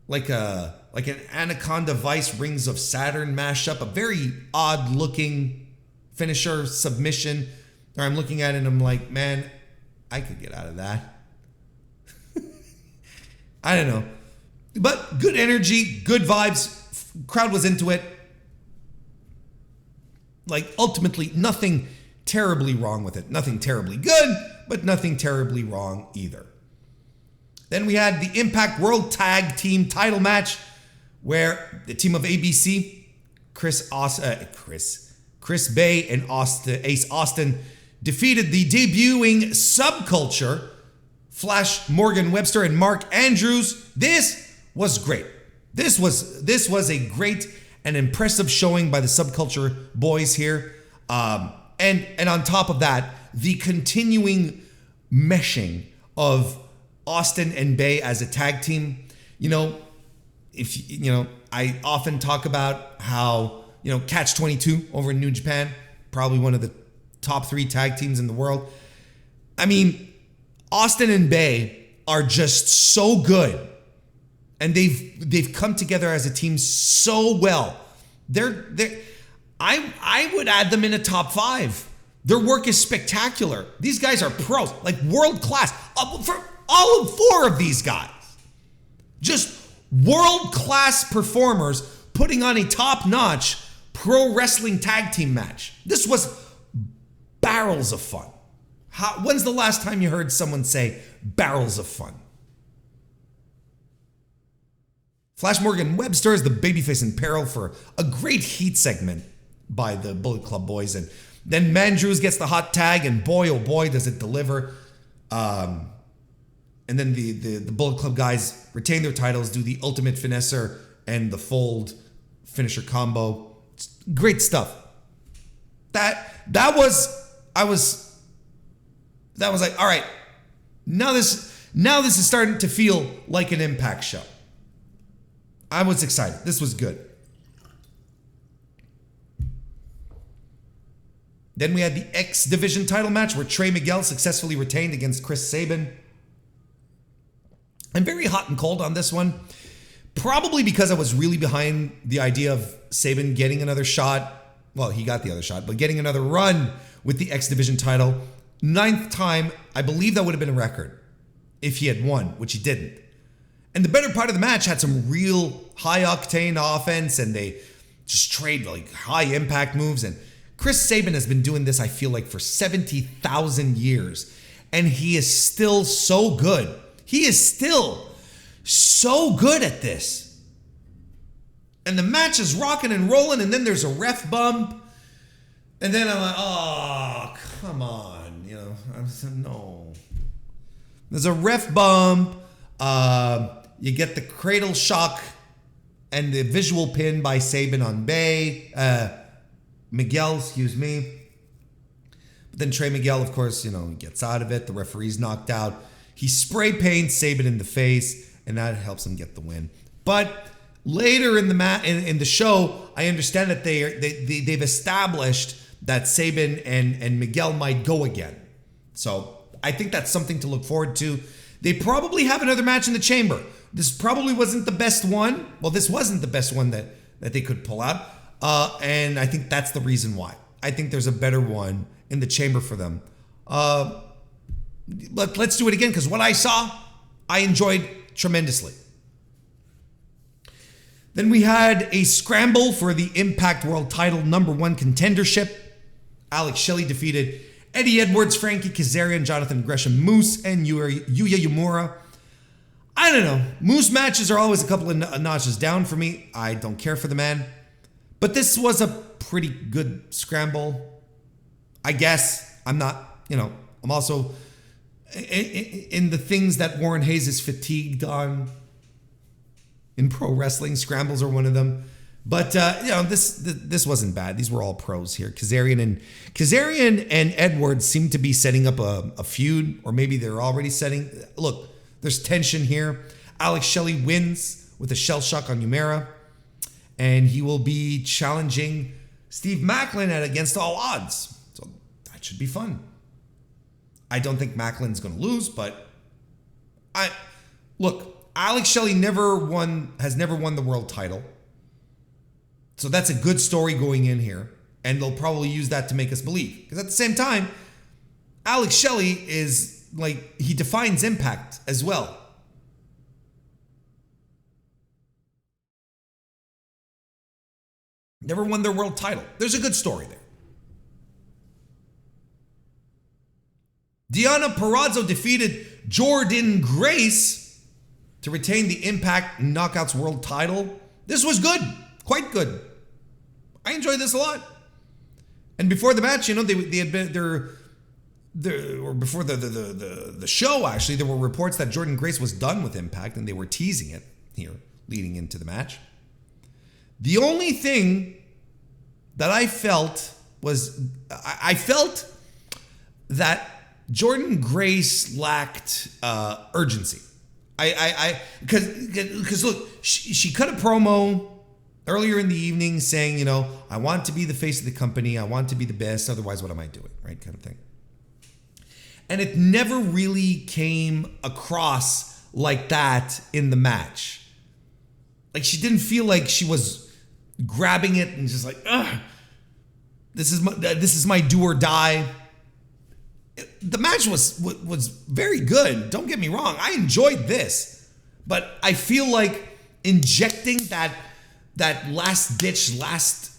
an Anaconda Vice Rings of Saturn mashup. A very odd looking finisher submission. Or I'm looking at it and I'm like, man, I could get out of that. I don't know. But good energy, good vibes. Crowd was into it. Like, ultimately, nothing terribly wrong with it. Nothing terribly good, but nothing terribly wrong either. Then we had the Impact World Tag Team title match, where the team of ABC, Chris Bay and Ace Austin defeated the debuting Subculture, Flash Morgan Webster and Mark Andrews. This was great. This was a great and impressive showing by the Subculture boys here. And on top of that, the continuing meshing of Austin and Bay as a tag team. I often talk about how, Catch 22 over in New Japan, probably one of the top 3 tag teams in the world. I mean, Austin and Bay are just so good. And they've come together as a team so well. I would add them in a top 5. Their work is spectacular. These guys are pros, like world class. For all 4 of these guys, just world class performers putting on a top notch pro wrestling tag team match. This was barrels of fun. When's the last time you heard someone say barrels of fun? Flash Morgan Webster is the babyface in peril for a great heat segment by the Bullet Club boys. And then Mandrews gets the hot tag, and boy, oh boy, does it deliver. And then the Bullet Club guys retain their titles, do the ultimate finesser and the fold finisher combo. It's great stuff. That was like, all right, now this is starting to feel like an Impact show. I was excited. This was good. Then we had the X Division title match where Trey Miguel successfully retained against Chris Sabin. I'm very hot and cold on this one. Probably because I was really behind the idea of Sabin getting another shot. Well, he got the other shot, but getting another run with the X Division title. 9th time, I believe that would have been a record if he had won, which he didn't. And the better part of the match had some real high-octane offense, and they just trade like high-impact moves. And Chris Sabin has been doing this, I feel like, for 70,000 years. And he is still so good. He is still so good at this. And the match is rocking and rolling, and then there's a ref bump. And then I'm like, oh, come on. I said, no. There's a ref bump. You get the cradle shock and the visual pin by Sabin on Miguel, excuse me. But then Trey Miguel, of course, he gets out of it. The referee's knocked out. He spray paints Sabin in the face, and that helps him get the win. But later in the show, I understand that they've established that Sabin and Miguel might go again. So I think that's something to look forward to. They probably have another match in the chamber. This probably wasn't the best one. Well, this wasn't the best one that they could pull out. And I think that's the reason why. I think there's a better one in the chamber for them. But let's do it again, because what I saw, I enjoyed tremendously. Then we had a scramble for the Impact World Title #1 contendership. Alex Shelley defeated Eddie Edwards, Frankie Kazarian, Jonathan Gresham, Moose, and Yuya Uemura. I don't know. Moose matches are always a couple of notches down for me. I don't care for the man. But this was a pretty good scramble. I guess. I'm not, I'm also in the things that Warren Hayes is fatigued on in pro wrestling. Scrambles are one of them. But this wasn't bad. These were all pros here. Kazarian and Edwards seem to be setting up a feud, or maybe they're already setting. Look, there's tension here. Alex Shelley wins with a shell shock on Umera, and he will be challenging Steve Maclin at Against All Odds. So that should be fun. I don't think Maclin's going to lose, but Alex Shelley has never won the world title. So that's a good story going in here, and they'll probably use that to make us believe. Because at the same time, Alex Shelley is he defines Impact as well. Never won their world title. There's a good story there. Deonna Purrazzo defeated Jordynne Grace to retain the Impact Knockouts World title. This was good. Quite good. I enjoyed this a lot. And before the match, they had been or before the show, actually, there were reports that Jordynne Grace was done with Impact, and they were teasing it here leading into the match. The only thing that I felt was I felt that Jordynne Grace lacked urgency. Because look, she cut a promo earlier in the evening saying, I want to be the face of the company. I want to be the best. Otherwise, what am I doing? Right? Kind of thing. And it never really came across like that in the match. She didn't feel like she was grabbing it and just ugh, this is my do or die. The match was very good. Don't get me wrong. I enjoyed this, but I feel like injecting that last ditch, last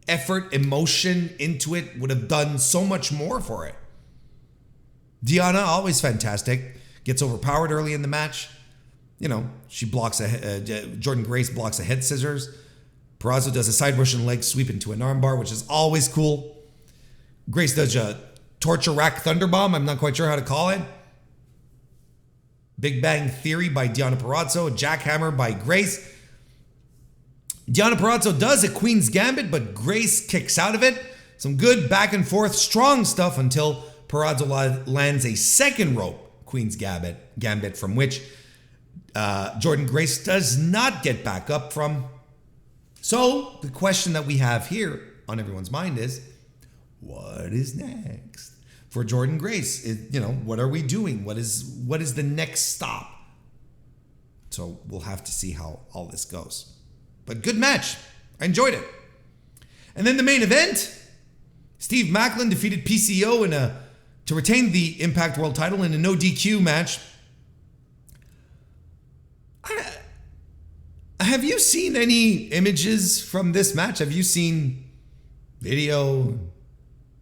effort, emotion into it would have done so much more for it. Deonna, always fantastic, gets overpowered early in the match. She blocks Jordynne Grace blocks a head scissors. Purrazzo does a side Russian leg sweep into an armbar, which is always cool. Grace does a torture rack thunderbomb. I'm not quite sure how to call it. Big Bang Theory by Deonna Purrazzo. A jackhammer by Grace. Deonna Purrazzo does a Queen's Gambit, but Grace kicks out of it. Some good back and forth, strong stuff until Purrazzo lands a second rope Queen's Gambit, from which Jordynne Grace does not get back up from. So the question that we have here on everyone's mind is, what is next for Jordynne Grace? What are we doing? What is the next stop? So we'll have to see how all this goes. But good match. I enjoyed it. And then the main event, Steve Maclin defeated PCO to retain the Impact World title in a no DQ match. Have you seen any images from this match? Have you seen video,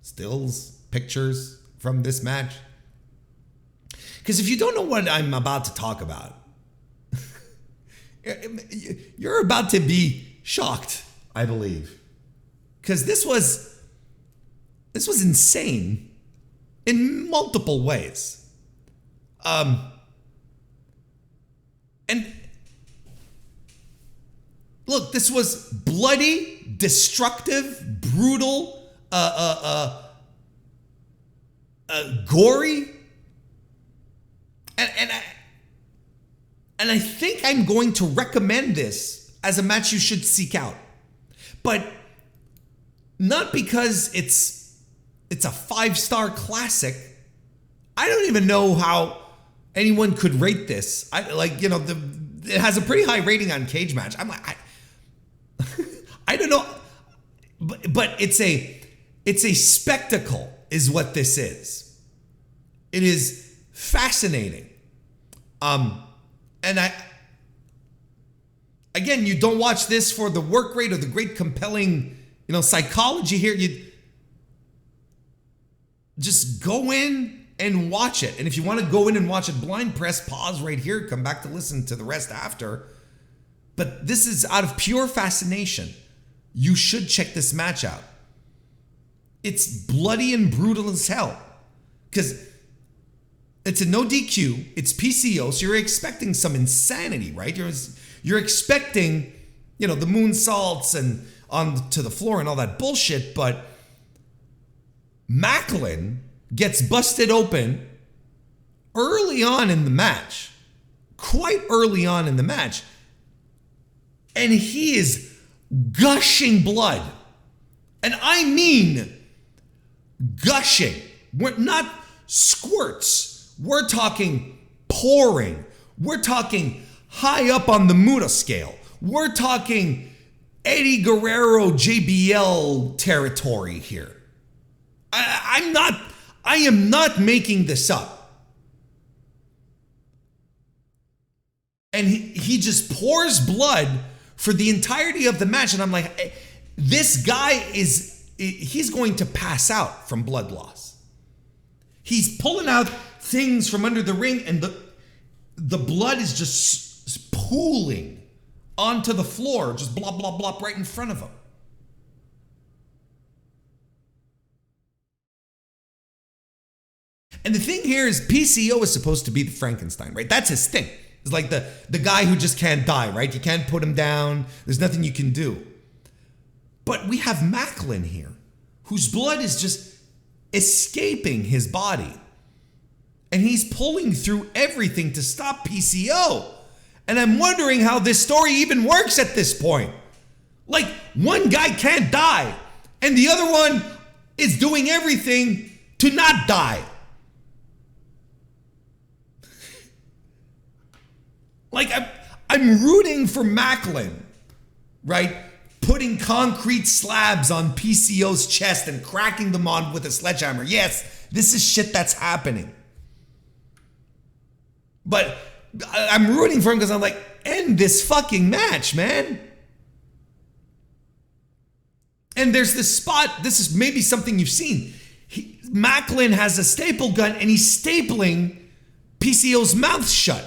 stills, pictures from this match? Because if you don't know what I'm about to talk about, you're about to be shocked, I believe. Because this was insane in multiple ways. And look, this was bloody, destructive, brutal, gory, and I think I'm going to recommend this as a match you should seek out, but not because it's a 5-star classic. I don't even know how anyone could rate this. It has a pretty high rating on Cage Match. I'm like, I don't know, but it's a spectacle is what this is. It is fascinating. And again, you don't watch this for the work rate or the great compelling, psychology here. You just go in and watch it. And if you want to go in and watch it blind, press pause right here, come back to listen to the rest after. But this is out of pure fascination. You should check this match out. It's bloody and brutal as hell. Because It's a no DQ. It's PCO, so you're expecting some insanity, right? You're expecting, the moonsaults and onto the floor and all that bullshit, but MacLeod gets busted open early on in the match, quite early on in the match, and he is gushing blood. And I mean gushing. We're not squirts. We're talking pouring. We're talking high up on the Muda scale. We're talking Eddie Guerrero JBL territory here. I am not making this up. And he just pours blood for the entirety of the match. And I'm like, this guy he's going to pass out from blood loss. He's pulling out things from under the ring, and the blood is just pooling onto the floor, just blop, blop, blop right in front of him. And the thing here is PCO is supposed to be the Frankenstein, right? That's his thing. It's like the guy who just can't die, right? You can't put him down. There's nothing you can do. But we have MacLeod here, whose blood is just escaping his body. And he's pulling through everything to stop PCO. And I'm wondering how this story even works at this point. Like, one guy can't die, and the other one is doing everything to not die. Like, I'm rooting for MacLeod, right? Putting concrete slabs on PCO's chest and cracking them on with a sledgehammer. Yes, this is shit that's happening. But I'm rooting for him because I'm like, end this fucking match, man. And there's this spot, this is maybe something you've seen. MacLeod has a staple gun and he's stapling PCO's mouth shut.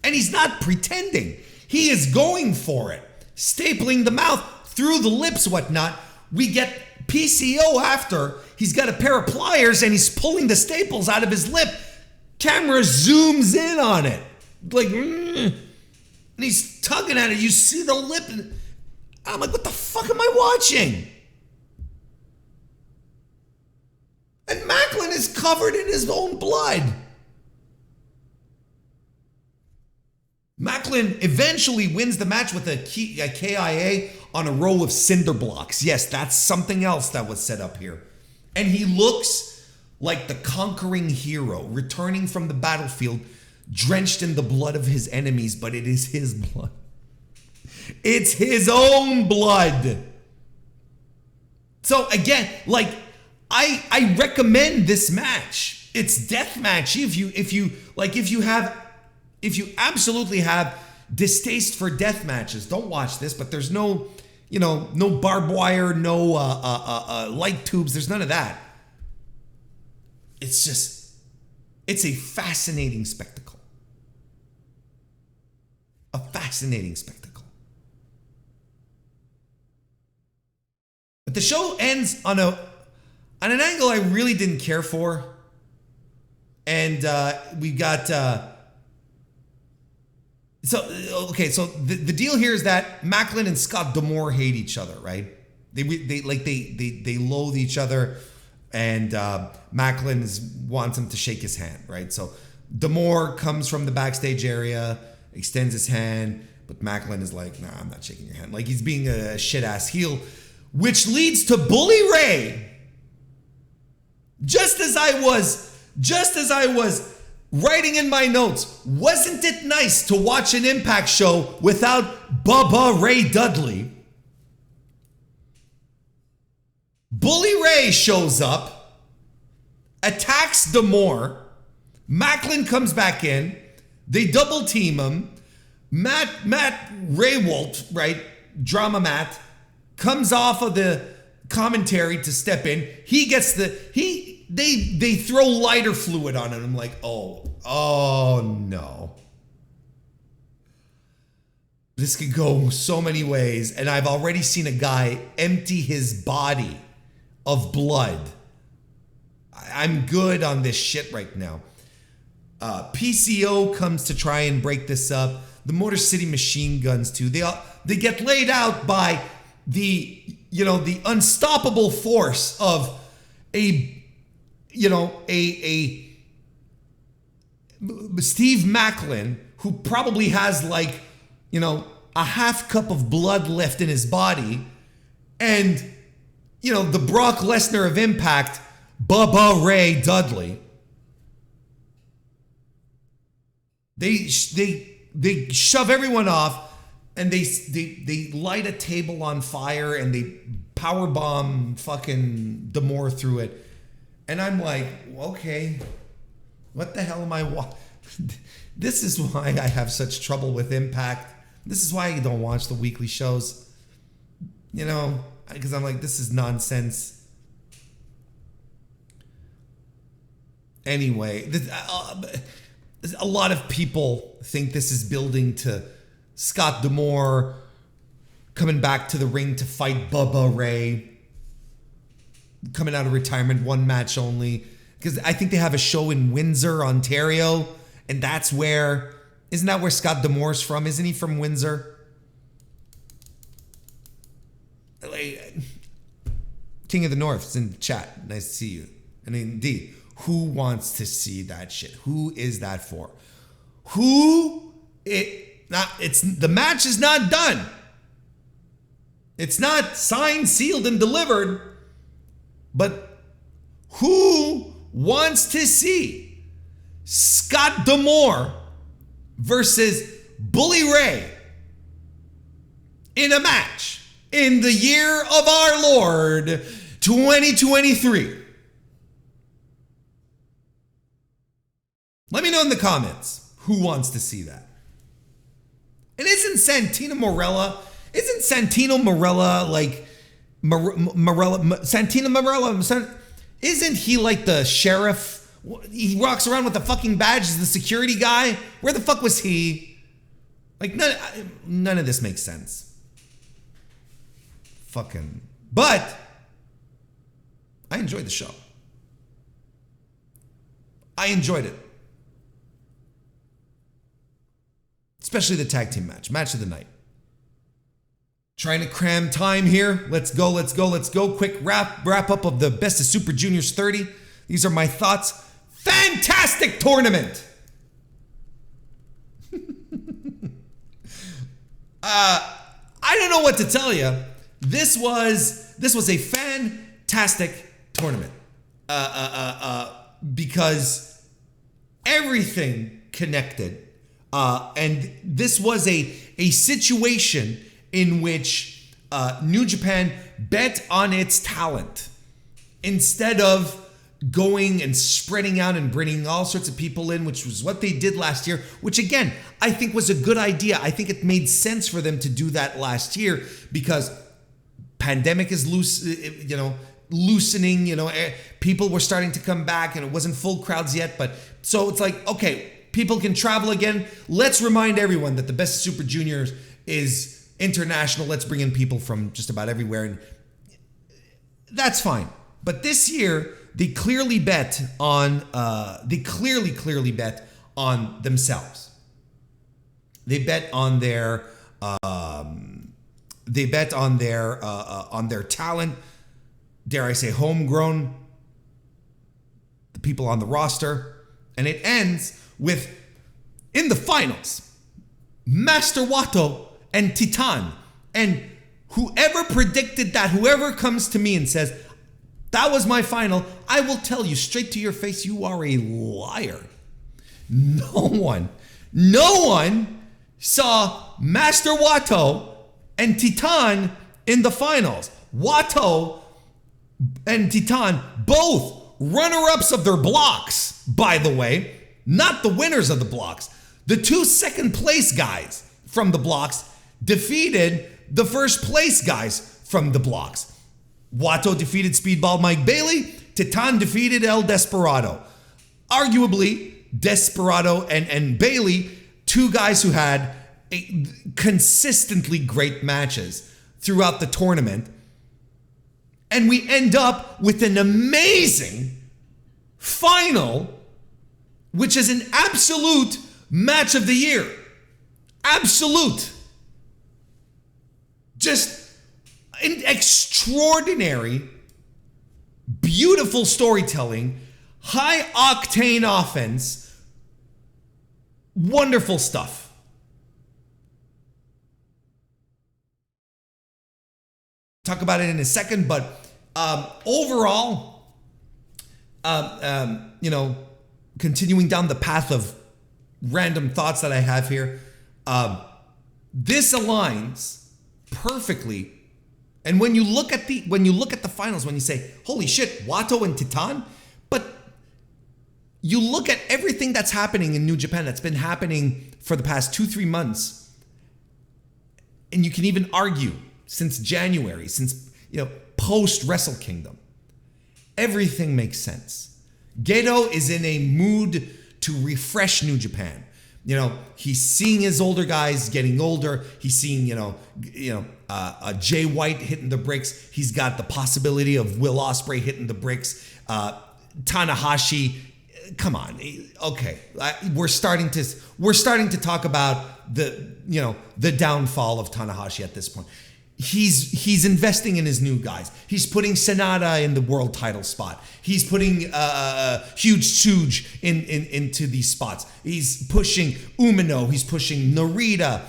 And he's not pretending. He is going for it. Stapling the mouth through the lips, whatnot. We get PCO after. He's got a pair of pliers and he's pulling the staples out of his lip. Camera zooms in on it. Like, and he's tugging at it. You see the lip. I'm like, what the fuck am I watching? And MacLeod is covered in his own blood. MacLeod eventually wins the match with a KIA on a row of cinder blocks. Yes, that's something else that was set up here. And he looks like the conquering hero, returning from the battlefield, drenched in the blood of his enemies, but it is his blood. It's his own blood. So again, like, I recommend this match. It's death match. If you absolutely have distaste for death matches, don't watch this. But there's no barbed wire, no light tubes. There's none of that. It's a fascinating spectacle. A fascinating spectacle. But the show ends on an angle I really didn't care for. And we got... So the deal here is that MacLeod and Scott D'Amore hate each other, right? They loathe each other, and MacLeod wants him to shake his hand, right? So D'Amore comes from the backstage area, extends his hand, but MacLeod is like, nah, I'm not shaking your hand. Like, he's being a shit ass heel, which leads to Bully Ray. Just as I was writing in my notes, wasn't it nice to watch an Impact show without Bubba Ray Dudley? Bully Ray shows up, attacks D'Amore. MacLeod comes back in. They double team him. Matt Raywalt, right? Drama Matt, comes off of the commentary to step in. He gets they throw lighter fluid on it. I'm like, oh no. This could go so many ways. And I've already seen a guy empty his body of blood. I'm good on this shit right now. PCO comes to try and break this up. The Motor City Machine Guns too. They get laid out by the unstoppable force of a Steve Macklin, who probably has like, a half cup of blood left in his body, and the Brock Lesnar of Impact, Bubba Ray Dudley. They shove everyone off, and they light a table on fire, and they powerbomb fucking D'Amore through it. And I'm like, okay, what the hell am I This is why I have such trouble with Impact. This is why I don't watch the weekly shows. Because I'm like, this is nonsense. Anyway, a lot of people think this is building to Scott D'Amore coming back to the ring to fight Bubba Ray, coming out of retirement, one match only. Because I think they have a show in Windsor, Ontario, and isn't that where Scott D'Amore's from? Isn't he from Windsor? King of the North is in the chat. Nice to see you. And indeed, who wants to see that shit? Who is that for? The match is not done. It's not signed, sealed, and delivered. But who wants to see Scott D'Amore versus Bully Ray in a match in the year of our Lord 2023? Let me know in the comments who wants to see that. And isn't Santino Marella like Santino Marella? Isn't he like the sheriff? He walks around with the fucking badge as the security guy. Where the fuck was he? Like none of this makes sense. But I enjoyed the show. I enjoyed it. Especially the tag team match of the night. Trying to cram time here. Let's go. Quick wrap up of the Best of Super Juniors 30. These are my thoughts. Fantastic tournament. I don't know what to tell you. This was a fantastic tournament. Because everything connected. And this was a situation in which New Japan bet on its talent instead of going and spreading out and bringing all sorts of people in, which was what they did last year, which again, I think was a good idea. I think it made sense for them to do that last year because pandemic is loosening, people were starting to come back and it wasn't full crowds yet. But so it's like, okay, people can travel again. Let's remind everyone that the Best of Super Juniors is international. Let's bring in people from just about everywhere. And that's fine. But this year, they clearly bet on themselves. They bet on their talent, dare I say homegrown, the people on the roster. And it ends with, in the finals, Master Wato and Titan. And whoever predicted that, whoever comes to me and says, that was my final, I will tell you straight to your face, you are a liar. No one saw Master Wato and Titan in the finals. Wato and Titan, both runner-ups of their blocks, by the way, not the winners of the blocks. The two second place guys from the blocks defeated the first place guys from the blocks. Wato defeated Speedball Mike Bailey. Titan defeated El Desperado. Arguably, Desperado and Bailey, two guys who had consistently great matches throughout the tournament. And we end up with an amazing final which is an absolute match of the year. Absolute. Just an extraordinary, beautiful storytelling, high octane offense, wonderful stuff. Talk about it in a second, but overall, continuing down the path of random thoughts that I have here, this aligns perfectly. And when you look at the finals, when you say, holy shit, Wato and Titan, but you look at everything that's happening in New Japan that's been happening for the past 2-3 months, and you can even argue since January, since post Wrestle Kingdom, everything makes sense. Gedo is in a mood to refresh New Japan. He's seeing his older guys getting older. He's seeing, Jay White hitting the bricks. He's got the possibility of Will Ospreay hitting the bricks. Tanahashi, come on, okay. We're starting to talk about the downfall of Tanahashi at this point. He's investing in his new guys. He's putting Sanada in the world title spot. He's putting Huge Suge into these spots. He's pushing Umino. He's pushing Narita.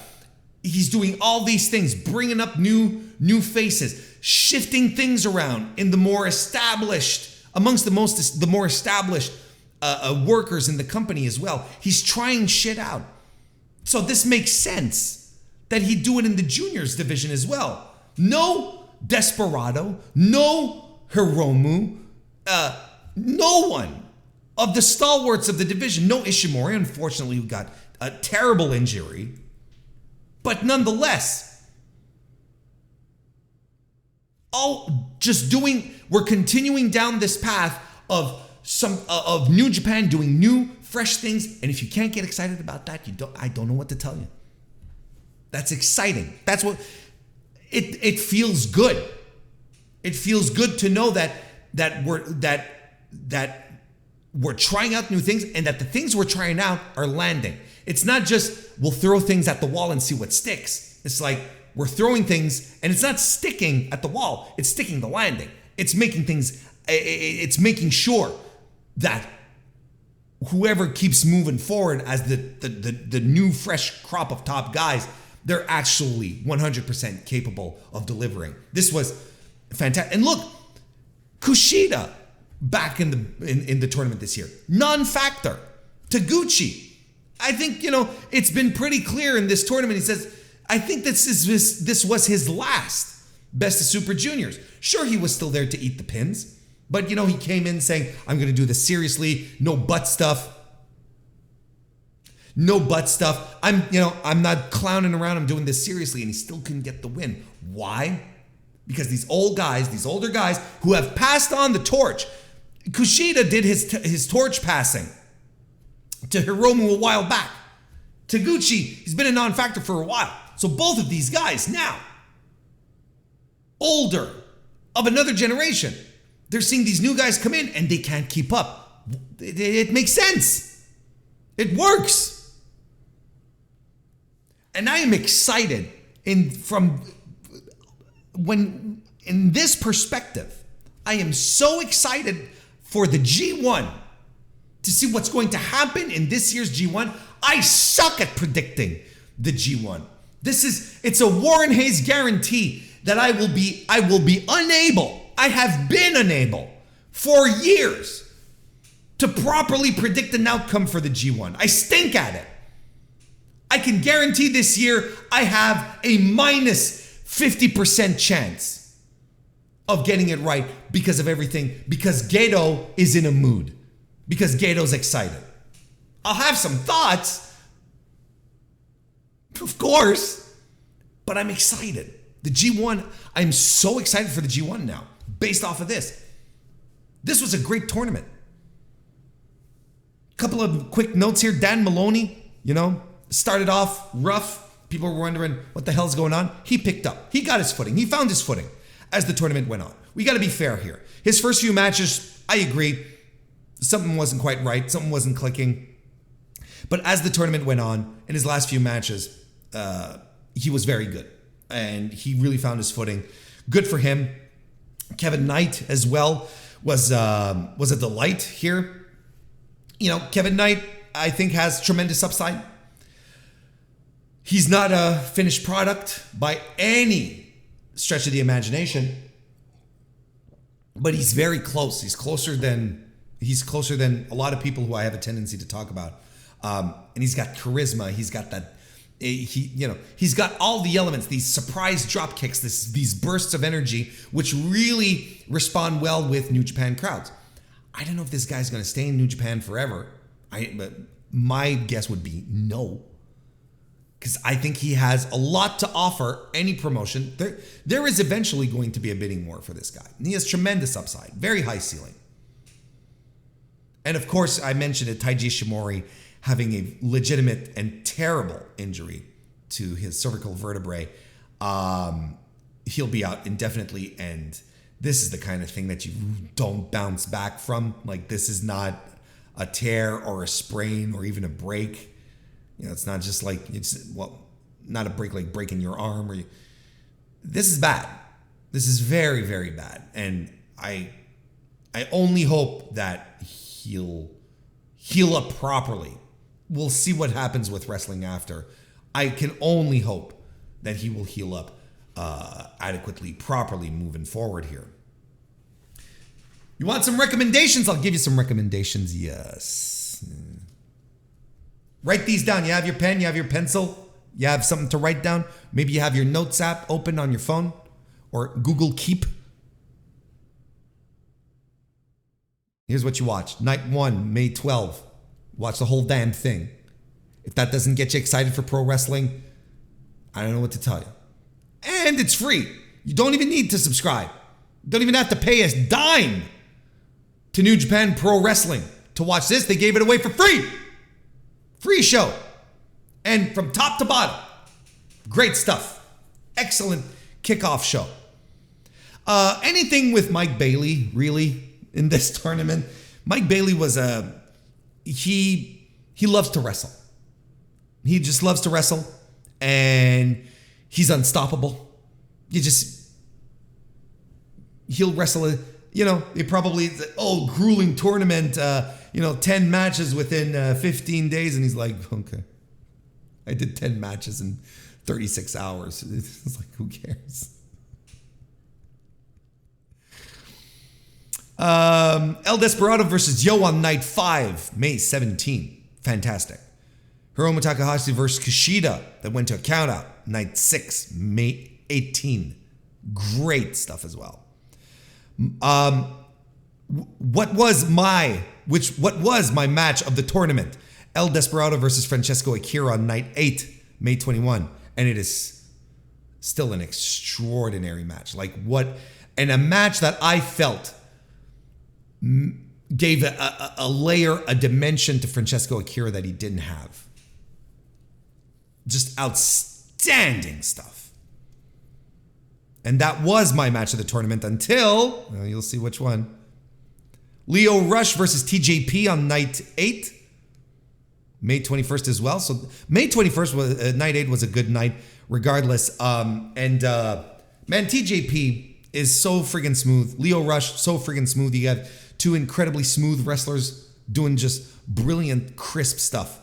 He's doing all these things, bringing up new faces, shifting things around in the more established, amongst the more established workers in the company as well. He's trying shit out. So this makes sense that he'd do it in the juniors division as well. No Desperado, no Hiromu, no one of the stalwarts of the division, no Ishimori, unfortunately, who got a terrible injury. But nonetheless, we're continuing down this path of New Japan doing new, fresh things. And if you can't get excited about that, I don't know what to tell you. That's exciting. That's what it feels good. It feels good to know that we're trying out new things, and that the things we're trying out are landing. It's not just we'll throw things at the wall and see what sticks. It's like we're throwing things and it's not sticking at the wall. It's sticking the landing. It's making things. It's making sure that whoever keeps moving forward as the new fresh crop of top guys, they're actually 100% capable of delivering. This was fantastic. And look, Kushida back in the tournament this year, non-factor. Taguchi, I think it's been pretty clear in this tournament. He says, I think this was his last Best of Super Juniors. Sure, he was still there to eat the pins, but he came in saying, I'm going to do this seriously, no butt stuff. No butt stuff. I'm not clowning around. I'm doing this seriously, and he still couldn't get the win. Why? Because these older guys who have passed on the torch. Kushida did his torch passing to Hiromu a while back. Taguchi, he's been a non-factor for a while. So both of these guys now, older, of another generation, they're seeing these new guys come in and they can't keep up. It makes sense. It works. And I am excited in this perspective. I am so excited for the G1 to see what's going to happen in this year's G1. I suck at predicting the G1. It's a WarrenHayes guarantee that I will be unable. I have been unable for years to properly predict an outcome for the G1. I stink at it. I can guarantee this year I have a minus 50% chance of getting it right because of everything, because Gedo is in a mood, because Gato's excited. I'll have some thoughts, of course, but I'm excited. The G1, I'm so excited for the G1 now, based off of this. This was a great tournament. Couple of quick notes here. Dan Maloney, started off rough. People were wondering what the hell's going on. He picked up. He got his footing. He found his footing as the tournament went on. We got to be fair here. His first few matches, I agree, something wasn't quite right. Something wasn't clicking. But as the tournament went on, in his last few matches, he was very good. And he really found his footing. Good for him. Kevin Knight as well was a delight here. You know, Kevin Knight, I think, has tremendous upside. He's not a finished product by any stretch of the imagination, but he's very close. He's closer than a lot of people who I have a tendency to talk about. And he's got charisma. He's got that. He's got all the elements, these surprise drop kicks, these bursts of energy, which really respond well with New Japan crowds. I don't know if this guy's going to stay in New Japan forever. But my guess would be no, because I think he has a lot to offer any promotion. There is eventually going to be a bidding war for this guy. And he has tremendous upside, very high ceiling. And of course, I mentioned it, Taiji Ishimori having a legitimate and terrible injury to his cervical vertebrae. He'll be out indefinitely, and this is the kind of thing that you don't bounce back from. Like, this is not a tear or a sprain or even a break. You know, it's not just like, not a break like breaking your arm. This is bad. This is very, very bad. And I only hope that he'll heal up properly. We'll see what happens with wrestling after. I can only hope that he will heal up adequately, properly moving forward here. You want some recommendations? I'll give you some recommendations, yes. Write these down. You have your pen, you have your pencil, you have something to write down. Maybe you have your notes app open on your phone or Google Keep. Here's what you watch. Night 1, May 12. Watch the whole damn thing. If that doesn't get you excited for pro wrestling, I don't know what to tell you. And it's free. You don't even need to subscribe. You don't even have to pay a dime to New Japan Pro Wrestling to watch this. They gave it away for free. Free show. And from top to bottom, great stuff. Excellent kickoff show. Anything with Mike Bailey, really, in this tournament. Mike Bailey was he loves to wrestle. He just loves to wrestle, and he's unstoppable. He'll wrestle, it probably, grueling tournament, 10 matches within 15 days. And he's like, okay, I did 10 matches in 36 hours. It's like, who cares? El Desperado versus Yo on night 5, May 17. Fantastic. Hiromu Takahashi versus Kushida that went to a countout, night 6, May 18. Great stuff as well. What was my match of the tournament? El Desperado versus Francesco Akira on night 8, May 21. And it is still an extraordinary match. And a match that I felt gave a layer, a dimension to Francesco Akira that he didn't have. Just outstanding stuff. And that was my match of the tournament until, you'll see which one. Lio Rush versus TJP on night 8. May 21st as well. So May 21st was night 8 was a good night regardless. TJP is so friggin' smooth. Lio Rush, so friggin' smooth. You got two incredibly smooth wrestlers doing just brilliant, crisp stuff.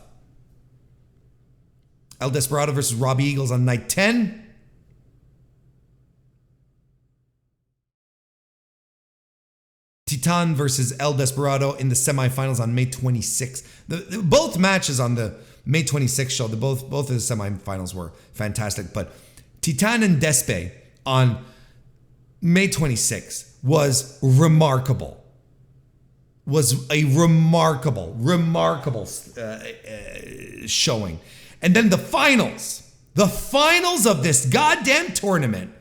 El Desperado versus Robbie Eagles on night 10. Titan versus El Desperado in the semifinals on May 26th. Both matches on the May 26th show, both of the semifinals were fantastic. But Titan and Despe on May 26th was remarkable. Was a remarkable showing. And then the finals of this goddamn tournament,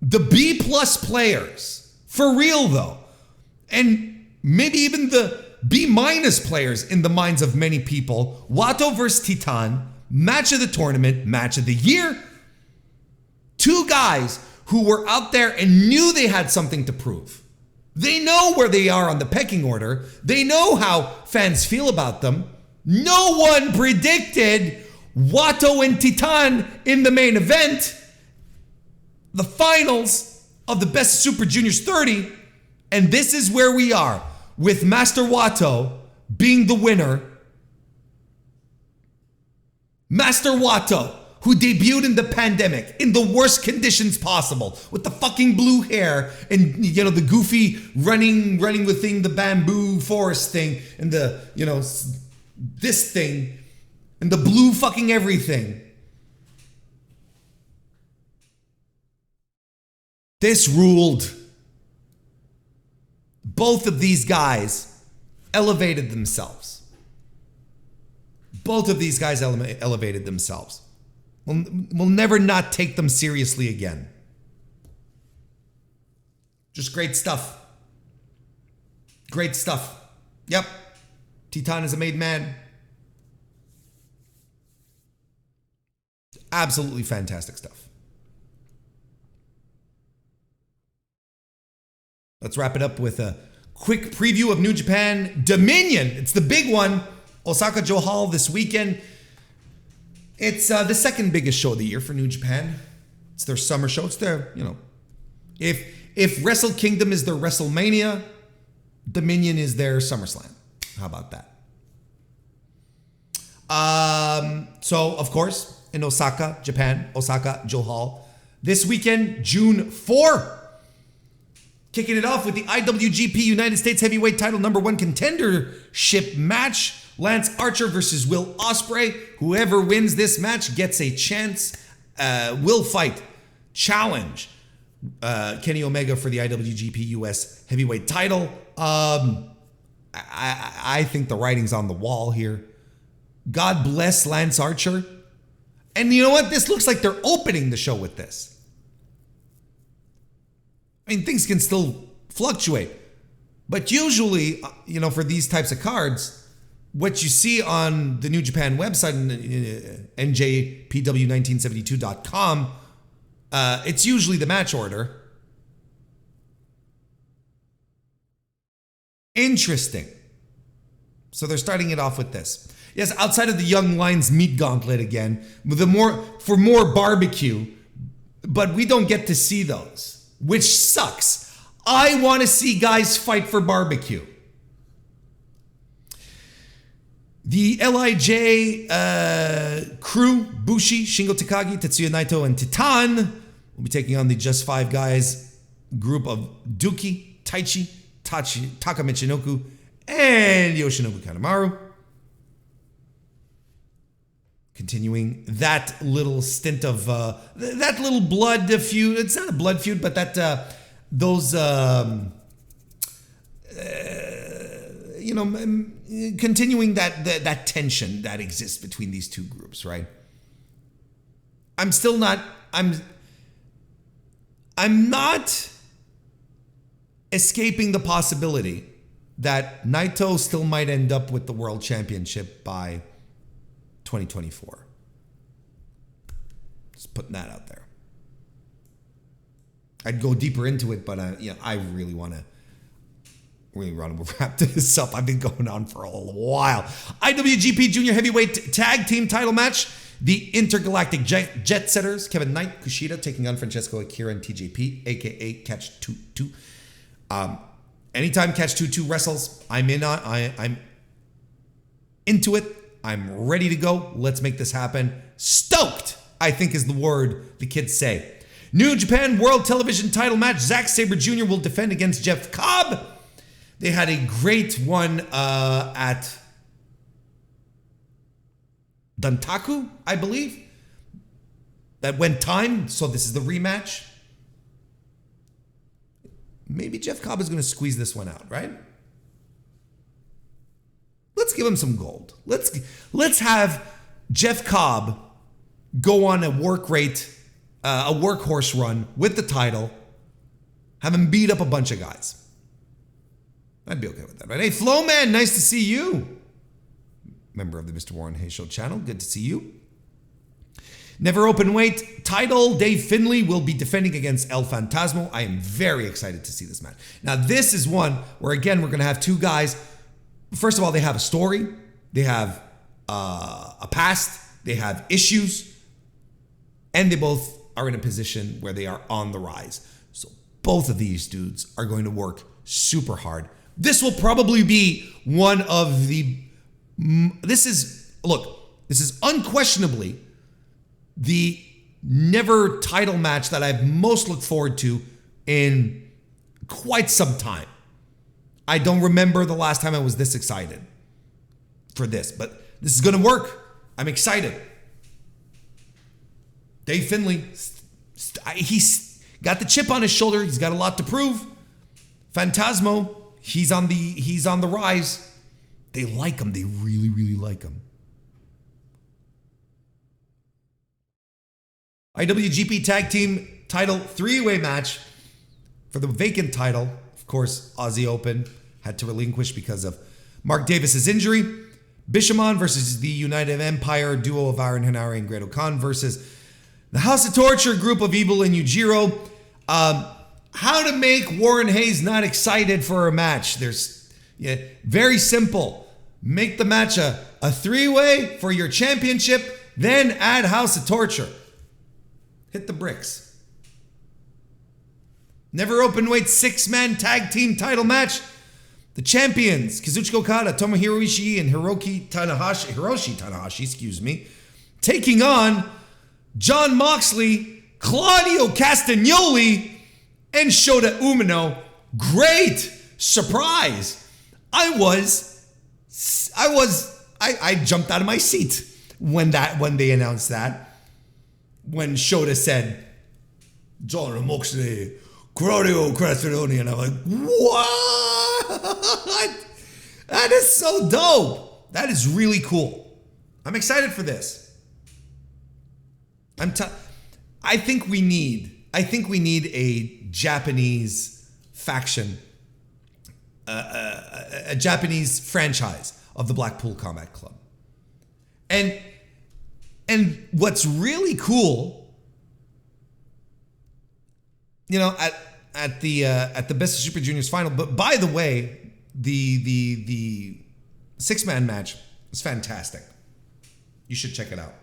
the B+ players, for real though, and maybe even the B- players in the minds of many people, Wato versus Titan, match of the tournament, match of the year. Two guys who were out there and knew they had something to prove. They know where they are on the pecking order. They know how fans feel about them. No one predicted Wato and Titan in the main event, the finals of the Best Super Juniors 30. And this is where we are, with Master Wato being the winner. Master Wato, who debuted in the pandemic in the worst conditions possible, with the fucking blue hair and, you know, the goofy running within the bamboo forest thing, and the, you know, this thing, and the blue fucking everything. This ruled. Both of these guys elevated themselves. Both of these guys elevated themselves. We'll never not take them seriously again. Just great stuff. Great stuff. Yep. Titan is a made man. Absolutely fantastic stuff. Let's wrap it up with a quick preview of New Japan Dominion. It's the big one. Osaka Joe Hall this weekend. It's the second biggest show of the year for New Japan. It's their summer show. It's their, you know, if Wrestle Kingdom is their WrestleMania, Dominion is their SummerSlam. How about that? So, of course, in Osaka, Japan, Osaka Joe Hall, this weekend, June 4. Kicking it off with the IWGP United States Heavyweight Title #1 contendership match. Lance Archer versus Will Ospreay. Whoever wins this match gets a chance. Will fight, challenge Kenny Omega for the IWGP US Heavyweight Title. I think the writing's on the wall here. God bless Lance Archer. And you know what? This looks like they're opening the show with this. I mean, things can still fluctuate. But usually, you know, for these types of cards, what you see on the New Japan website, NJPW1972.com, it's usually the match order. Interesting. So they're starting it off with this. Yes, outside of the Young Lions meat gauntlet again, for more barbecue, but we don't get to see those, which sucks. I want to see guys fight for barbecue. The LIJ crew, Bushi, Shingo Takagi, Tetsuya Naito, and Titan will be taking on the Just Five Guys group of Duki, Taichi, Taka Michinoku, and Yoshinobu Kanemaru. Continuing that little stint of, that little blood feud. It's not a blood feud, but that, continuing that tension that exists between these two groups, right? I'm not escaping the possibility that Naito still might end up with the world championship by 2024. Just putting that out there. I'd go deeper into it, but I really want to wrap this up. I've been going on for a while. IWGP Junior Heavyweight Tag Team Title Match. The Intergalactic Jet Setters, Kevin Knight, Kushida, taking on Francesco Akira and TJP, aka Catch 22. Anytime Catch 22 wrestles, I'm into it. I'm ready to go. Let's make this happen. Stoked, I think is the word the kids say. New Japan World Television Title Match. Zack Sabre Jr. will defend against Jeff Cobb. They had a great one at Dantaku, I believe. That went time, so this is the rematch. Maybe Jeff Cobb is going to squeeze this one out, right? Let's give him some gold. Let's have Jeff Cobb go on a workhorse run with the title, have him beat up a bunch of guys. I'd be okay with that, right? Hey, Flowman, nice to see you. Member of the Mr. Warren Hayes Show channel, good to see you. Never open weight title, Dave Finlay will be defending against El Fantasmo. I am very excited to see this match. Now, this is one where, again, we're going to have two guys. First of all, they have a story. They have a past. They have issues. And they both are in a position where they are on the rise. So both of these dudes are going to work super hard. This will probably be one of the... This is unquestionably the never title match that I've most looked forward to in quite some time. I don't remember the last time I was this excited for this, but this is going to work. I'm excited. Dave Finlay, he's got the chip on his shoulder. He's got a lot to prove. Phantasmo, he's on the rise. They like him. They really, really like him. IWGP Tag Team title 3-way match for the vacant title. Of course, Aussie Open had to relinquish because of Mark Davis's injury. Bishamon versus the United Empire duo of Aaron Henare and Great Khan versus the House of Torture group of Evil and Yujiro. How to make Warren Hayes not excited for a match? Very simple. Make the match a 3-way for your championship, then add House of Torture. Hit the bricks. Never open weight 6-man tag team title match. The champions, Kazuchika Okada, Tomohiro Ishii, and Hiroshi Tanahashi, taking on Jon Moxley, Claudio Castagnoli, and Shota Umino. Great surprise. I jumped out of my seat when they announced that. When Shota said, Jon Moxley, Claudio Castagnoli, and I'm like, what? That is so dope. That is really cool. I'm excited for this. I think we need a Japanese faction, a Japanese franchise of the Blackpool Combat Club. And what's really cool, at the Best of Super Juniors final. But by the way, the 6-man match was fantastic. You should check it out.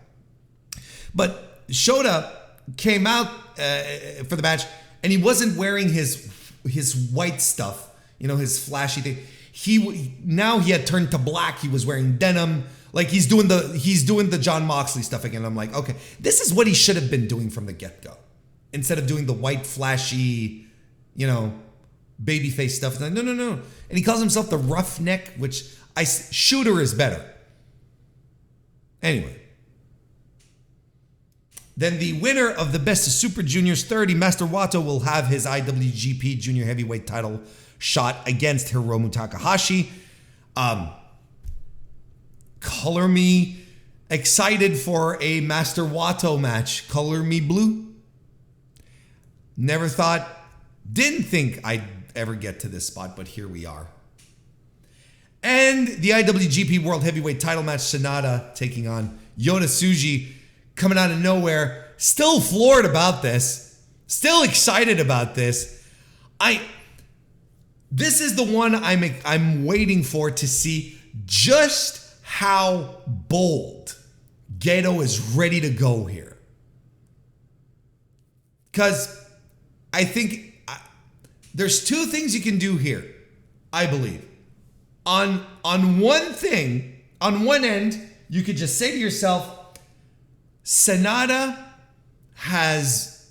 But Shota came out for the match, and he wasn't wearing his white stuff, his flashy thing. He had turned to black. He was wearing denim. Like he's doing the Jon Moxley stuff again. I'm like, okay, this is what he should have been doing from the get-go. Instead of doing the white flashy, babyface stuff. No. And he calls himself the Roughneck, which Shooter is better. Anyway. Then the winner of the Best of Super Juniors 30, Master Wato, will have his IWGP Junior Heavyweight title shot against Hiromu Takahashi. Color me excited for a Master Wato match. Color me blue. Didn't think I'd ever get to this spot, but here we are. And the IWGP World Heavyweight title match, Sonata taking on Yota Tsuji, coming out of nowhere. Still floored about this. Still excited about this. This is the one I'm waiting for to see just how bold Gedo is ready to go here. Because I think there's two things you can do here, I believe. On one end, you could just say to yourself, Sonata has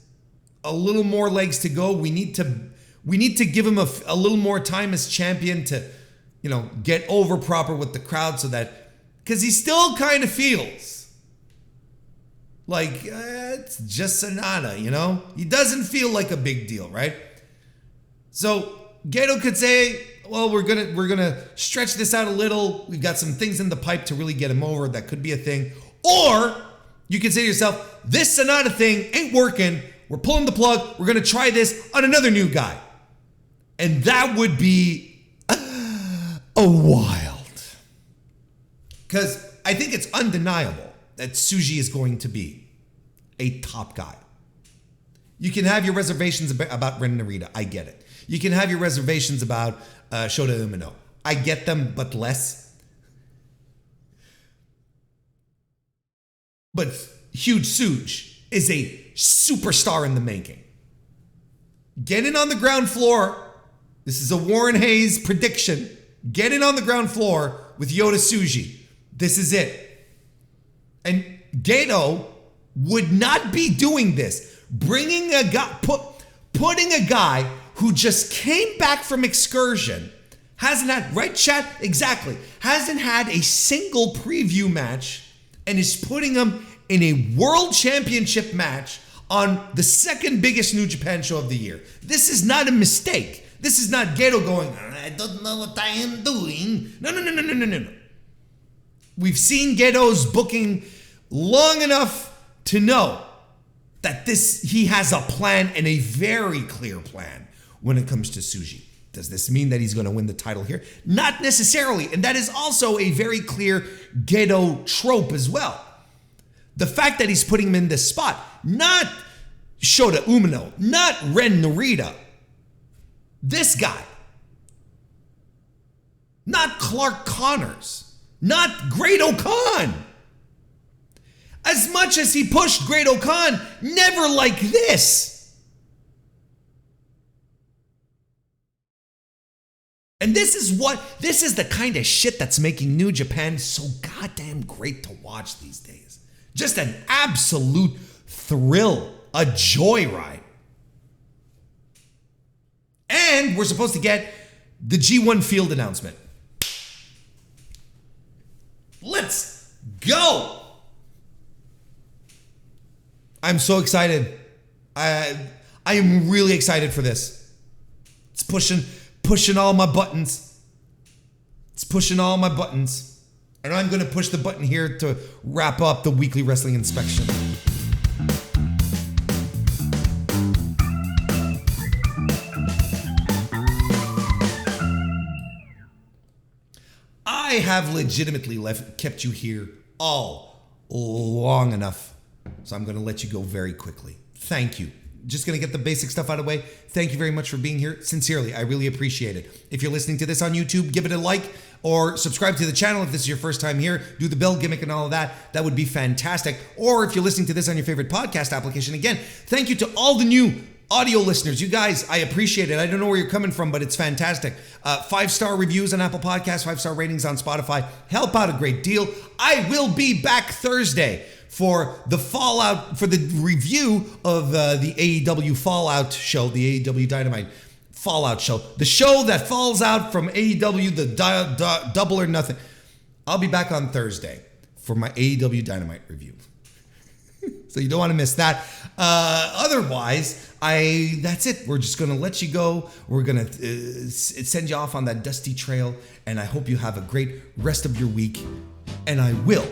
a little more legs to go. We need to give him a little more time as champion to, get over proper with the crowd so that, because he still kind of feels like it's just Sonata, He doesn't feel like a big deal, right? So Gedo could say, well, we're gonna stretch this out a little. We've got some things in the pipe to really get him over. That could be a thing. Or you can say to yourself, this Sonata thing ain't working. We're pulling the plug. We're gonna try this on another new guy. And that would be a wild. Because I think it's undeniable that Tsuji is going to be a top guy. You can have your reservations about Ren Narita. I get it. You can have your reservations about Shota Umino. I get them, but less. But Huge Suge is a superstar in the making. Get in on the ground floor. This is a WarrenHayes prediction. Get in on the ground floor with Yota Tsuji. This is it. And Gedo would not be doing this. Bringing a guy, putting a guy who just came back from excursion, hasn't had, right chat? Exactly. Hasn't had a single preview match and is putting him in a world championship match on the second biggest New Japan show of the year. This is not a mistake. This is not Gedo going, I don't know what I am doing. No. We've seen Gedo's booking long enough to know that he has a plan, and a very clear plan when it comes to Tsuji. Does this mean that he's going to win the title here? Not necessarily. And that is also a very clear Gedo trope as well. The fact that he's putting him in this spot, not Shota Umino, not Ren Narita, this guy, not Clark Connors, not Great O'Khan. As much as he pushed Great O'Khan, never like this. And this is the kind of shit that's making New Japan so goddamn great to watch these days. Just an absolute thrill, a joyride. And we're supposed to get the G1 field announcement. Let's go. I'm so excited. I am really excited for this. It's pushing all my buttons. It's pushing all my buttons. And I'm going to push the button here to wrap up the weekly wrestling inspection. I have legitimately kept you here all long enough. So I'm going to let you go very quickly. Thank you. Just going to get the basic stuff out of the way. Thank you very much for being here. Sincerely, I really appreciate it. If you're listening to this on YouTube, give it a like or subscribe to the channel if this is your first time here. Do the bell gimmick and all of that. That would be fantastic. Or if you're listening to this on your favorite podcast application, again, thank you to all the new audio listeners. You guys, I appreciate it. I don't know where you're coming from, but it's fantastic. 5-star reviews on Apple Podcasts, 5-star ratings on Spotify. Help out a great deal. I will be back Thursday for the Fallout, for the review of the AEW Fallout show, the AEW Dynamite Fallout show, the show that falls out from AEW, the Double or Nothing. I'll be back on Thursday for my AEW Dynamite review. So you don't want to miss that. Otherwise, that's it. We're just going to let you go. We're going to send you off on that dusty trail, and I hope you have a great rest of your week, and I will